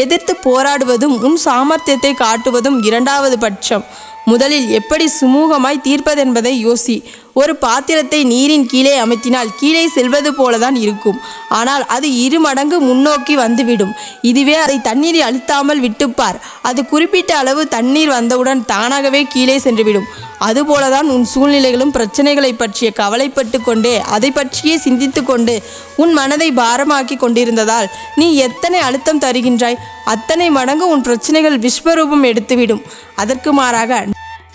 எதிர்த்து போராடுவதும் உன் சாமர்த்தியத்தை காட்டுவதும் இரண்டாவது பட்சம். முதலில் எப்படி சுமூகமாய் தீர்ப்பதென்பதை யோசி. ஒரு பாத்திரத்தை நீரின் கீழே அமர்த்தினால் கீழே செல்வது போலதான் இருக்கும். ஆனால் அது 2 மடங்கு முன்னோக்கி வந்துவிடும். இதுவே அதை தண்ணீரை அழுத்தாமல் விட்டுப்பார். அது குறிப்பிட்ட அளவு தண்ணீர் வந்தவுடன் தானாகவே கீழே சென்றுவிடும். அதுபோலதான் உன் சூழ்நிலைகளும் பிரச்சனைகளை பற்றிய கவலைப்பட்டு கொண்டே அதை பற்றியே சிந்தித்து கொண்டு உன் மனதை பாரமாக்கி கொண்டிருந்ததால் நீ எத்தனை அழுத்தம் தருகின்றாய், அத்தனை மடங்கு உன் பிரச்சனைகள் விஸ்வரூபம் எடுத்துவிடும். அதற்கு மாறாக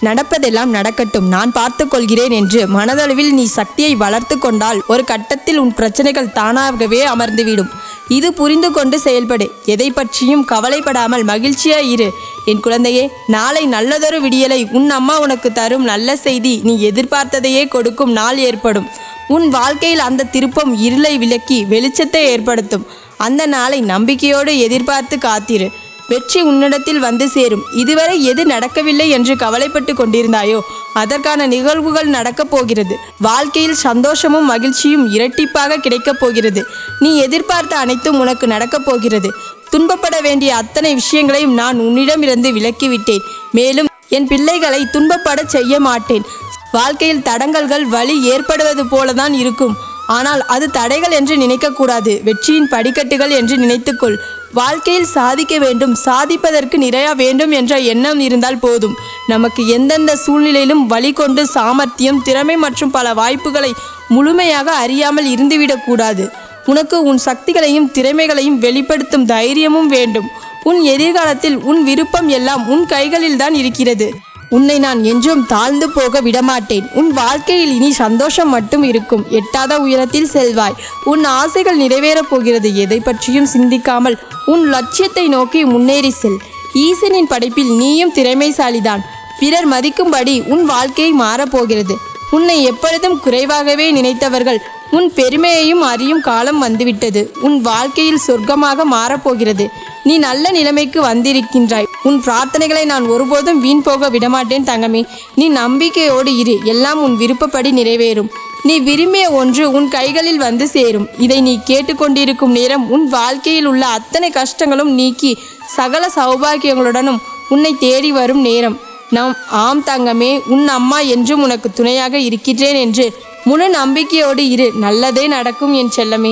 நடப்பதெல்லாம் நடக்கட்டும், நான் பார்த்து கொள்கிறேன் என்று மனதளவில் நீ சக்தியை வளர்த்து கொண்டால் ஒரு கட்டத்தில் உன் பிரச்சனைகள் தானாகவே அமர்ந்துவிடும். இது புரிந்து கொண்டு செயல்படு. எதை பற்றியும் கவலைப்படாமல் மகிழ்ச்சியாய் இரு. என் குழந்தையே, நாளை நல்லதொரு விடியலை உன் அம்மா உனக்கு தரும். நல்ல செய்தி, நீ எதிர்பார்த்ததையே கொடுக்கும் நாள் ஏற்படும். உன் வாழ்க்கையில் அந்த திருப்பம் இருளை விலக்கி வெளிச்சத்தை ஏற்படுத்தும். அந்த நாளை நம்பிக்கையோடு எதிர்பார்த்து காத்திரு. வெற்றி உன்னிடத்தில் வந்து சேரும். இதுவரை எது நடக்கவில்லை என்று கவலைப்பட்டு கொண்டிருந்தாயோ அதற்கான நிகழ்வுகள் நடக்கப் போகிறது. வாழ்க்கையில் சந்தோஷமும் மகிழ்ச்சியும் இரட்டிப்பாக கிடைக்கப் போகிறது. நீ எதிர்பார்த்த அனைத்தும் உனக்கு நடக்கப் போகிறது. துன்பப்பட வேண்டிய அத்தனை விஷயங்களையும் நான் உன்னிடமிருந்து விலக்கிவிட்டேன். மேலும் என் பிள்ளைகளை துன்பப்பட செய்ய மாட்டேன். வாழ்க்கையில் தடங்கல்கள் வலி ஏற்படுவது போலதான் இருக்கும். ஆனால் அது தடைகள் என்று நினைக்கக்கூடாது. வெற்றியின் படிக்கட்டுகள் என்று நினைத்துக்கொள். வாழ்க்கையில் சாதிக்க வேண்டும், சாதிப்பதற்கு நிறைய வேண்டும் என்ற எண்ணம் இருந்தால் போதும். நமக்கு எந்தெந்த சூழ்நிலையிலும் வழி கொண்டு சாமர்த்தியம், திறமை மற்றும் பல வாய்ப்புகளை முழுமையாக அறியாமல் இருந்துவிடக்கூடாது. உனக்கு உன் சக்திகளையும் திறமைகளையும் வெளிப்படுத்தும் தைரியமும் வேண்டும். உன் எதிர்காலத்தில் உன் விருப்பம் எல்லாம் உன் கைகளில்தான் இருக்கிறது. உன்னை நான் என்றும் தாழ்ந்து போக விடமாட்டேன். உன் வாழ்க்கையில் இனி சந்தோஷம் மட்டும் இருக்கும். எட்டாத உயரத்தில் செல்வாய். உன் ஆசைகள் நிறைவேறப் போகிறது. எதை பற்றியும் சிந்திக்காமல் உன் லட்சியத்தை நோக்கி முன்னேறி செல். ஈசனின் படைப்பில் நீயும் திறமைசாலிதான். பிறர் மதிக்கும்படி உன் வாழ்க்கை மாறப்போகிறது. உன்னை எப்பொழுதும் குறைவாகவே நினைத்தவர்கள் உன் பெருமையையும் அறியும் காலம் வந்துவிட்டது. உன் வாழ்க்கையில் சொர்க்கமாக மாறப்போகிறது. நீ நல்ல நிலைமைக்கு வந்திருக்கின்றாய். உன் பிரார்த்தனைகளை நான் ஒருபோதும் வீண் போக விடமாட்டேன் தங்கமே. நீ நம்பிக்கையோடு இரு. எல்லாம் உன் விருப்பப்படி நிறைவேறும். நீ விரும்பிய ஒன்று உன் கைகளில் வந்து சேரும். இதை நீ கேட்டுக்கொண்டிருக்கும் நேரம் உன் வாழ்க்கையில் உள்ள அத்தனை கஷ்டங்களும் நீக்கி சகல சௌபாகியங்களுடனும் உன்னை தேடி வரும் நேரம். ஆம் தங்கமே, உன் அம்மா என்றும் உனக்கு துணையாக இருக்கின்றேன் என்று முழு நம்பிக்கையோடு இரு. நல்லதே நடக்கும் என் செல்லமே.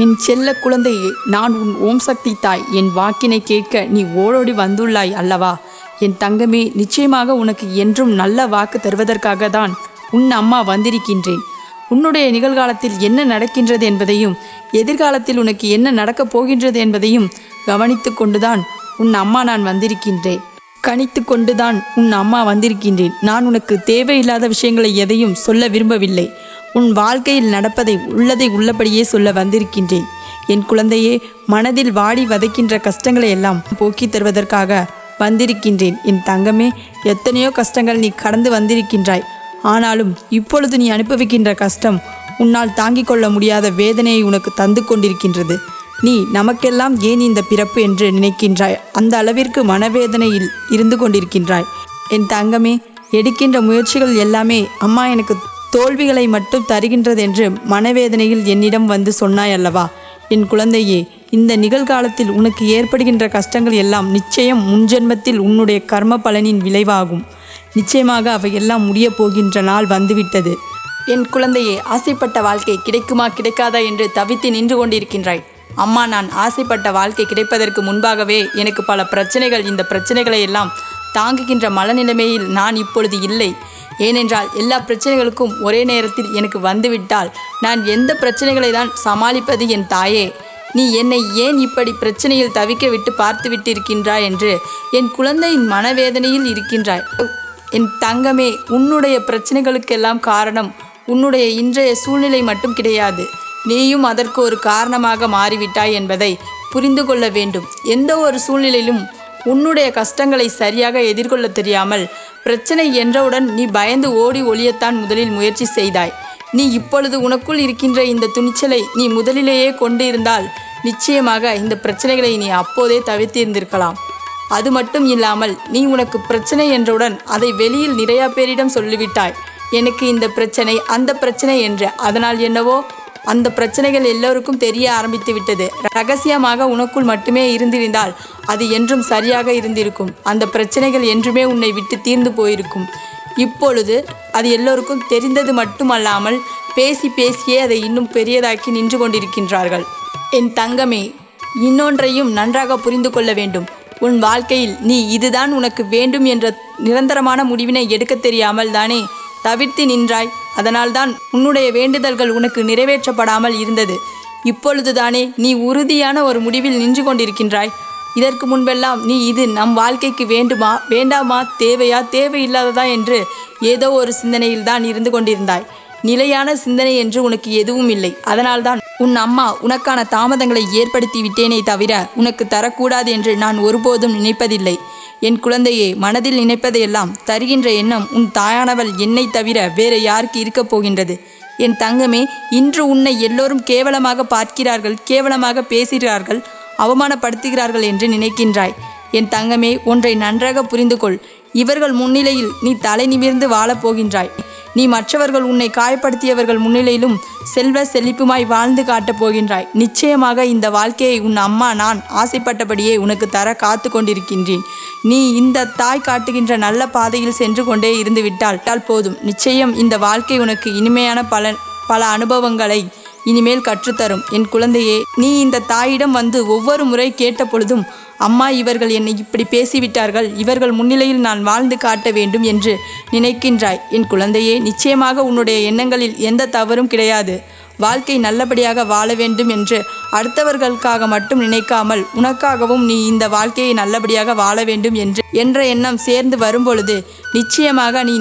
என் செல்ல குழந்தையே, நான் உன் ஓம் சக்தி தாய். என் வாக்கினை கேட்க நீ ஓடோடி வந்துள்ளாய் அல்லவா? என் தங்கமே, நிச்சயமாக உனக்கு என்றும் நல்ல வாக்கு தருவதற்காக தான் உன் அம்மா வந்திருக்கின்றேன். உன்னுடைய நிகழ்காலத்தில் என்ன நடக்கின்றது என்பதையும் எதிர்காலத்தில் உனக்கு என்ன நடக்கப் போகின்றது என்பதையும் கவனித்து கொண்டுதான் உன் அம்மா நான் வந்திருக்கின்றேன். கணித்து கொண்டுதான் உன் அம்மா வந்திருக்கின்றேன். நான் உனக்கு தேவையில்லாத விஷயங்களை எதையும் சொல்ல விரும்பவில்லை. உன் வாழ்க்கையில் நடப்பதை உள்ளதை உள்ளபடியே சொல்ல வந்திருக்கின்றேன். என் குழந்தையே, மனதில் வாடி வதைக்கின்ற கஷ்டங்களை எல்லாம் போக்கி தருவதற்காக வந்திருக்கின்றேன். என் தங்கமே, எத்தனையோ கஷ்டங்கள் நீ கடந்து வந்திருக்கின்றாய். ஆனாலும் இப்பொழுது நீ அனுபவிக்கின்ற கஷ்டம் உன்னால் தாங்கிக் கொள்ள முடியாத வேதனையை உனக்கு தந்து கொண்டிருக்கின்றது. நீ நமக்கெல்லாம் ஏன் இந்த பிறப்பு என்று நினைக்கின்றாய். அந்த அளவிற்கு மனவேதனையில் இருந்து கொண்டிருக்கின்றாய். என் தங்கமே, எடுக்கின்ற முயற்சிகள் எல்லாமே அம்மா எனக்கு தோல்விகளை மட்டும் தருகின்றது என்று மனவேதனையில் என்னிடம் வந்து சொன்னாய் அல்லவா? என் குழந்தையே, இந்த நிகழ்காலத்தில் உனக்கு ஏற்படுகின்ற கஷ்டங்கள் எல்லாம் நிச்சயம் முன்ஜென்மத்தில் உன்னுடைய கர்ம பலனின் விளைவாகும். நிச்சயமாக அவையெல்லாம் முடிய போகின்ற நாள் வந்துவிட்டது. என் குழந்தையே, ஆசைப்பட்ட வாழ்க்கை கிடைக்குமா கிடைக்காதா என்று தவித்து நின்று கொண்டிருக்கின்றாய். அம்மா, நான் ஆசைப்பட்ட வாழ்க்கை கிடைப்பதற்கு முன்பாகவே எனக்கு பல பிரச்சனைகள், இந்த பிரச்சனைகளை எல்லாம் தாங்குகின்ற மனநிலைமையில் நான் இப்பொழுது இல்லை. ஏனென்றால் எல்லா பிரச்சனைகளுக்கும் ஒரே நேரத்தில் எனக்கு வந்துவிட்டால் நான் எந்த பிரச்சனைகளை தான் சமாளிப்பது? என் தாயே, நீ என்னை ஏன் இப்படி பிரச்சனையில் தவிக்க விட்டு பார்த்து விட்டு இருக்கின்றாய் என்று என் குழந்தையின் மனவேதனையில் இருக்கின்றாய். என் தங்கமே, உன்னுடைய பிரச்சனைகளுக்கெல்லாம் காரணம் உன்னுடைய இன்றைய சூழ்நிலை மட்டும் கிடையாது. நீயும் அதற்கு ஒரு காரணமாக மாறிவிட்டாய் என்பதை புரிந்து கொள்ள வேண்டும். எந்த ஒரு சூழ்நிலையிலும் உன்னுடைய கஷ்டங்களை சரியாக எதிர்கொள்ள தெரியாமல் பிரச்சனை என்றவுடன் நீ பயந்து ஓடி ஒளியத்தான் முதலில் முயற்சி செய்தாய். நீ இப்பொழுது உனக்குள் இருக்கின்ற இந்த துணிச்சலை நீ முதலிலேயே கொண்டு இருந்தால் நிச்சயமாக இந்த பிரச்சனைகளை நீ அப்போதே தவிர்த்திருந்திருக்கலாம். அது மட்டும் இல்லாமல் நீ உனக்கு பிரச்சனை என்றவுடன் அதை வெளியில் நிறையா பேரிடம் சொல்லிவிட்டாய். எனக்கு இந்த பிரச்சனை, அந்த பிரச்சனை என்று. அதனால் என்னவோ அந்த பிரச்சனைகள் எல்லோருக்கும் தெரிய ஆரம்பித்து விட்டது. ரகசியமாக உனக்குள் மட்டுமே இருந்திருந்தால் அது என்றும் சரியாக இருந்திருக்கும். அந்த பிரச்சனைகள் என்றுமே உன்னை விட்டு தீர்ந்து போயிருக்கும். இப்பொழுது அது எல்லோருக்கும் தெரிந்தது மட்டுமல்லாமல் பேசி பேசியே அதை இன்னும் பெரியதாக்கி நின்று கொண்டிருக்கின்றார்கள். என் தங்கமே, இன்னொன்றையும் நன்றாக புரிந்து கொள்ள வேண்டும். உன் வாழ்க்கையில் நீ இதுதான் உனக்கு வேண்டும் என்ற நிரந்தரமான முடிவினை எடுக்க தெரியாமல் தானே தவிர்த்து நின்றாய். அதனால்தான் உன்னுடைய வேண்டுதல்கள் உனக்கு நிறைவேற்றப்படாமல் இருந்தது. இப்பொழுதுதானே நீ உறுதியான ஒரு முடிவில் நின்று கொண்டிருக்கின்றாய். இதற்கு முன்பெல்லாம் நீ இது நம் வாழ்க்கைக்கு வேண்டுமா, வேண்டாமா, தேவையா, தேவையில்லாததா என்று ஏதோ ஒரு சிந்தனையில் தான் இருந்து கொண்டிருந்தாய். நிலையான சிந்தனை என்று உனக்கு எதுவும் இல்லை. அதனால்தான் உன் அம்மா உனக்கான தாமதங்களை ஏற்படுத்தி விட்டேனே தவிர உனக்கு தரக்கூடாது என்று நான் ஒருபோதும் நினைப்பதில்லை. என் குழந்தையே, மனதில் நினைப்பதையெல்லாம் தருகின்ற எண்ணம் உன் தாயானவள் என்னை தவிர வேற யாருக்கு இருக்கப் போகின்றது? என் தங்கமே, இன்று உன்னை எல்லோரும் கேவலமாக பார்க்கிறார்கள், கேவலமாக பேசுகிறார்கள், அவமானப்படுத்துகிறார்கள் என்று நினைக்கின்றாய். என் தங்கமே, ஒன்றை நன்றாக புரிந்து கொள். இவர்கள் முன்னிலையில் நீ தலை நிமிர்ந்து வாழப்போகின்றாய். நீ மற்றவர்கள் உன்னை காயப்படுத்தியவர்கள் முன்னிலையிலும் செல்வ செழிப்புமாய் வாழ்ந்து காட்டப் போகின்றாய். நிச்சயமாக இந்த வாழ்க்கையை உன் அம்மா நான் ஆசைப்பட்டபடியே உனக்கு தர காத்து கொண்டிருக்கின்றேன். நீ இந்த தாய் காட்டுகின்ற நல்ல பாதையில் சென்று கொண்டே இருந்து விட்டால் போதும். நிச்சயம் இந்த வாழ்க்கை உனக்கு இனிமையான பல அனுபவங்களை இனிமேல் கற்றுத்தரும். என் குழந்தையே, நீ இந்த தாயிடம் வந்து ஒவ்வொரு முறை கேட்ட பொழுதும், அம்மா, இவர்கள் என்னை இப்படி பேசிவிட்டார்கள், இவர்கள் முன்னிலையில் நான் வாழ்ந்து காட்ட வேண்டும் என்று நினைக்கின்றாய். என் குழந்தையே, நிச்சயமாக உன்னுடைய எண்ணங்களில் எந்த தவறும் கிடையாது. வாழ்க்கை நல்லபடியாக வாழ வேண்டும் என்று அடுத்தவர்களுக்காக மட்டும் நினைக்காமல் உனக்காகவும் நீ இந்த வாழ்க்கையை நல்லபடியாக வாழ வேண்டும் என்ற எண்ணம் சேர்ந்து வரும்பொழுது நிச்சயமாக நீ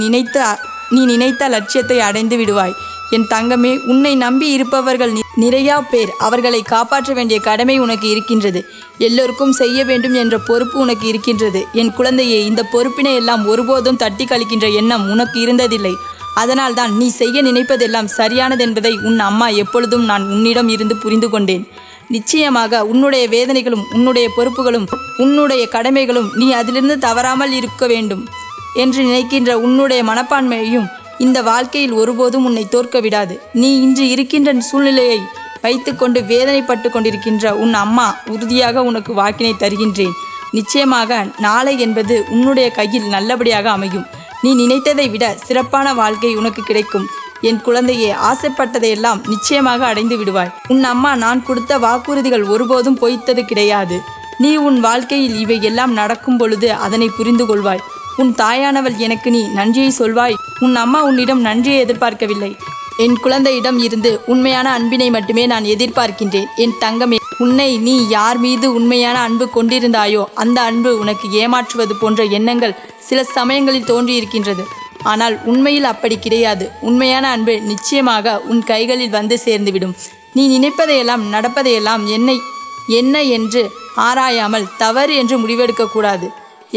நினைத்த லட்சியத்தை அடைந்து விடுவாய். என் தங்கமே, உன்னை நம்பி இருப்பவர்கள் நிறையா பேர். அவர்களை காப்பாற்ற வேண்டிய கடமை உனக்கு இருக்கின்றது. எல்லோருக்கும் செய்ய வேண்டும் என்ற பொறுப்பு உனக்கு இருக்கின்றது. என் குழந்தையே, இந்த பொறுப்பினை எல்லாம் ஒருபோதும் தட்டி கழிக்கின்ற எண்ணம் உனக்கு இருந்ததில்லை. அதனால் தான் நீ செய்ய நினைப்பதெல்லாம் சரியானது என்பதை உன் அம்மா எப்பொழுதும் நான் உன்னிடம் இருந்து புரிந்து கொண்டேன். நிச்சயமாக உன்னுடைய வேதனைகளும் உன்னுடைய பொறுப்புகளும் உன்னுடைய கடமைகளும் நீ அதிலிருந்து தவறாமல் இருக்க வேண்டும் என்று நினைக்கின்ற உன்னுடைய மனப்பான்மையையும் இந்த வாழ்க்கையில் ஒருபோதும் உன்னை தோற்க விடாது. நீ இன்று இருக்கின்ற சூழ்நிலையை வைத்துக்கொண்டு வேதனைப்பட்டு கொண்டிருக்கின்ற உன் அம்மா உறுதியாக உனக்கு வாக்கினை தருகின்றேன். நிச்சயமாக நாளை என்பது உன்னுடைய கையில் நல்லபடியாக அமையும். நீ நினைத்ததை விட சிறப்பான வாழ்க்கை உனக்கு கிடைக்கும். என் குழந்தையே, ஆசைப்பட்டதையெல்லாம் நிச்சயமாக அடைந்து விடுவாய். உன் அம்மா நான் கொடுத்த வாக்குறுதிகள் ஒருபோதும் பொய்த்தது கிடையாது. நீ உன் வாழ்க்கையில் இவை எல்லாம் நடக்கும் பொழுது அதனை புரிந்து கொள்வாய். உன் தாயானவள் எனக்கு நீ நன்றியை சொல்வாய். உன் அம்மா உன்னிடம் நன்றியை எதிர்பார்க்கவில்லை. என் குழந்தையிடம் இருந்து உண்மையான அன்பினை மட்டுமே நான் எதிர்பார்க்கின்றேன். என் தங்கமே, உன்னை நீ யார் மீது உண்மையான அன்பு கொண்டிருந்தாயோ அந்த அன்பு உனக்கு ஏமாற்றுவது போன்ற எண்ணங்கள் சில சமயங்களில் தோன்றியிருக்கின்றது. ஆனால் உண்மையில் அப்படி கிடையாது. உண்மையான அன்பு நிச்சயமாக உன் கைகளில் வந்து சேர்ந்துவிடும். நீ நினைப்பதையெல்லாம் நடப்பதையெல்லாம் என்ன என்று ஆராயாமல் தவறு என்று முடிவெடுக்கக்கூடாது.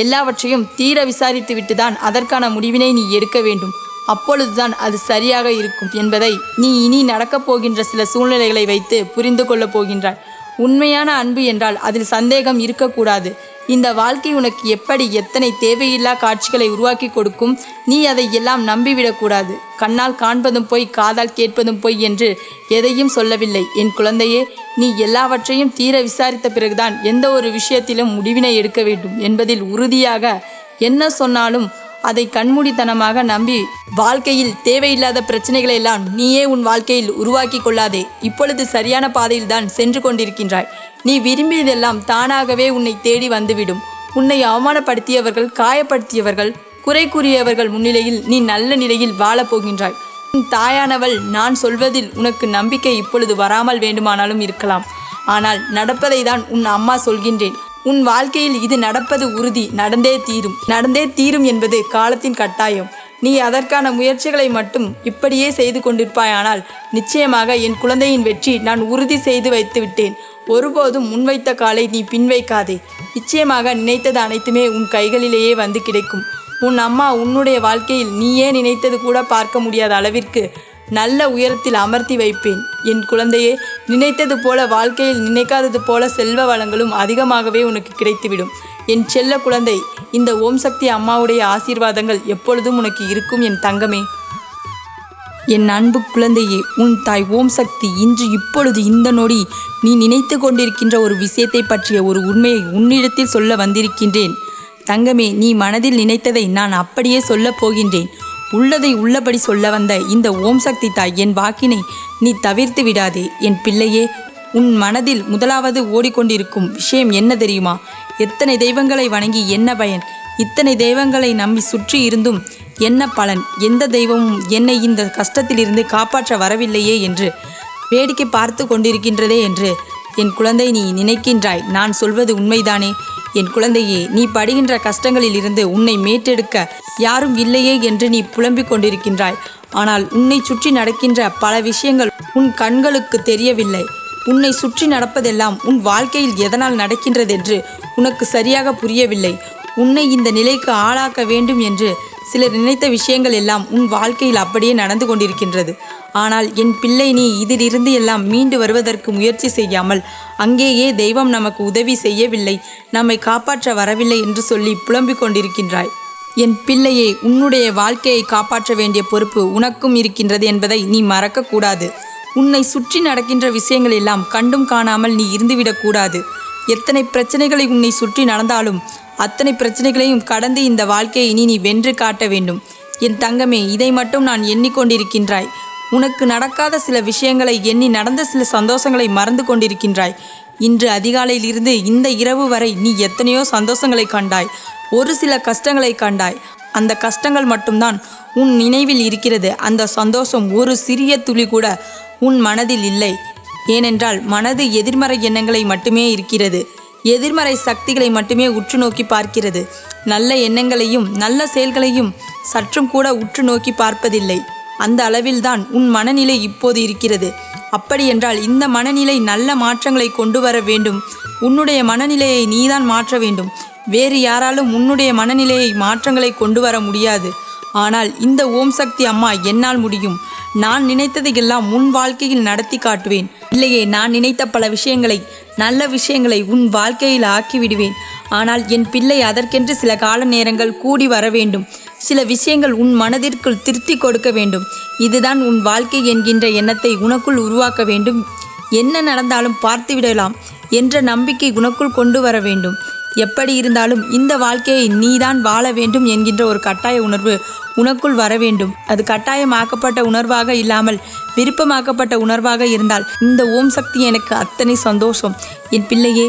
எல்லாவற்றையும் தீர விசாரித்துவிட்டு தான் அதற்கான முடிவினை நீ எடுக்க வேண்டும். அப்பொழுதுதான் அது சரியாக இருக்கும் என்பதை நீ இனி நடக்கப் போகின்ற சில சூழ்நிலைகளை வைத்து புரிந்து கொள்ளப் போகின்றாய். உண்மையான அன்பு என்றால் அதில் சந்தேகம் இருக்கக்கூடாது. இந்த வாழ்க்கை உனக்கு எப்படி எத்தனை தேவையில்லா காட்சிகளை உருவாக்கி கொடுக்கும். நீ அதை எல்லாம் நம்பிவிடக்கூடாது. கண்ணால் காண்பதும் பொய், காதால் கேட்பதும் பொய் என்று எதையும் சொல்லவில்லை. என் குழந்தையே, நீ எல்லாவற்றையும் தீர விசாரித்த பிறகுதான் எந்த ஒரு விஷயத்திலும் முடிவினை எடுக்க வேண்டும் என்பதில் உறுதியாக என்ன சொன்னாலும் அதை கண்மூடித்தனமாக நம்பி வாழ்க்கையில் தேவையில்லாத பிரச்சனைகளை எல்லாம் நீயே உன் வாழ்க்கையில் உருவாக்கி கொள்ளாதே. இப்பொழுது சரியான பாதையில் தான் சென்று கொண்டிருக்கின்றாய். நீ விரும்பியதெல்லாம் தானாகவே உன்னை தேடி வந்துவிடும். உன்னை அவமானப்படுத்தியவர்கள், காயப்படுத்தியவர்கள், குறை கூறியவர்கள் முன்னிலையில் நீ நல்ல நிலையில் வாழப்போகின்றாய். உன் தாயானவள் நான் சொல்வதில் உனக்கு நம்பிக்கை இப்பொழுது வராமல் வேண்டுமானாலும் இருக்கலாம். ஆனால் நடப்பதை தான் உன் அம்மா சொல்கின்றேன். உன் வாழ்க்கையில் இது நடப்பது உறுதி. நடந்தே தீரும் என்பது காலத்தின் கட்டாயம். நீ அதற்கான முயற்சிகளை மட்டும் இப்படியே செய்து கொண்டிருப்பாயானால் நிச்சயமாக என் குழந்தையின் வெற்றி நான் உறுதி செய்து வைத்து விட்டேன். ஒருபோதும் முன்வைத்த காலை நீ பின்வைக்காதே. நிச்சயமாக நினைத்தது அனைத்துமே உன் கைகளிலேயே வந்து கிடைக்கும். உன் அம்மா உன்னுடைய வாழ்க்கையில் நீயே நினைத்தது கூட பார்க்க முடியாத அளவிற்கு நல்ல உயரத்தில் அமர்த்தி வைப்பேன். என் குழந்தையே, நினைத்தது போல வாழ்க்கையில் நினைக்காதது போல செல்வ வளங்களும் அதிகமாகவே உனக்கு கிடைத்துவிடும். என் செல்ல குழந்தை, இந்த ஓம் சக்தி அம்மாவுடைய ஆசீர்வாதங்கள் எப்பொழுதும் உனக்கு இருக்கும் என் தங்கமே. என் அன்பு குழந்தையே, உன் தாய் ஓம் சக்தி இன்று இப்பொழுது இந்த நொடி நீ நினைத்து கொண்டிருக்கின்ற ஒரு விஷயத்தை பற்றிய ஒரு உண்மையை உன்னிடத்தில் சொல்ல வந்திருக்கின்றேன். தங்கமே, நீ மனதில் நினைத்ததை நான் அப்படியே சொல்லப் போகின்றேன். உள்ளதை உள்ளபடி சொல்ல வந்த இந்த ஓம் சக்தி தாய் என் வாக்கினை நீ தவிர்த்து விடாதே. என் பிள்ளையே, உன் மனதில் முதலாவது ஓடிக்கொண்டிருக்கும் விஷயம் என்ன தெரியுமா? எத்தனை தெய்வங்களை வணங்கி என்ன பயன்? இத்தனை தெய்வங்களை நம்பி சுற்றி இருந்தும் என்ன பலன்? எந்த தெய்வமும் என்னை இந்த கஷ்டத்திலிருந்து காப்பாற்ற வரவில்லையே என்று வேடிக்கை பார்த்து கொண்டிருக்கின்றதே என்று என் குழந்தை நீ நினைக்கின்றாய். நான் சொல்வது உண்மைதானே? என் குழந்தையே, நீ படுகின்ற கஷ்டங்களில் இருந்து உன்னை மீட்டெடுக்க யாரும் இல்லையே என்று நீ புலம்பிக் கொண்டிருக்கின்றாய். ஆனால் உன்னை சுற்றி நடக்கின்ற பல விஷயங்கள் உன் கண்களுக்கு தெரியவில்லை. உன்னை சுற்றி நடப்பதெல்லாம் உன் வாழ்க்கையில் எதனால் நடக்கின்றதென்று உனக்கு சரியாக புரியவில்லை. உன்னை இந்த நிலைக்கு ஆளாக்க வேண்டும் என்று சிலர் நினைத்த விஷயங்கள் எல்லாம் உன் வாழ்க்கையில் அப்படியே நடந்து கொண்டிருக்கின்றது. ஆனால் என் பிள்ளை, நீ இதிலிருந்து எல்லாம் மீண்டு வருவதற்கு முயற்சி செய்யாமல் அங்கேயே தெய்வம் நமக்கு உதவி செய்யவில்லை, நம்மை காப்பாற்ற வரவில்லை என்று சொல்லி புலம்பிக் கொண்டிருக்கின்றாய். என் பிள்ளையே, உன்னுடைய வாழ்க்கையை காப்பாற்ற வேண்டிய பொறுப்பு உனக்கும் இருக்கின்றது என்பதை நீ மறக்கக்கூடாது. உன்னை சுற்றி நடக்கின்ற விஷயங்கள் எல்லாம் கண்டும் காணாமல் நீ இருந்துவிடக்கூடாது. எத்தனை பிரச்சனைகளை உன்னை சுற்றி நடந்தாலும் அத்தனை பிரச்சனைகளையும் கடந்து இந்த வாழ்க்கையை நீ வென்று காட்ட வேண்டும். என் தங்கமே, இதை மட்டும் நான் எண்ணிக்கொண்டிருக்கின்றாய். உனக்கு நடக்காத சில விஷயங்களை எண்ணி நடந்த சில சந்தோஷங்களை மறந்து கொண்டிருக்கின்றாய். இன்று அதிகாலையிலிருந்து இந்த இரவு வரை நீ எத்தனையோ சந்தோஷங்களை கண்டாய், ஒரு சில கஷ்டங்களை கண்டாய். அந்த கஷ்டங்கள் மட்டும்தான் உன் நினைவில் இருக்கிறது. அந்த சந்தோஷம் ஒரு சிறிய துளி கூட உன் மனதில் இல்லை. ஏனென்றால் மனது எதிர்மறை எண்ணங்களை மட்டுமே இருக்கிறது. எதிர்மறை சக்திகளை மட்டுமே உற்று நோக்கி பார்க்கிறது. நல்ல எண்ணங்களையும் நல்ல செயல்களையும் சற்றும் கூட உற்று நோக்கி பார்ப்பதில்லை. அந்த அளவில்தான் உன் மனநிலை இப்போது இருக்கிறது. அப்படியென்றால் இந்த மனநிலை நல்ல மாற்றங்களை கொண்டு வர வேண்டும். உன்னுடைய மனநிலையை நீதான் மாற்ற வேண்டும். வேறு யாராலும் உன்னுடைய மனநிலையை மாற்றங்களை கொண்டு வர முடியாது. ஆனால் இந்த ஓம் சக்தி அம்மா என்னால் முடியும். நான் நினைத்ததையெல்லாம் உன் வாழ்க்கையில் நடத்தி காட்டுவேன். இல்லையே, நான் நினைத்த பல விஷயங்களை, நல்ல விஷயங்களை உன் வாழ்க்கையில் ஆக்கிவிடுவேன். ஆனால் என் பிள்ளை, அதற்கென்று சில கால நேரங்கள் கூடி வர வேண்டும். சில விஷயங்கள் உன் மனதிற்குள் திருத்தி கொடுக்க வேண்டும். இதுதான் உன் வாழ்க்கை என்கின்ற எண்ணத்தை உனக்குள் உருவாக்க வேண்டும். என்ன நடந்தாலும் பார்த்துவிடலாம் என்ற நம்பிக்கை உனக்குள் கொண்டு வர வேண்டும். எப்படி இருந்தாலும் இந்த வாழ்க்கையை நீதான் வாழ வேண்டும் என்கின்ற ஒரு கட்டாய உணர்வு உனக்குள் வர வேண்டும். அது கட்டாயமாக்கப்பட்ட உணர்வாக இல்லாமல் விருப்பமாக்கப்பட்ட உணர்வாக இருந்தால் இந்த ஓம் சக்தி எனக்கு அத்தனை சந்தோஷம். என் பிள்ளையே,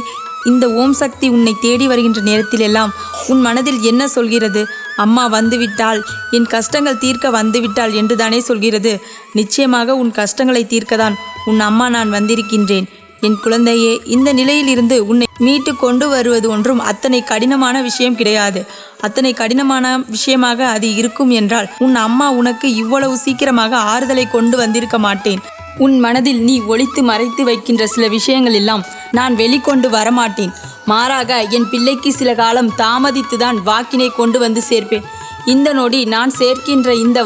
இந்த ஓம் சக்தி உன்னை தேடி வருகின்ற நேரத்தில் எல்லாம் உன் மனதில் என்ன சொல்கிறது? அம்மா வந்துவிட்டாள், என் கஷ்டங்கள் தீர்க்க வந்துவிட்டாள் என்று தானே சொல்கிறது. நிச்சயமாக உன் கஷ்டங்களை தீர்க்கத்தான் உன் அம்மா நான் வந்திருக்கின்றேன். என் குழந்தையே, இந்த நிலையிலிருந்து உன்னை மீட்டு கொண்டு வருவது ஒன்றும் அத்தனை கடினமான விஷயம் கிடையாது. அத்தனை கடினமான விஷயமாக அது இருக்கும் என்றால் உன் அம்மா உனக்கு இவ்வளவு சீக்கிரமாக ஆறுதலை கொண்டு வந்திருக்க மாட்டேன். உன் மனதில் நீ ஒளித்து மறைத்து வைக்கின்ற சில விஷயங்கள் எல்லாம் நான் வெளிக்கொண்டு வரமாட்டேன். மாறாக என் பிள்ளைக்கு சில காலம் தாமதித்துதான் வாக்கினை கொண்டு வந்து சேர்ப்பேன். இந்த நொடி நான் சேர்க்கின்ற இந்த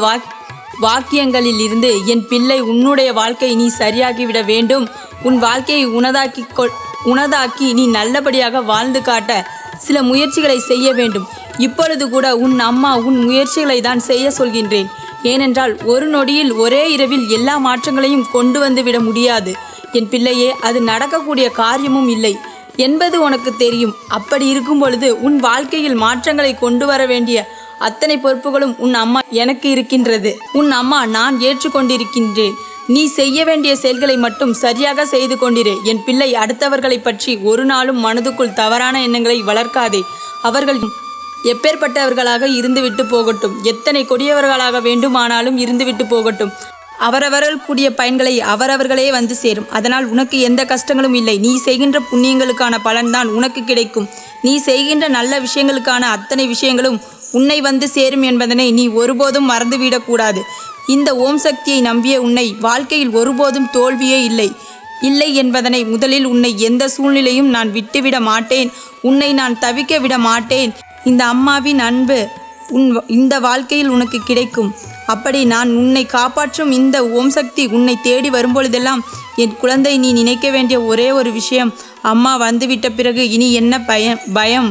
வாக்கியங்களில் இருந்து என் பிள்ளை, உன்னுடைய வாழ்க்கை நீ சரியாகிவிட வேண்டும். உன் வாழ்க்கையை உனதாக்கி நீ நல்லபடியாக வாழ்ந்து காட்ட சில முயற்சிகளை செய்ய வேண்டும். இப்பொழுது கூட உன் அம்மா உன் முயற்சிகளை தான் செய்ய சொல்கின்றேன். ஏனென்றால் ஒரு நொடியில் ஒரே இரவில் எல்லா மாற்றங்களையும் கொண்டு வந்து விட முடியாது என் பிள்ளையே. அது நடக்கக்கூடிய காரியமும் இல்லை. என்பது உனக்கு தெரியும். அப்படி இருக்கும் பொழுது உன் வாழ்க்கையில் மாற்றங்களை கொண்டு வர வேண்டிய அத்தனை பொறுப்புகளும் உன் அம்மா எனக்கு இருக்கின்றது. உன் அம்மா நான் ஏற்றுக்கொண்டிருக்கின்றேன். நீ செய்ய வேண்டிய செயல்களை மட்டும் சரியாக செய்து கொண்டிரு. என் பிள்ளை, அடுத்தவர்களை பற்றி ஒரு நாளும் மனதுக்குள் தவறான எண்ணங்களை வளர்க்காதே. அவர்கள் எப்பேற்பட்டவர்களாக இருந்துவிட்டு போகட்டும், எத்தனை கொடியவர்களாக வேண்டுமானாலும் இருந்துவிட்டு போகட்டும். அவரவர்கள் கூடிய பயன்களை அவரவர்களே வந்து சேரும். அதனால் உனக்கு எந்த கஷ்டங்களும் இல்லை. நீ செய்கின்ற புண்ணியங்களுக்கான பலன்தான் உனக்கு கிடைக்கும். நீ செய்கின்ற நல்ல விஷயங்களுக்கான அத்தனை விஷயங்களும் உன்னை வந்து சேரும் என்பதனை நீ ஒருபோதும் மறந்துவிடக்கூடாது. இந்த ஓம் சக்தியை நம்பிய உன்னை வாழ்க்கையில் ஒருபோதும் தோல்வியே இல்லை என்பதனை முதலில் உன்னை எந்த சூழ்நிலையும் நான் விட்டுவிட மாட்டேன். உன்னை நான் தவிக்க விட மாட்டேன். இந்த அம்மாவின் அன்பு இந்த வாழ்க்கையில் உனக்கு கிடைக்கும். அப்படி நான் உன்னை காப்பாற்றும் இந்த ஓம் சக்தி உன்னை தேடி வரும்பொழுதெல்லாம் என் குழந்தை, நீ நினைக்க வேண்டிய ஒரே ஒரு விஷயம், அம்மா வந்துவிட்ட பிறகு இனி என்ன பயம்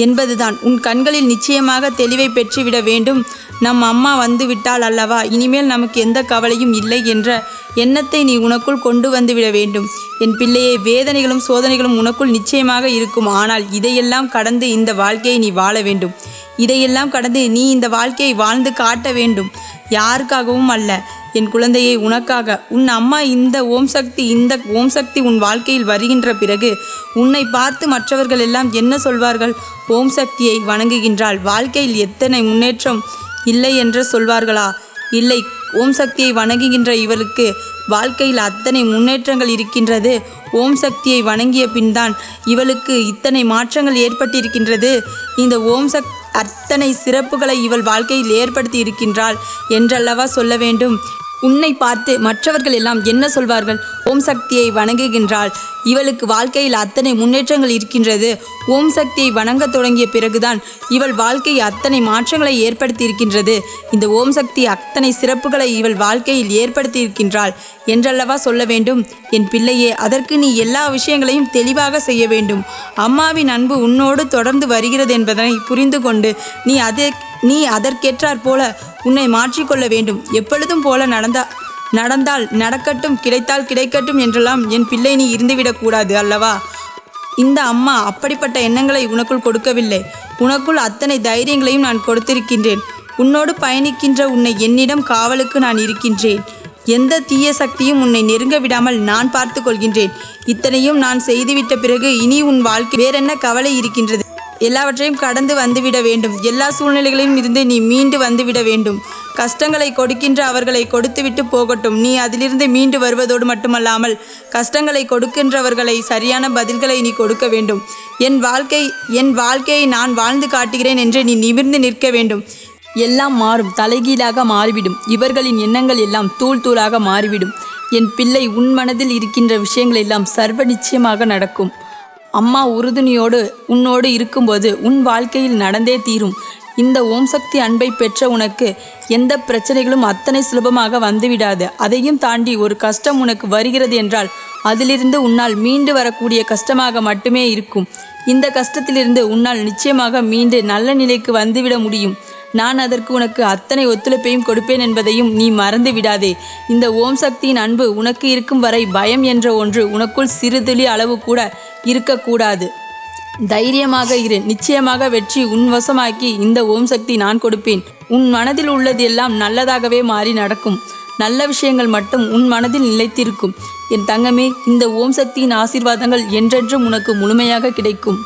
என்பதுதான். உன் கண்களில் நிச்சயமாக தெளிவை பெற்றுவிட வேண்டும். நம் அம்மா வந்து விட்டால் அல்லவா, இனிமேல் நமக்கு எந்த கவலையும் இல்லை என்ற எண்ணத்தை நீ உனக்குள் கொண்டு வந்துவிட வேண்டும். என் பிள்ளையே, வேதனைகளும் சோதனைகளும் உனக்குள் நிச்சயமாக இருக்கும். ஆனால் இதையெல்லாம் கடந்து இந்த வாழ்க்கையை நீ வாழ வேண்டும். இதையெல்லாம் கடந்து நீ இந்த வாழ்க்கையை வாழ்ந்து காட்ட வேண்டும். யாருக்காகவும் அல்ல என் குழந்தையை, உனக்காக. உன் அம்மா இந்த ஓம் சக்தி உன் வாழ்க்கையில் வருகின்ற பிறகு உன்னை பார்த்து மற்றவர்கள் எல்லாம் என்ன சொல்வார்கள்? ஓம் சக்தியை வணங்குகின்றாள், வாழ்க்கையில் எத்தனை முன்னேற்றம் இல்லை என்று சொல்வார்களா? இல்லை, ஓம் சக்தியை வணங்குகின்ற இவளுக்கு வாழ்க்கையில் அத்தனை முன்னேற்றங்கள் இருக்கின்றது. ஓம் சக்தியை வணங்கிய பின்தான் இவளுக்கு இத்தனை மாற்றங்கள் ஏற்பட்டிருக்கின்றது. இந்த ஓம் அத்தனை சிறப்புகளை இவள் வாழ்க்கையில் ஏற்படுத்தி இருக்கின்றாள் என்றல்லவா சொல்ல வேண்டும். உன்னை பார்த்து மற்றவர்கள் எல்லாம் என்ன சொல்வார்கள்? ஓம் சக்தியை வணங்குகின்றாள், இவளுக்கு வாழ்க்கையில் அத்தனை முன்னேற்றங்கள் இருக்கின்றது. ஓம் சக்தியை வணங்க தொடங்கிய பிறகுதான் இவள் வாழ்க்கை அத்தனை மாற்றங்களை ஏற்படுத்தி இருக்கின்றது. இந்த ஓம் சக்தி அத்தனை சிறப்புகளை இவள் வாழ்க்கையில் ஏற்படுத்தி இருக்கின்றாள் என்றல்லவா சொல்ல வேண்டும். என் பிள்ளையே, அதற்கு நீ எல்லா விஷயங்களையும் தெளிவாக செய்ய வேண்டும். அம்மாவின் அன்பு உன்னோடு தொடர்ந்து வருகிறது என்பதனை புரிந்து கொண்டு நீ அதற்கேற்றாற் போல உன்னை மாற்றிக்கொள்ள வேண்டும். எப்பொழுதும் போல நடந்தால் நடக்கட்டும், கிடைத்தால் கிடைக்கட்டும் என்றெல்லாம் என் பிள்ளை நீ இருந்துவிடக்கூடாது அல்லவா? இந்த அம்மா அப்படிப்பட்ட எண்ணங்களை உனக்குள் கொடுக்கவில்லை. உனக்குள் அத்தனை தைரியங்களையும் நான் கொடுத்திருக்கின்றேன். உன்னோடு பயணிக்கின்ற உன்னை என்னிடம் காவலுக்கு நான் இருக்கின்றேன். எந்த தீய சக்தியும் உன்னை நெருங்க விடாமல் நான் பார்த்து கொள்கின்றேன். இத்தனையும் நான் செய்துவிட்ட பிறகு இனி உன் வாழ்க்கை வேறென்ன கவலை இருக்கின்றது? எல்லாவற்றையும் கடந்து வந்துவிட வேண்டும். எல்லா சூழ்நிலைகளிலும் இருந்து நீ மீண்டு வந்துவிட வேண்டும். கஷ்டங்களை கொடுக்கின்ற அவர்களை கொடுத்துவிட்டு போகட்டும். நீ அதிலிருந்து மீண்டு வருவதோடு மட்டுமல்லாமல் கஷ்டங்களை கொடுக்கின்றவர்களை சரியான பதில்களை நீ கொடுக்க வேண்டும். என் வாழ்க்கையை நான் வாழ்ந்து காட்டுகிறேன் என்று நீ நிமிர்ந்து நிற்க வேண்டும். எல்லாம் மாறும், தலைகீழாக மாறிவிடும். இவர்களின் எண்ணங்கள் எல்லாம் தூள் தூளாக மாறிவிடும். என் பிள்ளை, உன் மனதில் இருக்கின்ற விஷயங்கள் எல்லாம் சர்வ நிச்சயமாக நடக்கும். அம்மா உறுதுணையோடு உன்னோடு இருக்கும்போது உன் வாழ்க்கையில் நடந்தே தீரும். இந்த ஓம் சக்தி அன்பை பெற்ற உனக்கு எந்த பிரச்சனைகளும் அத்தனை சுலபமாக வந்துவிடாது. அதையும் தாண்டி ஒரு கஷ்டம் உனக்கு வருகிறது என்றால் அதிலிருந்து உன்னால் மீண்டு வரக்கூடிய கஷ்டமாக மட்டுமே இருக்கும். இந்த கஷ்டத்திலிருந்து உன்னால் நிச்சயமாக மீண்டு நல்ல நிலைக்கு வந்துவிட முடியும். நான் அதற்கு உனக்கு அத்தனை ஒத்துழைப்பையும் கொடுப்பேன் என்பதையும் நீ மறந்து விடாதே. இந்த ஓம் சக்தியின் அன்பு உனக்கு இருக்கும் வரை பயம் என்ற ஒன்று உனக்குள் சிறுதுளி அளவு கூட இருக்கக்கூடாது. தைரியமாக இரு. நிச்சயமாக வெற்றி உன் வசமாக்கி இந்த ஓம் சக்தி நான் கொடுப்பேன். உன் மனதில் உள்ளது எல்லாம் நல்லதாகவே மாறி நடக்கும். நல்ல விஷயங்கள் மட்டும் உன் மனதில் நிலைத்திருக்கும். என் தங்கமே, இந்த ஓம் சக்தியின் ஆசீர்வாதங்கள் என்றென்றும் உனக்கு முழுமையாக கிடைக்கும்.